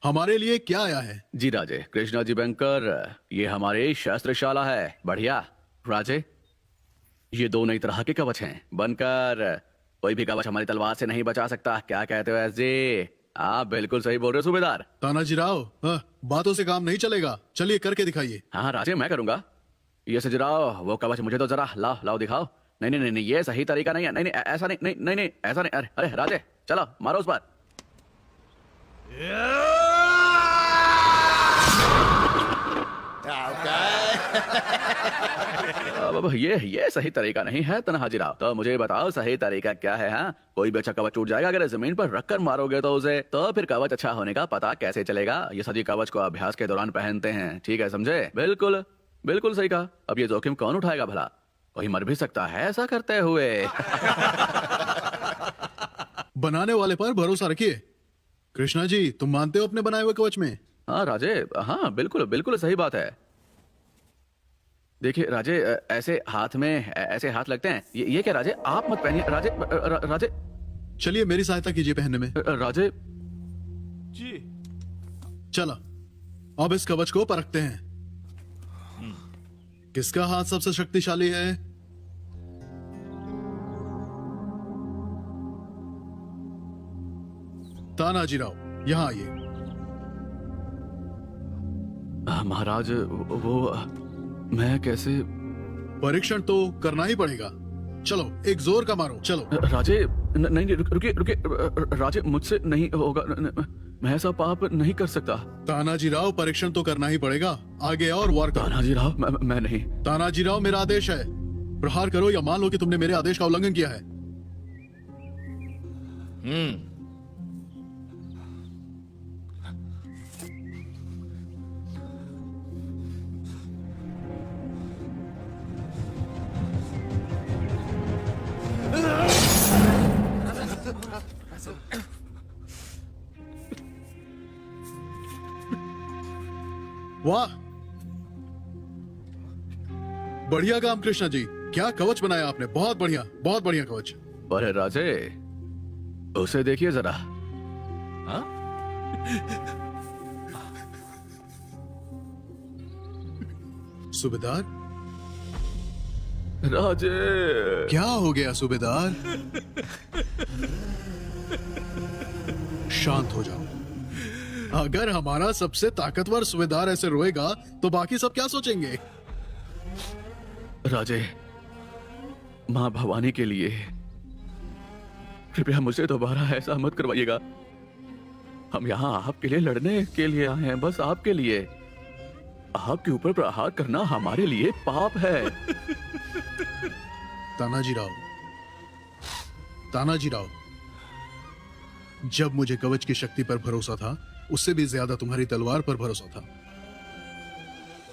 हमारे लिए क्या आया है। जी राजे, कृष्णा जी बैंकर, ये हमारी शस्त्रशाला है। बढ़िया राजे, ये दो नई तरह के कवच हैं। बनकर कोई भी कवच हमारी तलवार से नहीं बचा सकता। क्या कहते हो एस जी? आप बिल्कुल सही बोल रहे हो सूबेदार। तानाजी राव, बातों से काम नहीं चलेगा, चलिए करके दिखाइए। हाँ राजे, मैं करूंगा। ये सजराओ, वो कवच मुझे तो जरा लाओ लाओ दिखाओ। नहीं नहीं नहीं, ये सही तरीका नहीं है। नहीं नहीं ऐसा नहीं, नहीं नहीं नहीं ऐसा नहीं। अरे अरे राजे, चलो मारो उस पर। अब ये सही तरीका नहीं है तन्हाजी राव। तो मुझे बताओ सही तरीका क्या है? हाँ, कोई भी अच्छा कवच टूट जाएगा अगर जमीन पर रखकर मारोगे तो उसे, तो फिर कवच अच्छा होने का पता कैसे चलेगा? ये सभी कवच को अभ्यास के दौरान पहनते हैं, ठीक है समझे? बिल्कुल बिल्कुल सही कहा। अब ये जोखिम कौन उठाएगा भला? कोई मर भी सकता है ऐसा करते हुए। बनाने वाले पर भरोसा रखिए। कृष्णा जी, तुम मानते हो अपने बनाए हुए कवच में? हाँ राजे, हाँ बिल्कुल बिल्कुल सही बात है। देखिए राजे, ऐसे हाथ में ऐसे हाथ लगते हैं। ये क्या राजे? आप मत पहनिए राजे। राजे चलिए मेरी सहायता कीजिए पहनने में। राजे जी। चला, अब इस कवच को परखते हैं। किसका हाथ सबसे शक्तिशाली है? तानाजी राव, यहां आइए। महाराज वो मैं कैसे? परीक्षण तो करना ही पड़ेगा। चलो एक जोर का मारो, चलो। राजे नहीं, रुकिए रुकिए राजे, मुझसे नहीं होगा, मैं ऐसा पाप नहीं कर सकता। तानाजी राव, परीक्षण तो करना ही पड़ेगा। आगे और वार करो। तानाजी राव, मैं नहीं। तानाजी राव, मेरा आदेश है, प्रहार करो या मान लो कि तुमने मेरे आदेश का उल्लंघन किया है। वाह, बढ़िया काम कृष्णा जी, क्या कवच बनाया आपने, बहुत बढ़िया कवच। पर राजे उसे देखिए जरा। हाँ? सूबेदार, राजे क्या हो गया सूबेदार? शांत हो जाओ। अगर हमारा सबसे ताकतवर सूबेदार ऐसे रोएगा तो बाकी सब क्या सोचेंगे? राजे, मां भवानी के लिए कृपया मुझे दोबारा ऐसा मत करवाइएगा। हम यहाँ आपके लिए लड़ने के लिए आए हैं, बस आपके लिए। आपके ऊपर प्रहार करना हमारे लिए पाप है। तानाजी राव, जब मुझे कवच की शक्ति पर भरोसा था, उससे भी ज्यादा तुम्हारी तलवार पर भरोसा था।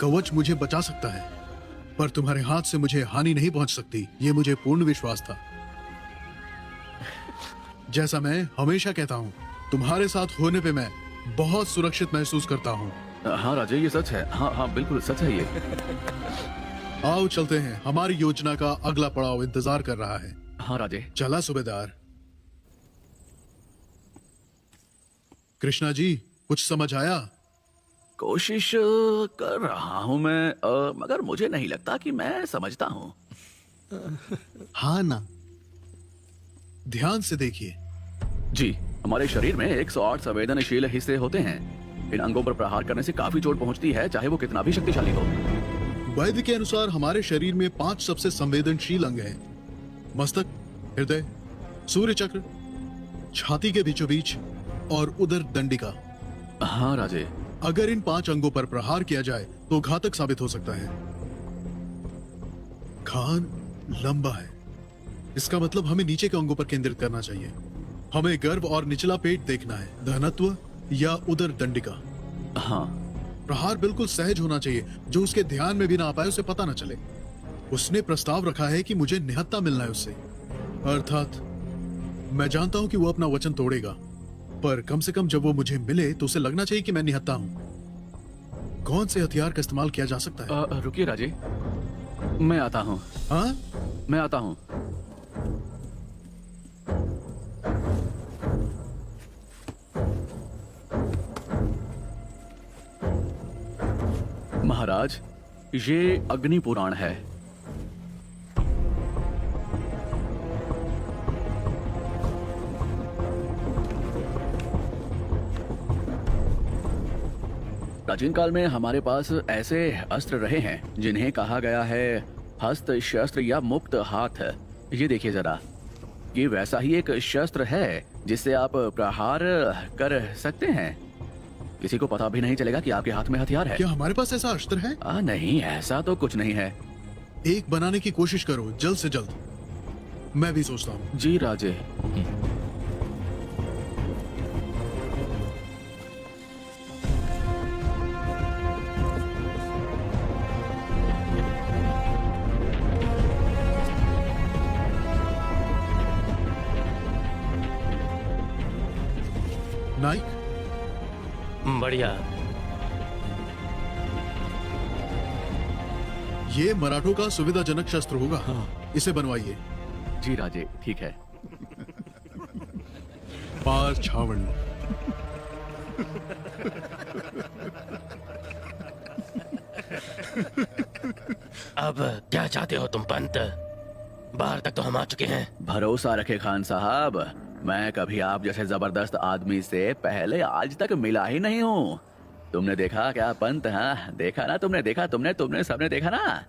कवच मुझे बचा सकता है, पर तुम्हारे हाथ से मुझे हानि नहीं पहुंच सकती, ये मुझे पूर्ण विश्वास था। जैसा मैं हमेशा कहता हूँ, तुम्हारे साथ होने पे मैं बहुत सुरक्षित महसूस करता हूँ। हाँ राजे, ये सच है। हाँ बिल्कुल सच है ये। आओ चलते हैं, हमारी योजना का अगला पड़ाव इंतजार कर रहा है। हाँ राजे। चला सूबेदार। कृष्णा जी, कुछ समझ आया? कोशिश कर रहा हूं मैं, मगर मुझे नहीं लगता कि मैं समझता हूं। हाँ ना, ध्यान से देखिए। जी, हमारे शरीर में 108 संवेदनशील हिस्से होते हैं। इन अंगों पर प्रहार करने से काफी चोट पहुंचती है, चाहे वो कितना भी शक्तिशाली हो। वैद्य के अनुसार हमारे शरीर में 5 सबसे संवेदनशील अंग हैं: मस्तक, हृदय, सूर्य चक्र, छाती के बीचों बीच और उदर दंडिका। हाँ राजे। अगर इन 5 अंगों पर प्रहार किया जाए तो घातक साबित हो सकता है। खान लंबा है, इसका मतलब हमें नीचे के अंगों पर केंद्रित करना चाहिए। हमें गर्भ और निचला पेट देखना है, धनत्व या उदर दंडिका। हाँ। प्रहार बिल्कुल सहज होना चाहिए, जो उसके ध्यान में भी ना आ पाए, उसे पता ना चले। उसने प्रस्ताव रखा है कि मुझे निहत्था मिलना है उससे, अर्थात मैं जानता हूं कि वो अपना वचन तोड़ेगा, पर कम से कम जब वो मुझे मिले तो उसे लगना चाहिए कि मैं निहत्था हूं। कौन से हथियार का इस्तेमाल किया जा सकता है? रुकिए राजे, मैं आता हूं। हाँ, मैं आता हूं। महाराज, ये अग्नि पुराण है। प्राचीन काल में हमारे पास ऐसे अस्त्र रहे हैं जिन्हें कहा गया है हस्त शस्त्र या मुक्त हाथ। ये देखिए जरा, ये वैसा ही एक शस्त्र है जिससे आप प्रहार कर सकते हैं। किसी को पता भी नहीं चलेगा कि आपके हाथ में हथियार है। क्या हमारे पास ऐसा अस्त्र है? नहीं, ऐसा तो कुछ नहीं है। एक बनाने की कोशिश करो, जल्द से जल्द। मैं भी सोचता हूँ। जी राजे। नाइक, बढ़िया। ये मराठों का सुविधाजनक शस्त्र होगा। हाँ। इसे बनवाइए। जी राजे, ठीक है। पार छावनी। अब क्या चाहते हो तुम पंत? बाहर तक तो हम आ चुके हैं। भरोसा रखे खान साहब, मैं कभी आप जैसे जबरदस्त आदमी से पहले आज तक मिला ही नहीं हूँ। तुमने देखा क्या पंत? हाँ देखा ना, तुमने देखा, तुमने सबने देखा ना?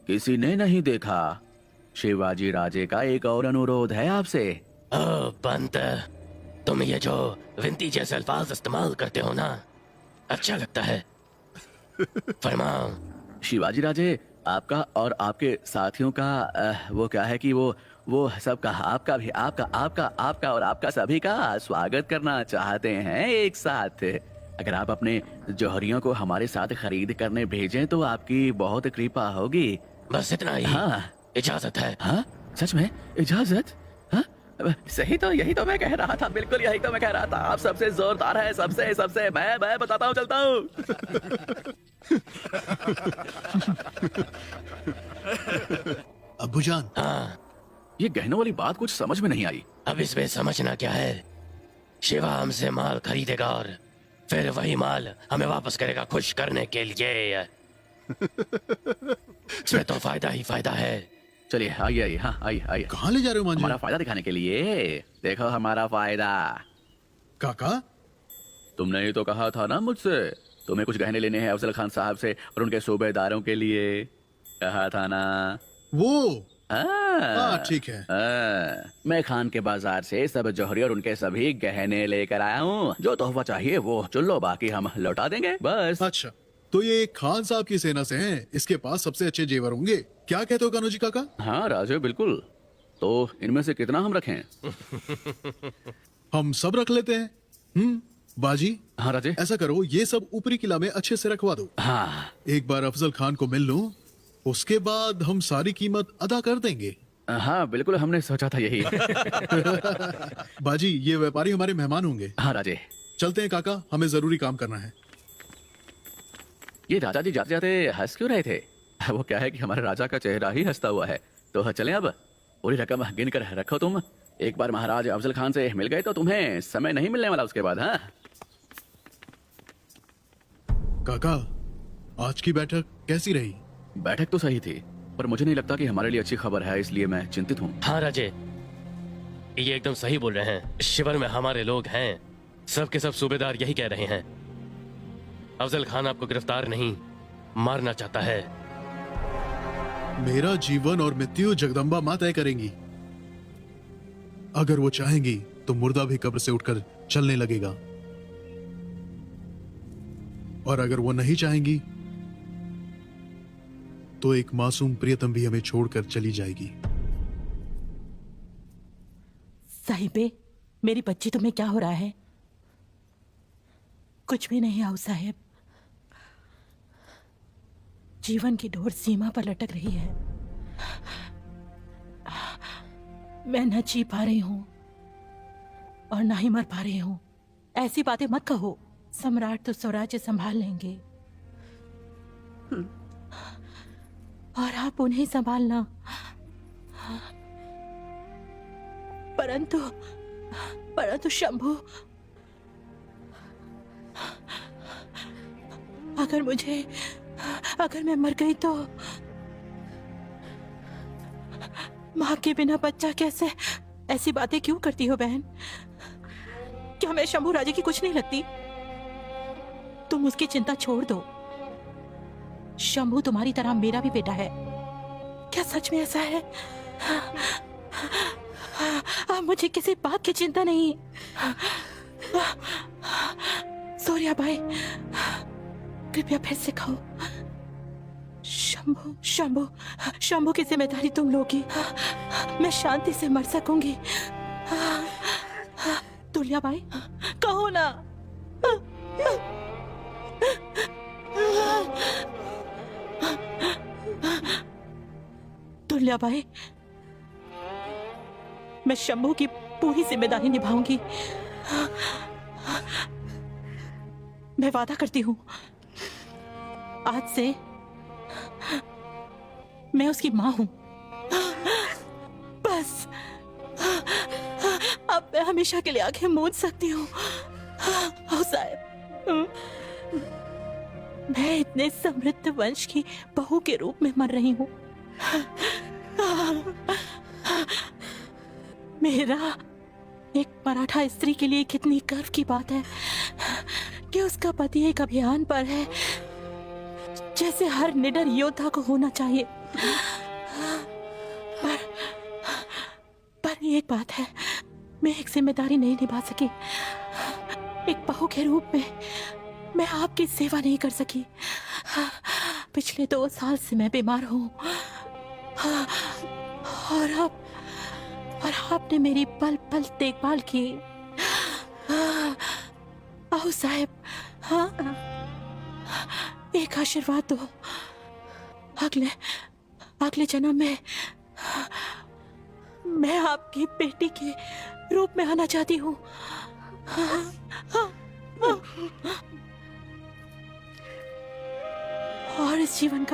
किसी ने नहीं देखा। शिवाजी राजे का एक और अनुरोध है आपसे। ओ पंत, तुम ये जो विनती जैसे अल्फाज इस्तेमाल करते हो ना, अच्छा लगता है। फरमाओ। शिवाजी राजे, आपका और आपके साथियों का वो क्या है कि वो सबका आपका और आपका सभी का स्वागत करना चाहते हैं एक साथ। अगर आप अपने जौहरियों को हमारे साथ खरीद करने भेजें तो आपकी बहुत कृपा होगी। बस इतना ही? हाँ, इजाजत है? हाँ सच में इजाजत? हाँ सही तो, यही तो मैं कह रहा था, बिल्कुल यही तो मैं कह रहा था। आप सबसे जोरदार है, सबसे मैं बताता हूँ, चलता हूँ। अब्बूजान। हाँ, ये गहनों वाली बात कुछ समझ में नहीं आई। अब इसमें समझना क्या है? शिवा हमसे माल खरीदेगा और फिर वही माल हमें वापस करेगा खुश करने के लिए। इसमें तो फायदा ही फायदा है। चलिए आइए, हाँ आइए। कहाँ ले जा रहे हो मांझी? हमारा फायदा दिखाने के लिए। देखो हमारा फायदा। काका, तुमने ही तो कहा था ना मुझसे, तुम्हें कुछ गहने लेने हैं अफजल खान साहब से और उनके सूबेदारों के लिए, कहा था ना? वो ठीक है। मैं खान के बाजार से सब जौहरी और उनके सभी गहने लेकर आया हूँ। जो तोहफा चाहिए वो चुन लो, बाकी हम लौटा देंगे बस। अच्छा, तो ये खान साहब की सेना से हैं, इसके पास सबसे अच्छे जेवर होंगे। क्या कहते हो कानू जी काका? हाँ राजू, बिल्कुल। तो इनमें से कितना हम रखें? हम सब रख लेते हैं। बाजी। हाँ राजे। ऐसा करो, ये सब ऊपरी किला में अच्छे से रखवा दो। हाँ। एक बार अफजल खान को मिल लूं, उसके बाद हम सारी कीमत अदा कर देंगे। हाँ बिल्कुल, हमने सोचा था यही। बाजी, ये व्यापारी हमारे मेहमान होंगे। हाँ राजे। चलते हैं काका, हमें जरूरी काम करना है। ये राजा जी जाते जाते हंस क्यों रहे थे? वो क्या है कि हमारे राजा का चेहरा ही हंसता हुआ है। तो चलें अब, पूरी रकम गिन कर रखो तुम। एक बार महाराज अफजल खान से मिल गए तो तुम्हें समय नहीं मिलने वाला उसके बाद। हाँ काका, आज की बैठक कैसी रही? बैठक तो सही थी, पर मुझे नहीं लगता कि हमारे लिए अच्छी खबर है, इसलिए मैं चिंतित हूँ। हाँ राजे, ये एकदम सही बोल रहे हैं। शिविर में हमारे लोग हैं, सबके सब सूबेदार यही कह रहे हैं। अफजल खान आपको गिरफ्तार नहीं, मारना चाहता है। मेरा जीवन और मृत्यु जगदम्बा मां तय करेंगी। अगर वो चाहेंगी तो मुर्दा भी कब्र से उठकर चलने लगेगा, और अगर वो नहीं चाहेंगी तो एक मासूम प्रियतम भी हमें छोड़कर चली जाएगी। साहिबे, मेरी बच्ची, तुम्हें क्या हो रहा है? कुछ भी नहीं आओ साहेब। जीवन की डोर सीमा पर लटक रही है। मैं न जी पा रही हूं और ना ही मर पा रही हूं। ऐसी बातें मत कहो। सम्राट तो स्वराज्य संभाल लेंगे और आप उन्हें संभालना। परंतु शंभू, अगर मैं मर गई तो मां के बिना बच्चा कैसे? ऐसी बातें क्यों करती हो बहन? क्या मैं शंभू राजे की कुछ नहीं लगती? तुम उसकी चिंता छोड़ दो। शंभू तुम्हारी तरह मेरा भी बेटा है। क्या सच में ऐसा है? मुझे किसी बात की चिंता नहीं। सूर्या भाई, कृपया फिर से कहो। शंभू की जिम्मेदारी तुम लोगी। मैं शांति से मर सकूंगी। तुलिया भाई, कहो ना। तुलिया भाई, मैं शंभू की पूरी जिम्मेदारी निभाऊंगी। मैं वादा करती हूं, आज से मैं उसकी मां हूं। बस अब मैं हमेशा के लिए आंखें मूंद सकती हूँ। साहब, मैं इतने समृद्ध वंश की बहू के रूप में मर रही हूँ। मेरा एक मराठा स्त्री के लिए कितनी गर्व की बात है कि उसका पति एक अभियान पर है, जैसे हर निडर योद्धा को होना चाहिए। पर एक बात है, मैं एक जिम्मेदारी नहीं निभा सकी। एक बहू के रूप में मैं आपकी सेवा नहीं कर सकी। पिछले 2 साल से मैं बीमार हूँ और आपने मेरी पल पल देखभाल की। आओ साहब, हाँ, एक आशीर्वाद दो। अगले जन्म में मैं आपकी बेटी के रूप में आना चाहती हूँ। और इस जीवन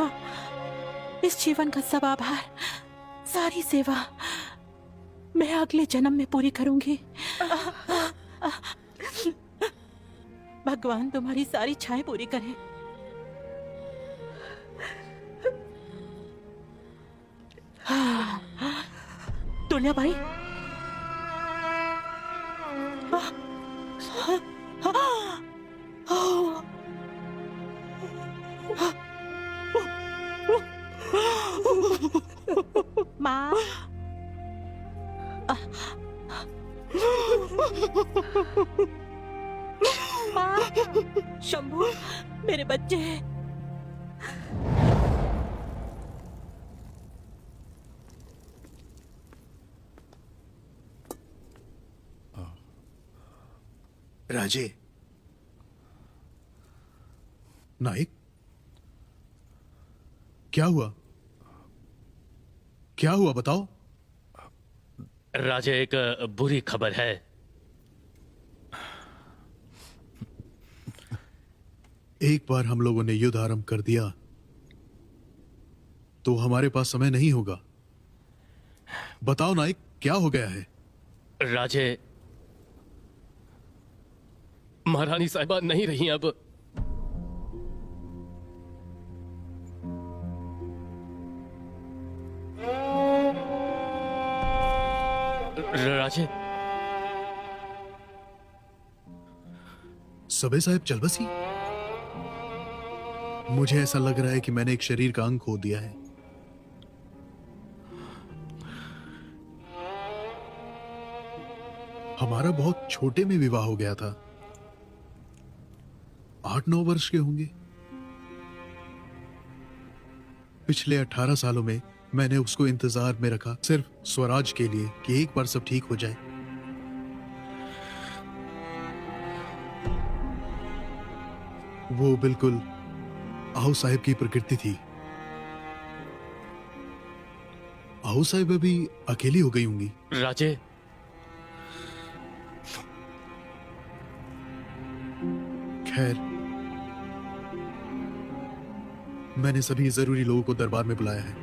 का सब आभार, सारी सेवा मैं अगले जन्म में पूरी करूंगी। भगवान तुम्हारी सारी इच्छाएं पूरी करे। दुनिया भाई, माँ, शंभू, मेरे बच्चे हैं। राजे, नाइक, क्या हुआ? क्या हुआ बताओ? राजे, एक बुरी खबर है। एक बार हम लोगों ने युद्ध आरंभ कर दिया तो हमारे पास समय नहीं होगा। बताओ नाइक, क्या हो गया है? राजे, महारानी साहिबा नहीं रही अब। राजे, सबे साहब चल बसी। मुझे ऐसा लग रहा है कि मैंने एक शरीर का अंग खो दिया है। हमारा बहुत छोटे में विवाह हो गया था, 8-9 वर्ष के होंगे। पिछले 18 सालों में मैंने उसको इंतजार में रखा, सिर्फ स्वराज के लिए कि एक बार सब ठीक हो जाए। वो बिल्कुल आहू साहिब की प्रकृति थी। आहू साहिब अभी अकेली हो गई होंगी। राजे, खैर, मैंने सभी जरूरी लोगों को दरबार में बुलाया है।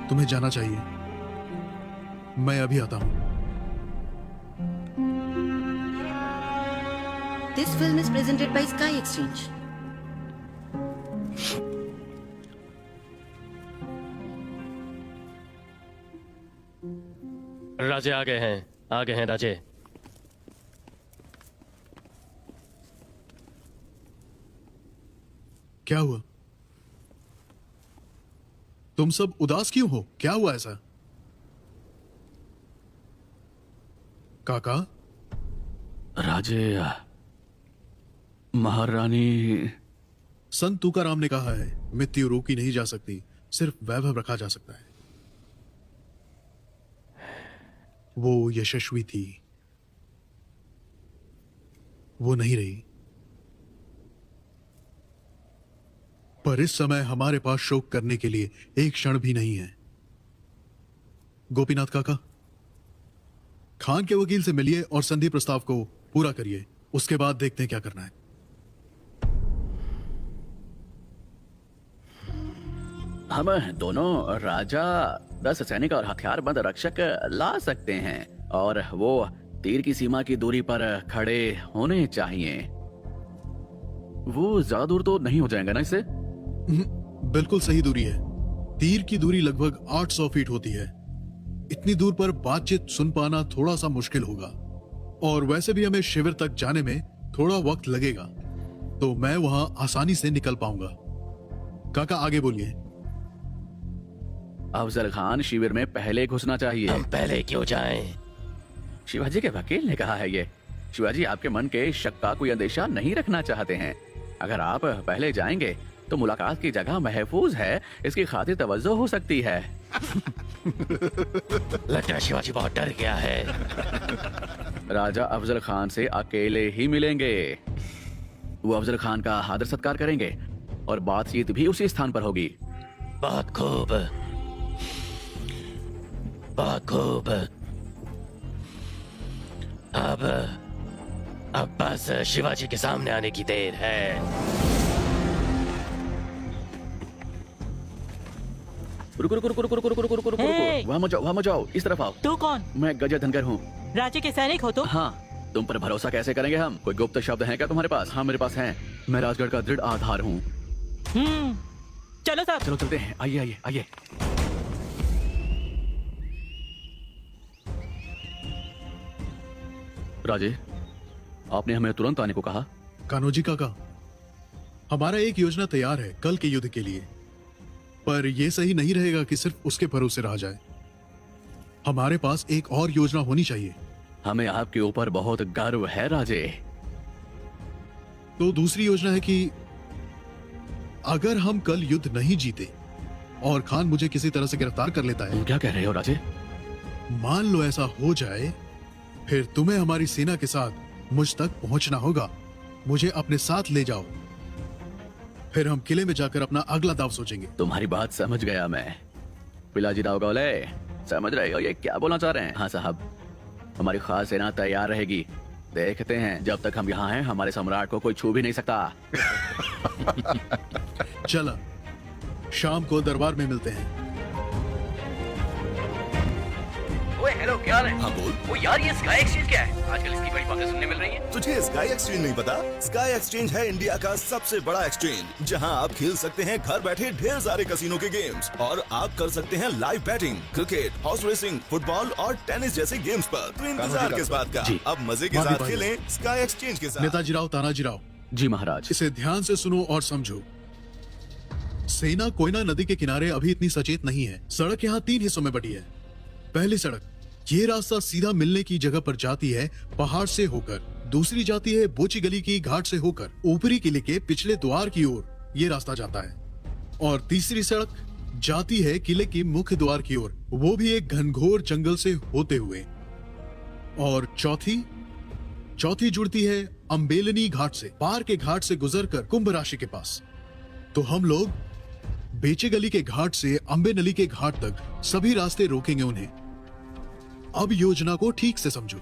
तुम्हें जाना चाहिए। मैं अभी आता हूं। This film is presented by Sky Exchange. राजे आ गए हैं राजे। क्या हुआ? तुम सब उदास क्यों हो? क्या हुआ ऐसा? काका? राजे, महारानी। संत तुकाराम ने कहा है, मृत्यु रोकी नहीं जा सकती, सिर्फ वैभव रखा जा सकता है। वो यशस्वी थी, वो नहीं रही। पर इस समय हमारे पास शोक करने के लिए एक क्षण भी नहीं है। गोपीनाथ काका, खान के वकील से मिलिए और संधि प्रस्ताव को पूरा करिए। उसके बाद देखते हैं क्या करना है। हम दोनों राजा 10 सैनिक और हथियारबंद रक्षक ला सकते हैं और वो तीर की सीमा की दूरी पर खड़े होने चाहिए। वो ज्यादा दूर तो नहीं हो जाएगा ना इससे? बिल्कुल सही दूरी है। तीर की दूरी लगभग 800 फीट होती है। इतनी दूर पर बातचीत सुन पाना थोड़ा सा मुश्किल होगा, और वैसे भी हमें शिविर तक जाने में थोड़ा वक्त लगेगा तो मैं वहां आसानी से निकल पाऊंगा। काका आगे बोलिए। अफजल खान शिविर में पहले घुसना चाहिए। हम पहले क्यों जाएं? शिवाजी के वकील ने कहा है ये। शिवाजी आपके मन के शक का कोई अंदेशा नहीं रखना चाहते हैं। अगर आप पहले जाएंगे तो मुलाकात की जगह महफूज है, इसकी खातिर तवज्जो हो सकती है। लगता है शिवाजी बहुत डर गया है। राजा अफजल खान से अकेले ही मिलेंगे। वो अफजल खान का आदर सत्कार करेंगे और बातचीत भी उसी स्थान पर होगी। बहुत खूब, बहुत खूब। अब बस शिवाजी के सामने आने की देर है। रुको रुको रुको रुको रुको रुको रुको रुको Hey! वहाँ मत जाओ, वहाँ मत जाओ, इस तरफ आओ। तू कौन? मैं गजा धनकर हूँ। राजे के सैनिक हो तुम? हाँ, तुम पर भरोसा कैसे करेंगे हम? कोई गुप्त शब्द है क्या तुम्हारे पास? हाँ मेरे पास है। मैं राजगढ़ का दृढ़ आधार हूँ। चलो साहब। चलो चलते हैं। आइए आइए आइए। राजे, आपने हमें तुरंत आने को कहा। कान्होजी काका, हमारा एक योजना तैयार है कल के युद्ध के लिए, पर यह सही नहीं रहेगा कि सिर्फ उसके भरोसे रहा जाए। हमारे पास एक और योजना होनी चाहिए। हमें आपके ऊपर बहुत गर्व है राजे। तो दूसरी योजना है कि अगर हम कल युद्ध नहीं जीते और खान मुझे किसी तरह से गिरफ्तार कर लेता है। क्या कह रहे हो राजे? मान लो ऐसा हो जाए, फिर तुम्हें हमारी सेना के साथ मुझ तक पहुंचना होगा। मुझे अपने साथ ले जाओ, फिर हम किले में जाकर अपना अगला दाव सोचेंगे। तुम्हारी बात समझ गया मैं। पिलाजी राव गौले, समझ रहे हो ये क्या बोलना चाह रहे हैं? हाँ साहब, हमारी खास सेना तैयार रहेगी। देखते हैं, जब तक हम यहाँ हैं हमारे सम्राट को कोई छू भी नहीं सकता। चला, शाम को दरबार में मिलते हैं। ओए हेलो, क्या है? हाँ बोल। ओ यार, ये स्काई एक्सचेंज क्या है? आजकल इसकी बड़ी बातें सुनने मिल रही हैं। तुझे स्काई एक्सचेंज नहीं पता? स्काई एक्सचेंज है इंडिया का सबसे बड़ा एक्सचेंज, जहां आप खेल सकते हैं घर बैठे ढेर सारे कसिनो के गेम्स, और आप कर सकते हैं live batting, cricket, horse racing, football और टेनिस जैसे गेम्स पर। तो इंतजार किस बात का? अब मजे के साथ खेलें स्काई एक्सचेंज के साथ। नेताजी राव, तानाजी राव। जी महाराज। इसे ध्यान से सुनो और समझो। सेना कोयना नदी के किनारे अभी इतनी सचेत नहीं है। सड़क यहाँ 3 हिस्सों में बटी है। पहली सड़क, ये रास्ता सीधा मिलने की जगह पर जाती है पहाड़ से होकर। दूसरी जाती है बोची गली की घाट से होकर ऊपरी किले के पिछले द्वार की ओर। ये रास्ता जाता है। और तीसरी सड़क जाती है किले की मुख्य द्वार की ओर, वो भी एक घनघोर जंगल से होते हुए। और चौथी जुड़ती है अम्बेलनी घाट से, पार के घाट से गुजरकर कुंभ राशि के पास। तो हम लोग बेचे गली के घाट से अम्बे नली के घाट तक सभी रास्ते रोकेंगे उन्हें। अब योजना को ठीक से समझो।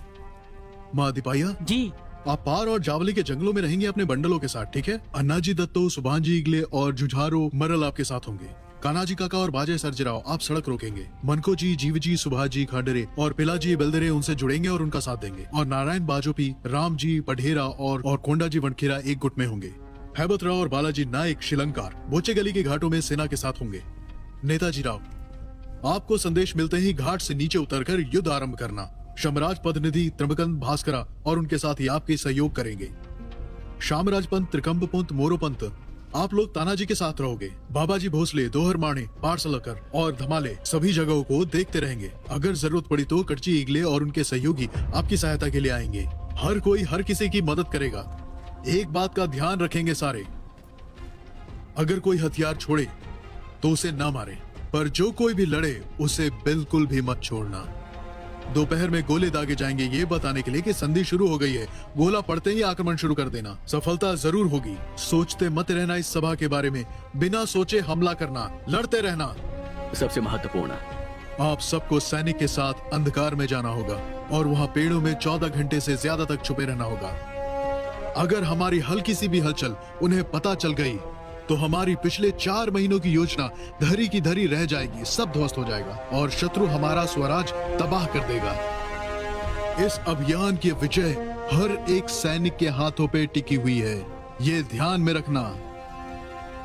माँ दीपाया जी, आप पार और जावली के जंगलों में रहेंगे अपने बंडलों के साथ, ठीक है? अन्नाजी दत्तो, सुभानजी इगले और जुझारो मरल आपके साथ होंगे। कानाजी काका और बाजे सर्जराव आप सड़क रोकेंगे। मनको जी, जीवजी, सुभाजी, खांडरे और पिलाजी बेलदरे उनसे जुड़ेंगे और उनका साथ देंगे। और नारायण बाजोपी, राम जी, पढ़ेरा और कोंडा जी वनखेरा एक गुट में होंगे। हैबत राव और बालाजी नाइक शिलंकार बोचे गली के घाटों में सेना के साथ होंगे। नेताजी राव, आपको संदेश मिलते ही घाट से नीचे उतरकर युद्ध आरंभ करना। शमराज पदनिधि, त्रिमकंद, भास्करा और उनके साथ ही आपके सहयोग करेंगे। शामराज पंत, त्रिकम्ब पंत, मोरो पंत, आप लोग तानाजी के साथ रहोगे। बाबाजी भोसले, दोहर माणे, पारसलकर और धमाले सभी जगहों को देखते रहेंगे। अगर जरूरत पड़ी तो कच्ची इगले और उनके सहयोगी आपकी सहायता के लिए आएंगे। हर कोई हर किसी की मदद करेगा। एक बात का ध्यान रखेंगे सारे, अगर कोई हथियार छोड़े तो उसे ना मारे, पर जो कोई भी लड़े उसे बिल्कुल भी मत छोड़ना। दोपहर में गोले दागे जाएंगे ये बताने के लिए कि संधि शुरू हो गई है। गोला पड़ते ही आक्रमण शुरू कर देना। सफलता जरूर होगी। सोचते मत रहना इस सभा के बारे में, बिना सोचे हमला करना, लड़ते रहना। सबसे महत्वपूर्ण, आप सबको सैनिक के साथ अंधकार में जाना होगा और वहाँ पेड़ों में 14 घंटे से ज्यादा तक छुपे रहना होगा। अगर हमारी हल्की सी भी हलचल उन्हें पता चल गई तो हमारी पिछले 4 महीनों की योजना धरी की धरी रह जाएगी, सब ध्वस्त हो जाएगा और शत्रु हमारा स्वराज तबाह कर देगा। इस अभियान की विजय हर एक सैनिक के हाथों पे टिकी हुई है, ये ध्यान में रखना।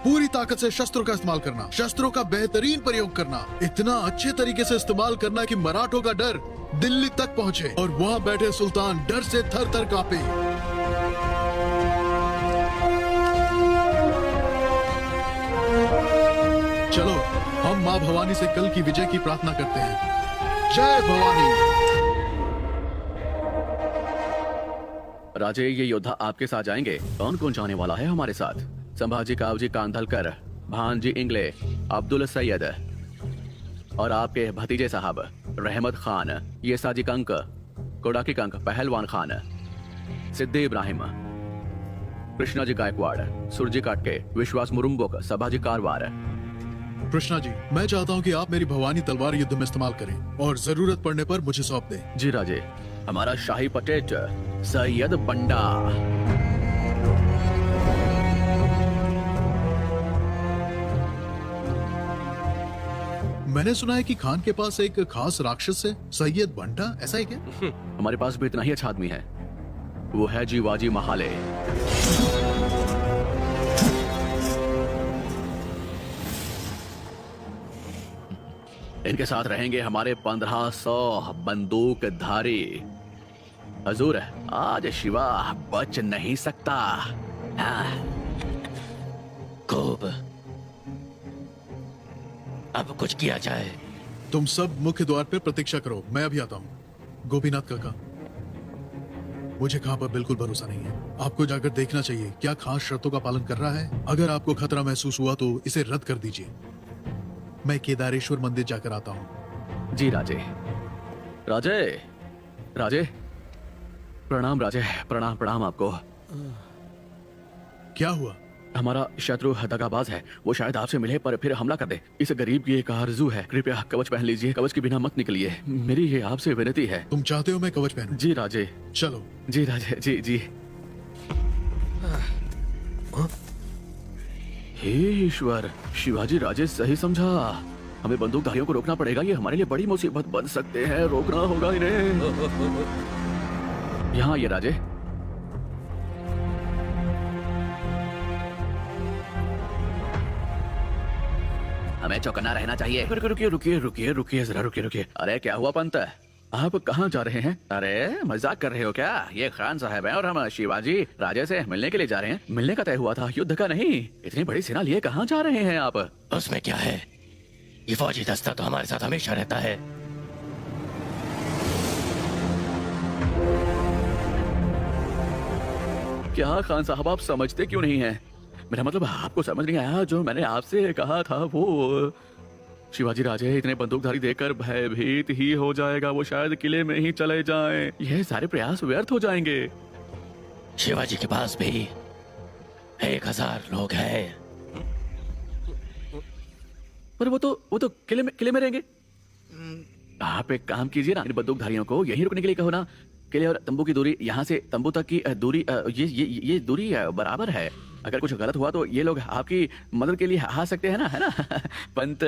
पूरी ताकत से शस्त्रों का इस्तेमाल करना, शस्त्रों का बेहतरीन प्रयोग करना, इतना अच्छे तरीके से इस्तेमाल करना कि मराठों का डर दिल्ली तक पहुंचे और वहां बैठे सुल्तान डर से थर थर कांपे। हम माँ भवानी से कल की विजय की प्रार्थना करते हैं। जय भवानी। राजे, ये योद्धा आपके साथ जाएंगे। कौन कौन जाने वाला है हमारे साथ? संभाजी कावजी कांधलकर, भानजी इंगले, अब्दुल सैयद और आपके भतीजे साहब रहमत खान, ये साजी कंक, कोडाकी कंक, पहलवान खान, सिद्दी इब्राहिम, कृष्णाजी गायकवाड़, सुरजी काटके, विश्वास मुरुम्बोक, सभाजी कारवार। कृष्णा जी, मैं चाहता हूँ कि आप मेरी भवानी तलवार युद्ध में इस्तेमाल करें और जरूरत पड़ने पर मुझे सौंप दें। जी राजे। हमारा शाही पटेट सैयद बंडा। मैंने सुना है कि खान के पास एक खास राक्षस है, सैयद बंटा, ऐसा है क्या? हमारे पास भी इतना ही अच्छा आदमी है, वो है जीवाजी महाले। इनके साथ रहेंगे हमारे 1500 बंदूकधारी। हजूर, आज शिवा बच नहीं सकता। खूब, अब कुछ किया जाए। तुम सब मुख्य द्वार पर प्रतीक्षा करो, मैं अभी आता हूँ। गोपीनाथ काका, मुझे खां पर बिल्कुल भरोसा नहीं है। आपको जाकर देखना चाहिए क्या खां शर्तों का पालन कर रहा है। अगर आपको खतरा महसूस हुआ तो इसे रद्द कर दीजिए। मैं केदारेश्वर मंदिर जाकर आता हूँ। जी राजे। राजे, राजे, प्रणाम राजे, प्रणाम प्रणाम आपको। क्या हुआ? हमारा शत्रु दगाबाज है, वो शायद आपसे मिले पर फिर हमला कर दे। इस गरीब की एक आरज़ू है, कृपया कवच पहन लीजिए, कवच के बिना मत निकलिए, मेरी ये आपसे विनती है। तुम चाहते हो मैं कवच पहनूं? जी राजे। चलो। जी राजे, जी जी। हे ईश्वर, शिवाजी राजे सही समझा। हमें बंदूकधारियों को रोकना पड़ेगा, ये हमारे लिए बड़ी मुसीबत बन सकते हैं, रोकना होगा इन्हें। यहाँ ये राजे। हमें चौकन्ना रहना चाहिए। रुकिए रुकिए रुकिए रुकिए जरा, रुकिए रुकिए। अरे क्या हुआ पंत, आप कहाँ जा रहे हैं? अरे मजाक कर रहे हो क्या? ये खान साहब हैं और हम शिवाजी राजे से मिलने के लिए जा रहे हैं। मिलने का तय हुआ था, युद्ध का नहीं। इतनी बड़ी सेना लिए कहाँ जा रहे हैं आप? उसमें क्या है, ये फौजी दस्ता तो हमारे साथ हमेशा रहता है। क्या खान साहब आप समझते क्यों नहीं हैं? मेरा मतलब आपको समझ नहीं आया जो मैंने आपसे कहा था? वो शिवाजी राजे इतने बंदूकधारी देखकर भयभीत ही हो जाएगा, वो शायद किले में ही चले जाएं। यह सारे प्रयास व्यर्थ हो जाएंगे। शिवाजी के पास भी 1000 लोग हैं। पर वो तो किले में रहेंगे। आप एक काम कीजिए ना, इन बंदूकधारियों को यहीं रुकने के लिए कहो ना। किले और तंबू की दूरी, यहाँ से तंबू तक की दूरी, ये दूरी बराबर है। अगर कुछ गलत हुआ तो ये लोग आपकी मदद के लिए आ सकते हैं ना, है ना पंत?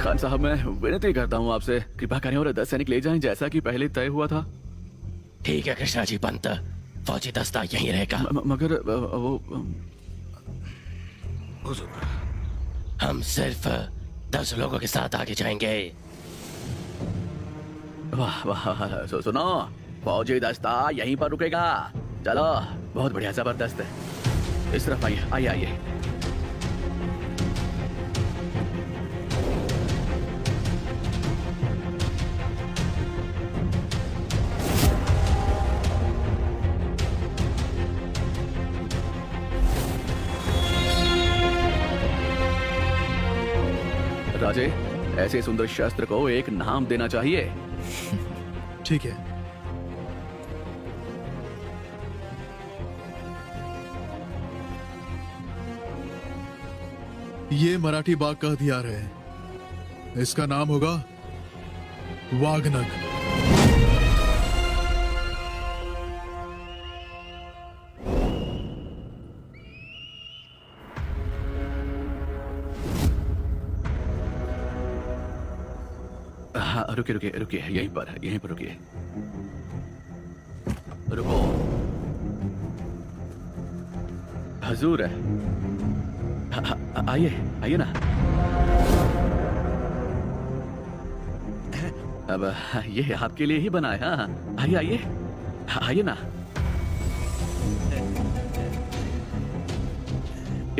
खान साहब, मैं विनती करता हूँ आपसे, कृपा करें और 10 सैनिक ले जाएं जैसा कि पहले तय हुआ था। ठीक है कृष्णा जी, पंत फौजी दस्ता यहीं रहेगा। मगर वो हम सिर्फ 10 लोगों के साथ आगे जाएंगे। वाह वाह, सुनो, फौजी दस्ता यहीं पर रुकेगा। चलो, बहुत बढ़िया, जबरदस्त। इस तरफ आइए, आइए आइए। राजे, ऐसे सुंदर शस्त्र को एक नाम देना चाहिए। ठीक है। ये मराठी बाग का हथियार है, इसका नाम होगा वाघनग। हाँ, रुकिए रुकिए रुकिए, यहीं पर रुकिए। रुको। हजूर, आइए आइए ना। अब ये आपके लिए ही बना है। हाँ, आइए आइए आइए ना।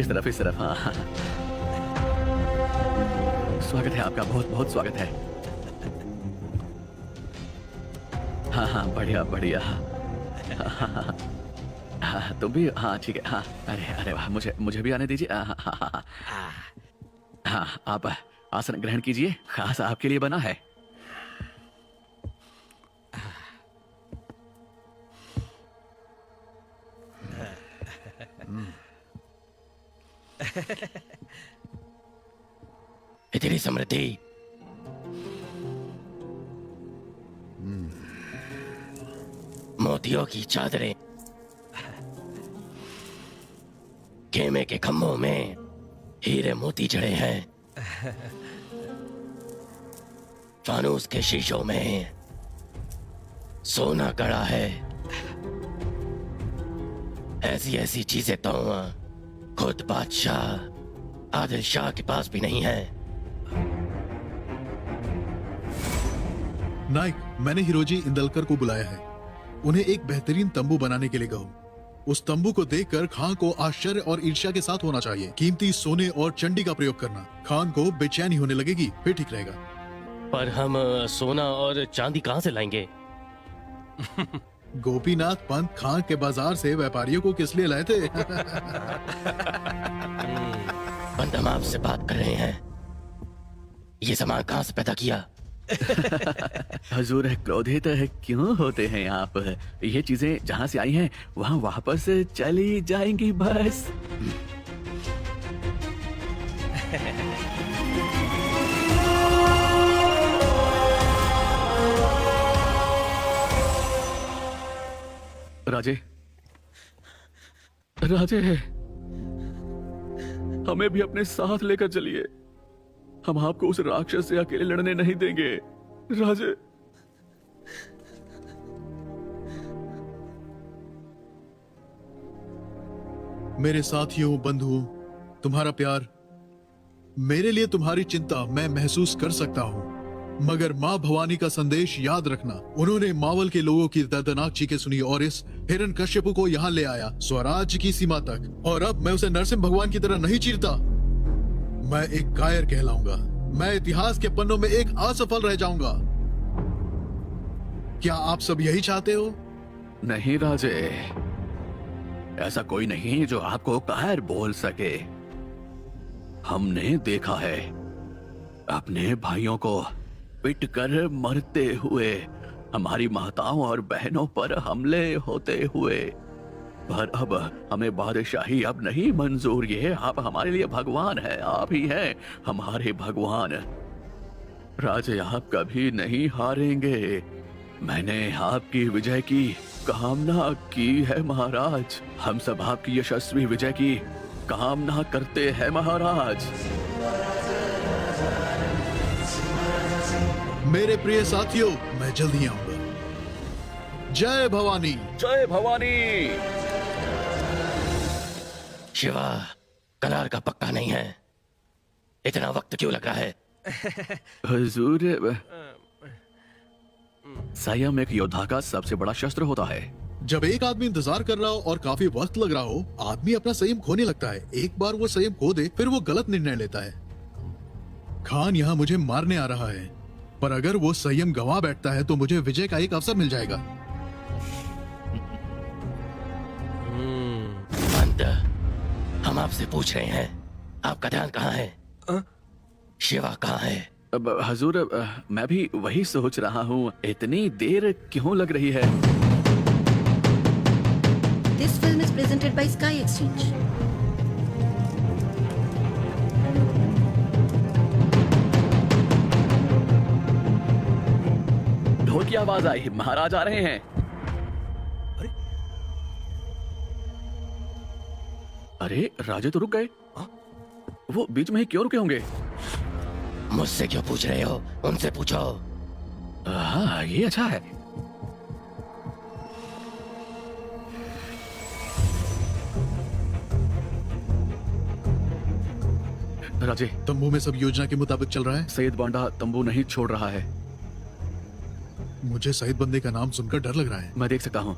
इस तरफ हाँ हाँ। स्वागत है आपका, बहुत बहुत स्वागत है। हाँ हाँ बढ़िया बढ़िया। हाँ तुम भी, हाँ ठीक है। हाँ अरे अरे वाह, मुझे भी आने दीजिए। हाँ हाँ हाँ हाँ, आप आसन ग्रहण कीजिए, खास आपके लिए बना है। इतनी समृद्धि, मोतियों की चादरें, खेमे के खम्भों में हीरे मोती जड़े हैं, फानूस के शीशों में सोना गड़ा है। ऐसी ऐसी चीजें तो खुद बादशाह आदिल शाह के पास भी नहीं है। नाइक, मैंने हिरोजी इंदलकर को बुलाया है। उन्हें एक बेहतरीन तंबू बनाने के लिए कहो। उस तंबू को देखकर खान को आश्चर्य और ईर्ष्या के साथ होना चाहिए। कीमती सोने और चंडी का प्रयोग करना। खान को बेचैनी होने लगेगी, फिर ठीक रहेगा। पर हम सोना और चांदी कहाँ से लाएंगे? गोपीनाथ पंत खान के बाजार से व्यापारियों को किस लिए लाए थे? पंत, हम आपसे बात कर रहे हैं। ये सामान कहाँ से पैदा किया? हजूर क्रोधित क्यों होते हैं आप? ये चीजें जहाँ से आई हैं वहाँ वापस चली जाएंगी बस। राजे, राजे, हमें भी अपने साथ लेकर चलिए। हम आपको उस राक्षस से अकेले लड़ने नहीं देंगे। राजे, मेरे साथियों, बंधुओं, तुम्हारा प्यार, मेरे लिए तुम्हारी चिंता मैं महसूस कर सकता हूँ, मगर माँ भवानी का संदेश याद रखना। उन्होंने मावल के लोगों की दर्दनाक चीखें सुनी और इस हिरण्यकश्यप को यहाँ ले आया, स्वराज्य की सीमा तक। और अब मैं उसे नरसिंह भगवान की तरह नहीं चीरता। मैं एक कायर कहलाऊंगा। मैं इतिहास के पन्नों में एक असफल रह जाऊंगा। क्या आप सब यही चाहते हो? नहीं राजे, ऐसा कोई नहीं जो आपको कायर बोल सके। हमने देखा है अपने भाइयों को पिट कर मरते हुए, हमारी माताओं और बहनों पर हमले होते हुए। पर अब हमें बादशाही अब नहीं मंजूर। ये आप हमारे लिए भगवान है, आप ही हैं हमारे भगवान। राजे, आप कभी नहीं हारेंगे। मैंने आपकी विजय की कामना की है महाराज। हम सब आपकी यशस्वी विजय की कामना करते हैं महाराज। मेरे प्रिय साथियों, मैं जल्दी आऊंगा। जय भवानी, जय भवानी। शिवा, करार का पक्का नहीं है। इतना वक्त क्यों लग रहा है? हुजूर, संयम एक योद्धा का सबसे बड़ा शस्त्र होता है। जब एक आदमी इंतजार कर रहा हो और काफी वक्त लग रहा हो, आदमी अपना संयम खोने लगता है। एक बार वो संयम खो दे, फिर वो गलत निर्णय लेता है। खान यहाँ मुझे मारने आ रहा है, पर अगर वो संयम गंवा बैठता है तो मुझे विजय का एक अवसर मिल जाएगा। पंत, हम आपसे पूछ रहे हैं, आपका ध्यान कहाँ है? शिवा कहाँ है? अब हजूर, मैं भी वही सोच रहा हूँ, इतनी देर क्यों लग रही है? This film is presented by Sky Exchange. ढोल की आवाज आई, महाराज आ रहे हैं। अरे राजे तो रुक गए। वो बीच में ही क्यों रुके होंगे? मुझसे क्यों पूछ रहे हो? उनसे पूछो। हाँ, ये अच्छा है। राजे, तंबू में सब योजना के मुताबिक चल रहा है। सईद बांडा तंबू नहीं छोड़ रहा है। मुझे सईद बंदे का नाम सुनकर डर लग रहा है। मैं देख सकता हूँ,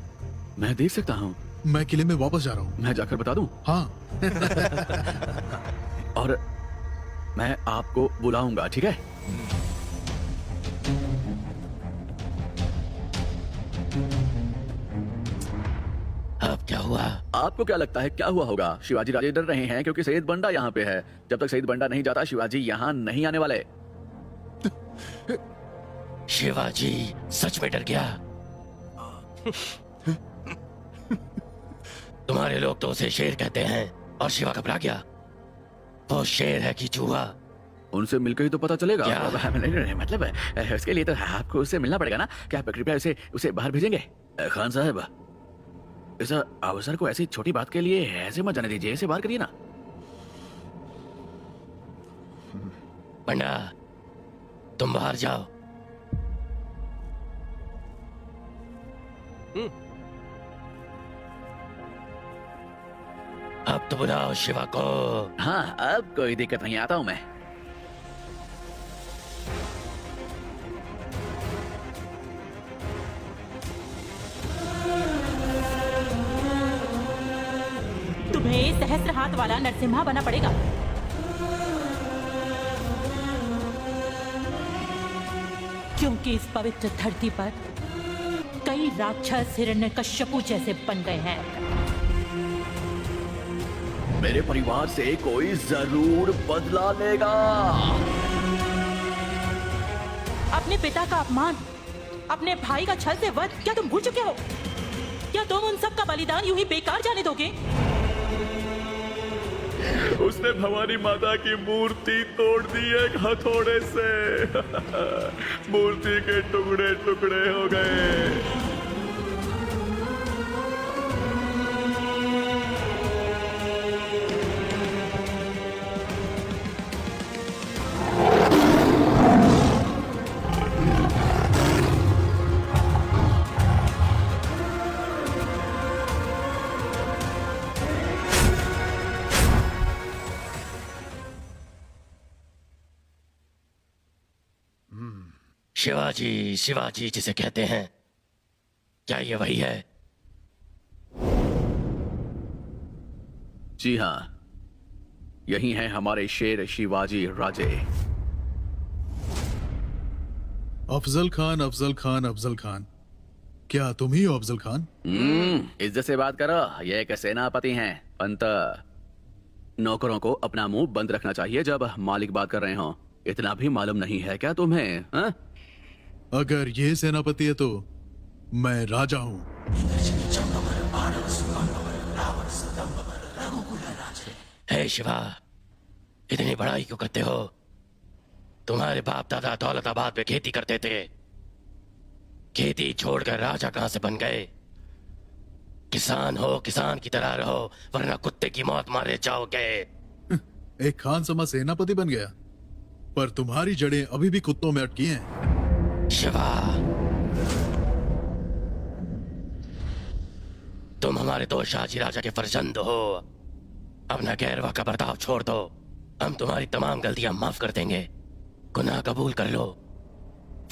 मैं देख सकता हूँ। मैं किले में वापस जा रहा हूँ। मैं जाकर बता दूं? हाँ। और मैं आपको बुलाऊंगा, ठीक है? अब क्या हुआ? आपको क्या लगता है क्या हुआ होगा? शिवाजी राजे डर रहे हैं क्योंकि सईद बंडा यहाँ पे है। जब तक सईद बंडा नहीं जाता शिवाजी यहाँ नहीं आने वाले। शिवाजी सच में डर गया? तुम्हारे लोग तो उसे शेर कहते हैं और शिवा घबरा गया। वो शेर है कि चूहा? उनसे मिलकर ही तो पता चलेगा। क्या? नहीं, मतलब उसके लिए तो आपको उससे मिलना पड़ेगा ना। क्या आप कृपया उसे बाहर भेजेंगे? खान साहब, इस अवसर को ऐसी छोटी बात के लिए ऐसे मत जाने दीजिए। इसे बाहर करिए ना। पंडा, तुम बाहर जाओ। अब तो बुलाओ शिवा को। हाँ, अब कोई दिक्कत नहीं, आता हूं मैं। तुम्हें सहस्त्र हाथ वाला नरसिम्हा बना पड़ेगा। क्योंकि इस पवित्र धरती पर कई राक्षस हिरण्यकश्यपु जैसे बन गए हैं। मेरे परिवार से कोई जरूर बदला लेगा। अपने पिता का अपमान, अपने भाई का छल से वध, क्या तुम भूल चुके हो? क्या तुम उन सब का बलिदान यूं ही बेकार जाने दोगे? उसने भवानी माता की मूर्ति तोड़ दी एक हथौड़े से। मूर्ति के टुकड़े टुकड़े हो गए। शिवाजी, शिवाजी जिसे कहते हैं, क्या ये वही है? जी हाँ, यही है हमारे शेर शिवाजी राजे। अफजल खान, अफजल खान, अफजल खान, क्या तुम ही हो अफजल खान? इज्जत से बात करो। ये एक सेनापति हैं। पंत, नौकरों को अपना मुंह बंद रखना चाहिए जब मालिक बात कर रहे हो। इतना भी मालूम नहीं है क्या तुम्हें? हा? अगर ये सेनापति है तो मैं राजा हूं। हे शिवा, इतनी बड़ाई क्यों करते हो? तुम्हारे बाप दादा दौलताबाद में खेती करते थे। खेती छोड़कर राजा कहां से बन गए? किसान हो, किसान की तरह रहो, वरना कुत्ते की मौत मारे जाओगे। एक खान समा सेनापति बन गया, पर तुम्हारी जड़ें अभी भी कुत्तों में अटकी हैं। शिवा, तुम हमारे दो शाहजी राजा के फर्जंद हो। अपना गैरवा का बर्ताव छोड़ दो। हम तुम्हारी तमाम गलतियां माफ कर देंगे। गुनाह कबूल कर लो,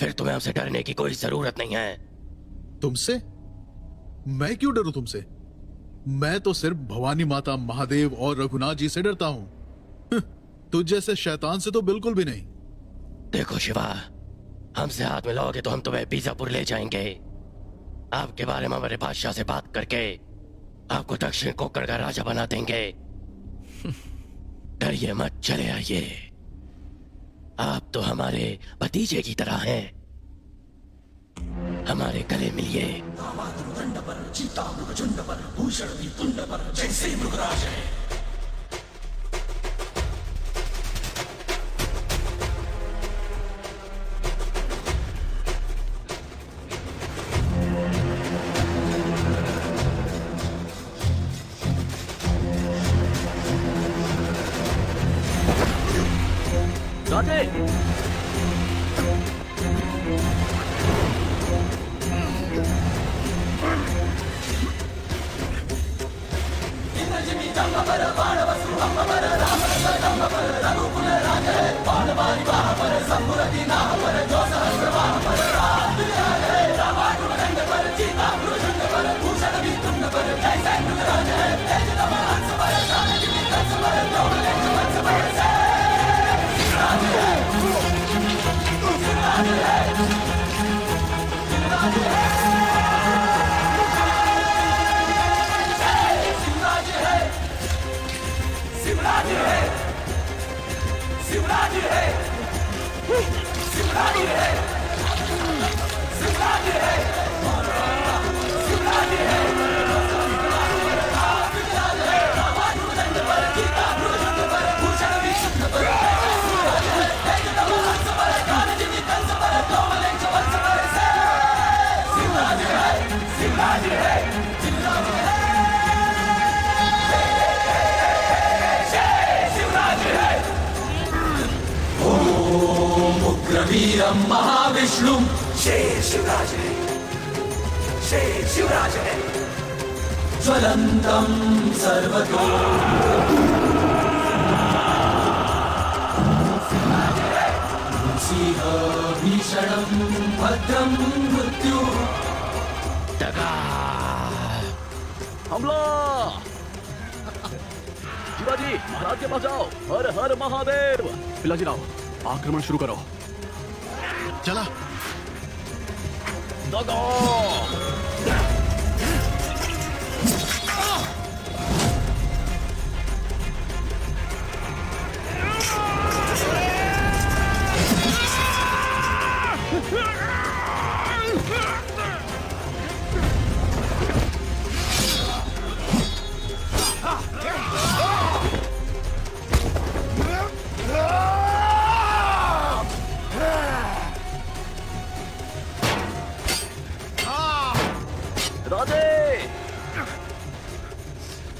फिर तुम्हें हमसे डरने की कोई जरूरत नहीं है। तुमसे? मैं क्यों डरूं तुमसे? मैं तो सिर्फ भवानी माता, महादेव और रघुनाथ जी से डरता हूं। तुझ जैसे शैतान से तो बिल्कुल भी नहीं। देखो शिवा, हमसे हाथ मिलाओगे तो हम तुम्हें बीजापुर ले जाएंगे। आपके बारे में हमारे बादशाह से बात करके आपको दक्षिण कोकण का राजा बना देंगे। डरिए मत, चले आइए। आप तो हमारे भतीजे की तरह हैं। हमारे गले मिलिए। जैसे मृगराज है। जय उग्रवीरं महाविष्णु शेर शिवराज है, शेर शिवराज है, ज्वलंतम सर्वतो सिंह भीषणं भद्रं मृत्यु हमला! शिवाजी महाराज के पास जाओ। हर हर महादेव। पिलाजी लाओ, आक्रमण शुरू करो। चला। दगो!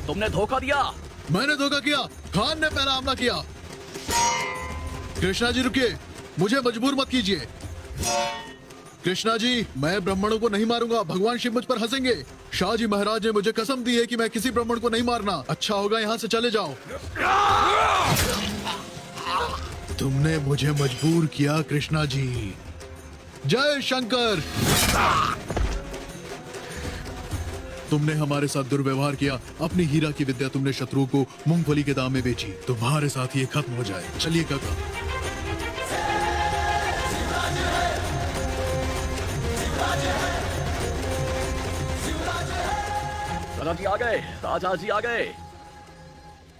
तुमने धोखा दिया। मैंने धोखा किया? खान ने पहला हमला किया। कृष्णा जी रुकिए, मुझे मजबूर मत कीजिए। कृष्णा जी, मैं ब्राह्मणों को नहीं मारूंगा। भगवान शिव मुझ पर हंसेंगे। शाह जी महाराज ने मुझे कसम दी है कि मैं किसी ब्राह्मण को नहीं मारना। अच्छा होगा यहाँ से चले जाओ। तुमने मुझे मजबूर किया कृष्णा जी। जय शंकर। तुमने हमारे साथ दुर्व्यवहार किया। अपनी हीरा की विद्या तुमने शत्रुओं को मूंगफली के दाम में बेची। तुम्हारे साथ ये खत्म हो जाए। चलिए काका। राजा जी आ गए, राजा जी आ गए।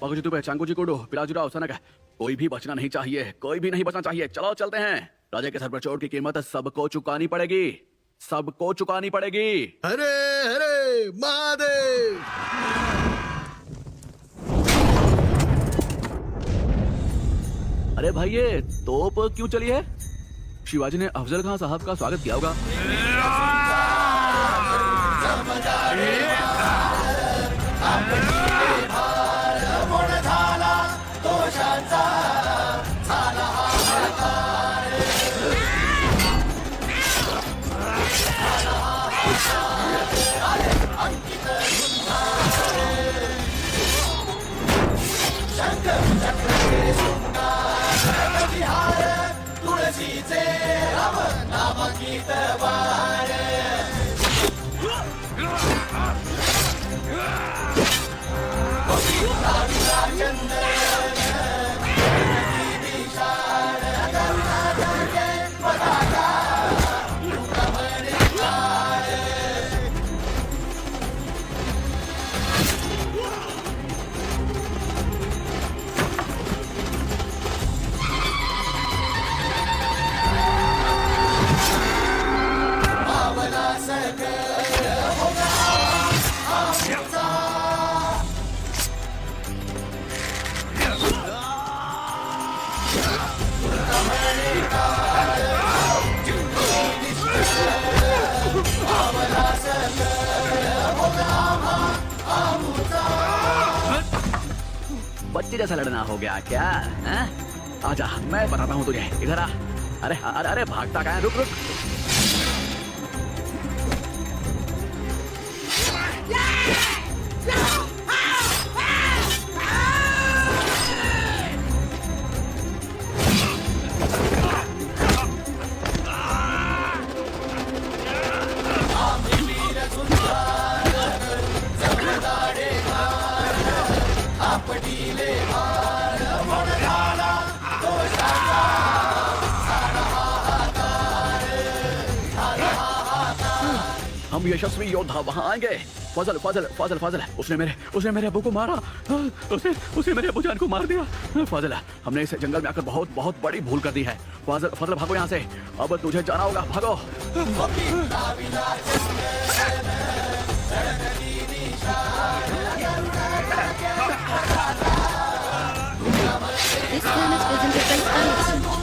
बाबूजी तुम्हें चांगू जी को पिलाजुराव सनक, कोई भी बचना नहीं चाहिए, कोई भी नहीं बचना चाहिए। चलो चलते हैं। राजा के सर पर चोट की कीमत सबको चुकानी पड़ेगी, सबको चुकानी पड़ेगी। हरे हरे महादेव। अरे भाई ये तोप क्यों चली है? शिवाजी ने अफजल खान साहब का स्वागत किया होगा। तुळशीचे राम नाम गीत वारे बच्चे जैसा लड़ना हो गया क्या? आजा, मैं बताता हूँ तुझे। इधर आ। अरे अरे अरे भागता कहाँ है? रुक रुक। हम यशस्वी योद्धा वहां आएंगे। फाजल फाजल फाजल फाजल उसने मेरे अबू को मारा। उसने मेरे अबू जान को मार दिया। फाजल, हमने इस जंगल में आकर बहुत बहुत बड़ी भूल कर दी है। फाजल फाजल भागो यहाँ से, अब तुझे जाना होगा, भागो। This film is presented by Sky Exchange.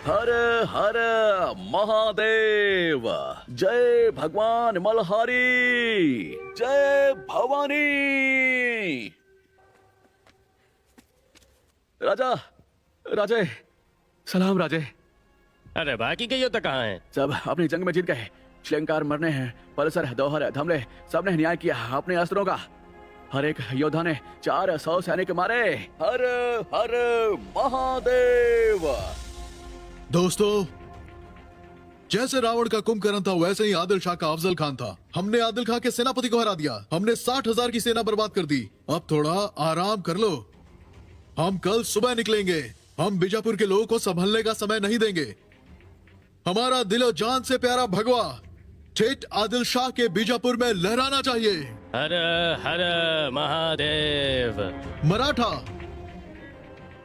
हर हर महादेव, जय भगवान मल्हारी, जय भवानी। राजा, राजे, सलाम राजे। अरे बाकी के योद्धा कहाँ हैं? सब अपनी जंग में जीत गए। श्लेंकार मरने हैं, पल्सर, दोहर, धमले, सबने न्याय किया अपने अस्त्रों का। हर एक योद्धा ने 400 सैनिक मारे। हर हर महादेव। दोस्तों, जैसे रावण का कुंभकर्ण था वैसे ही आदिल शाह का अफजल खान था। हमने आदिल खान के सेनापति को हरा दिया। हमने 60,000 की सेना बर्बाद कर दी। अब थोड़ा आराम कर लो, हम कल सुबह निकलेंगे। हम बीजापुर के लोगों को संभलने का समय नहीं देंगे। हमारा दिलो जान से प्यारा भगवा ठेठ आदिल शाह के बीजापुर में लहराना चाहिए। हर हर महादेव। मराठा,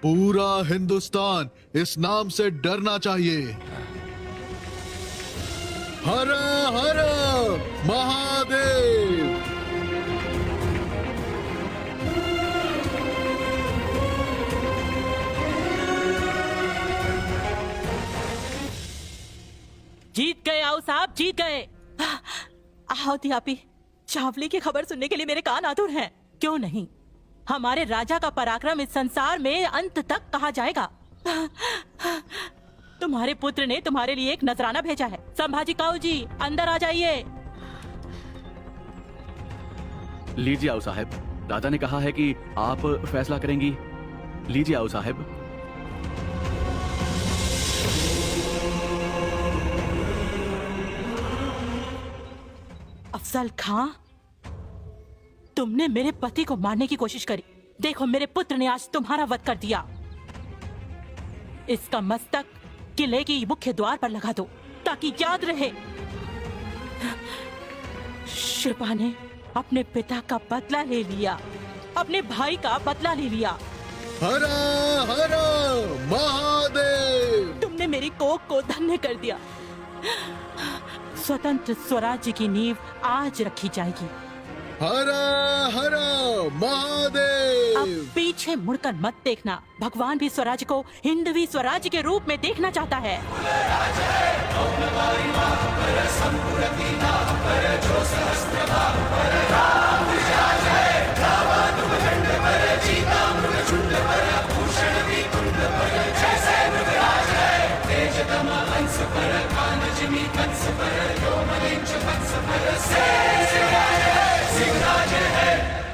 पूरा हिंदुस्तान इस नाम से डरना चाहिए। हर हर महादेव। जीत गए आओ साहब, जीत गए। आओ दियापी, चावली की खबर सुनने के लिए मेरे कान आतुर हैं। क्यों नहीं, हमारे राजा का पराक्रम इस संसार में अंत तक कहा जाएगा। तुम्हारे पुत्र ने तुम्हारे लिए एक नजराना भेजा है। संभाजी काऊ जी, अंदर आ जाइए। लीजिए आओ साहब, राजा ने कहा है कि आप फैसला करेंगी। लीजिए आओ साहब। अफजल खां, तुमने मेरे पति को मारने की कोशिश करी। देखो, मेरे पुत्र ने आज तुम्हारा वध कर दिया। इसका मस्तक किले की मुख्य द्वार पर लगा दो ताकि याद रहे। शिल्पा ने अपने पिता का बदला ले लिया, अपने भाई का बदला ले लिया। हर हर महादेव। तुमने मेरी कोख को धन्य कर दिया। स्वतंत्र स्वराज्य की नींव आज रखी जाएगी। हर हर महादेव। अब पीछे मुड़कर मत देखना। भगवान भी स्वराज्य को हिंदवी स्वराज्य के रूप में देखना चाहता है। तेज तमा हंस पर कान जिमी कंस पर यो मलिंच कंस पर से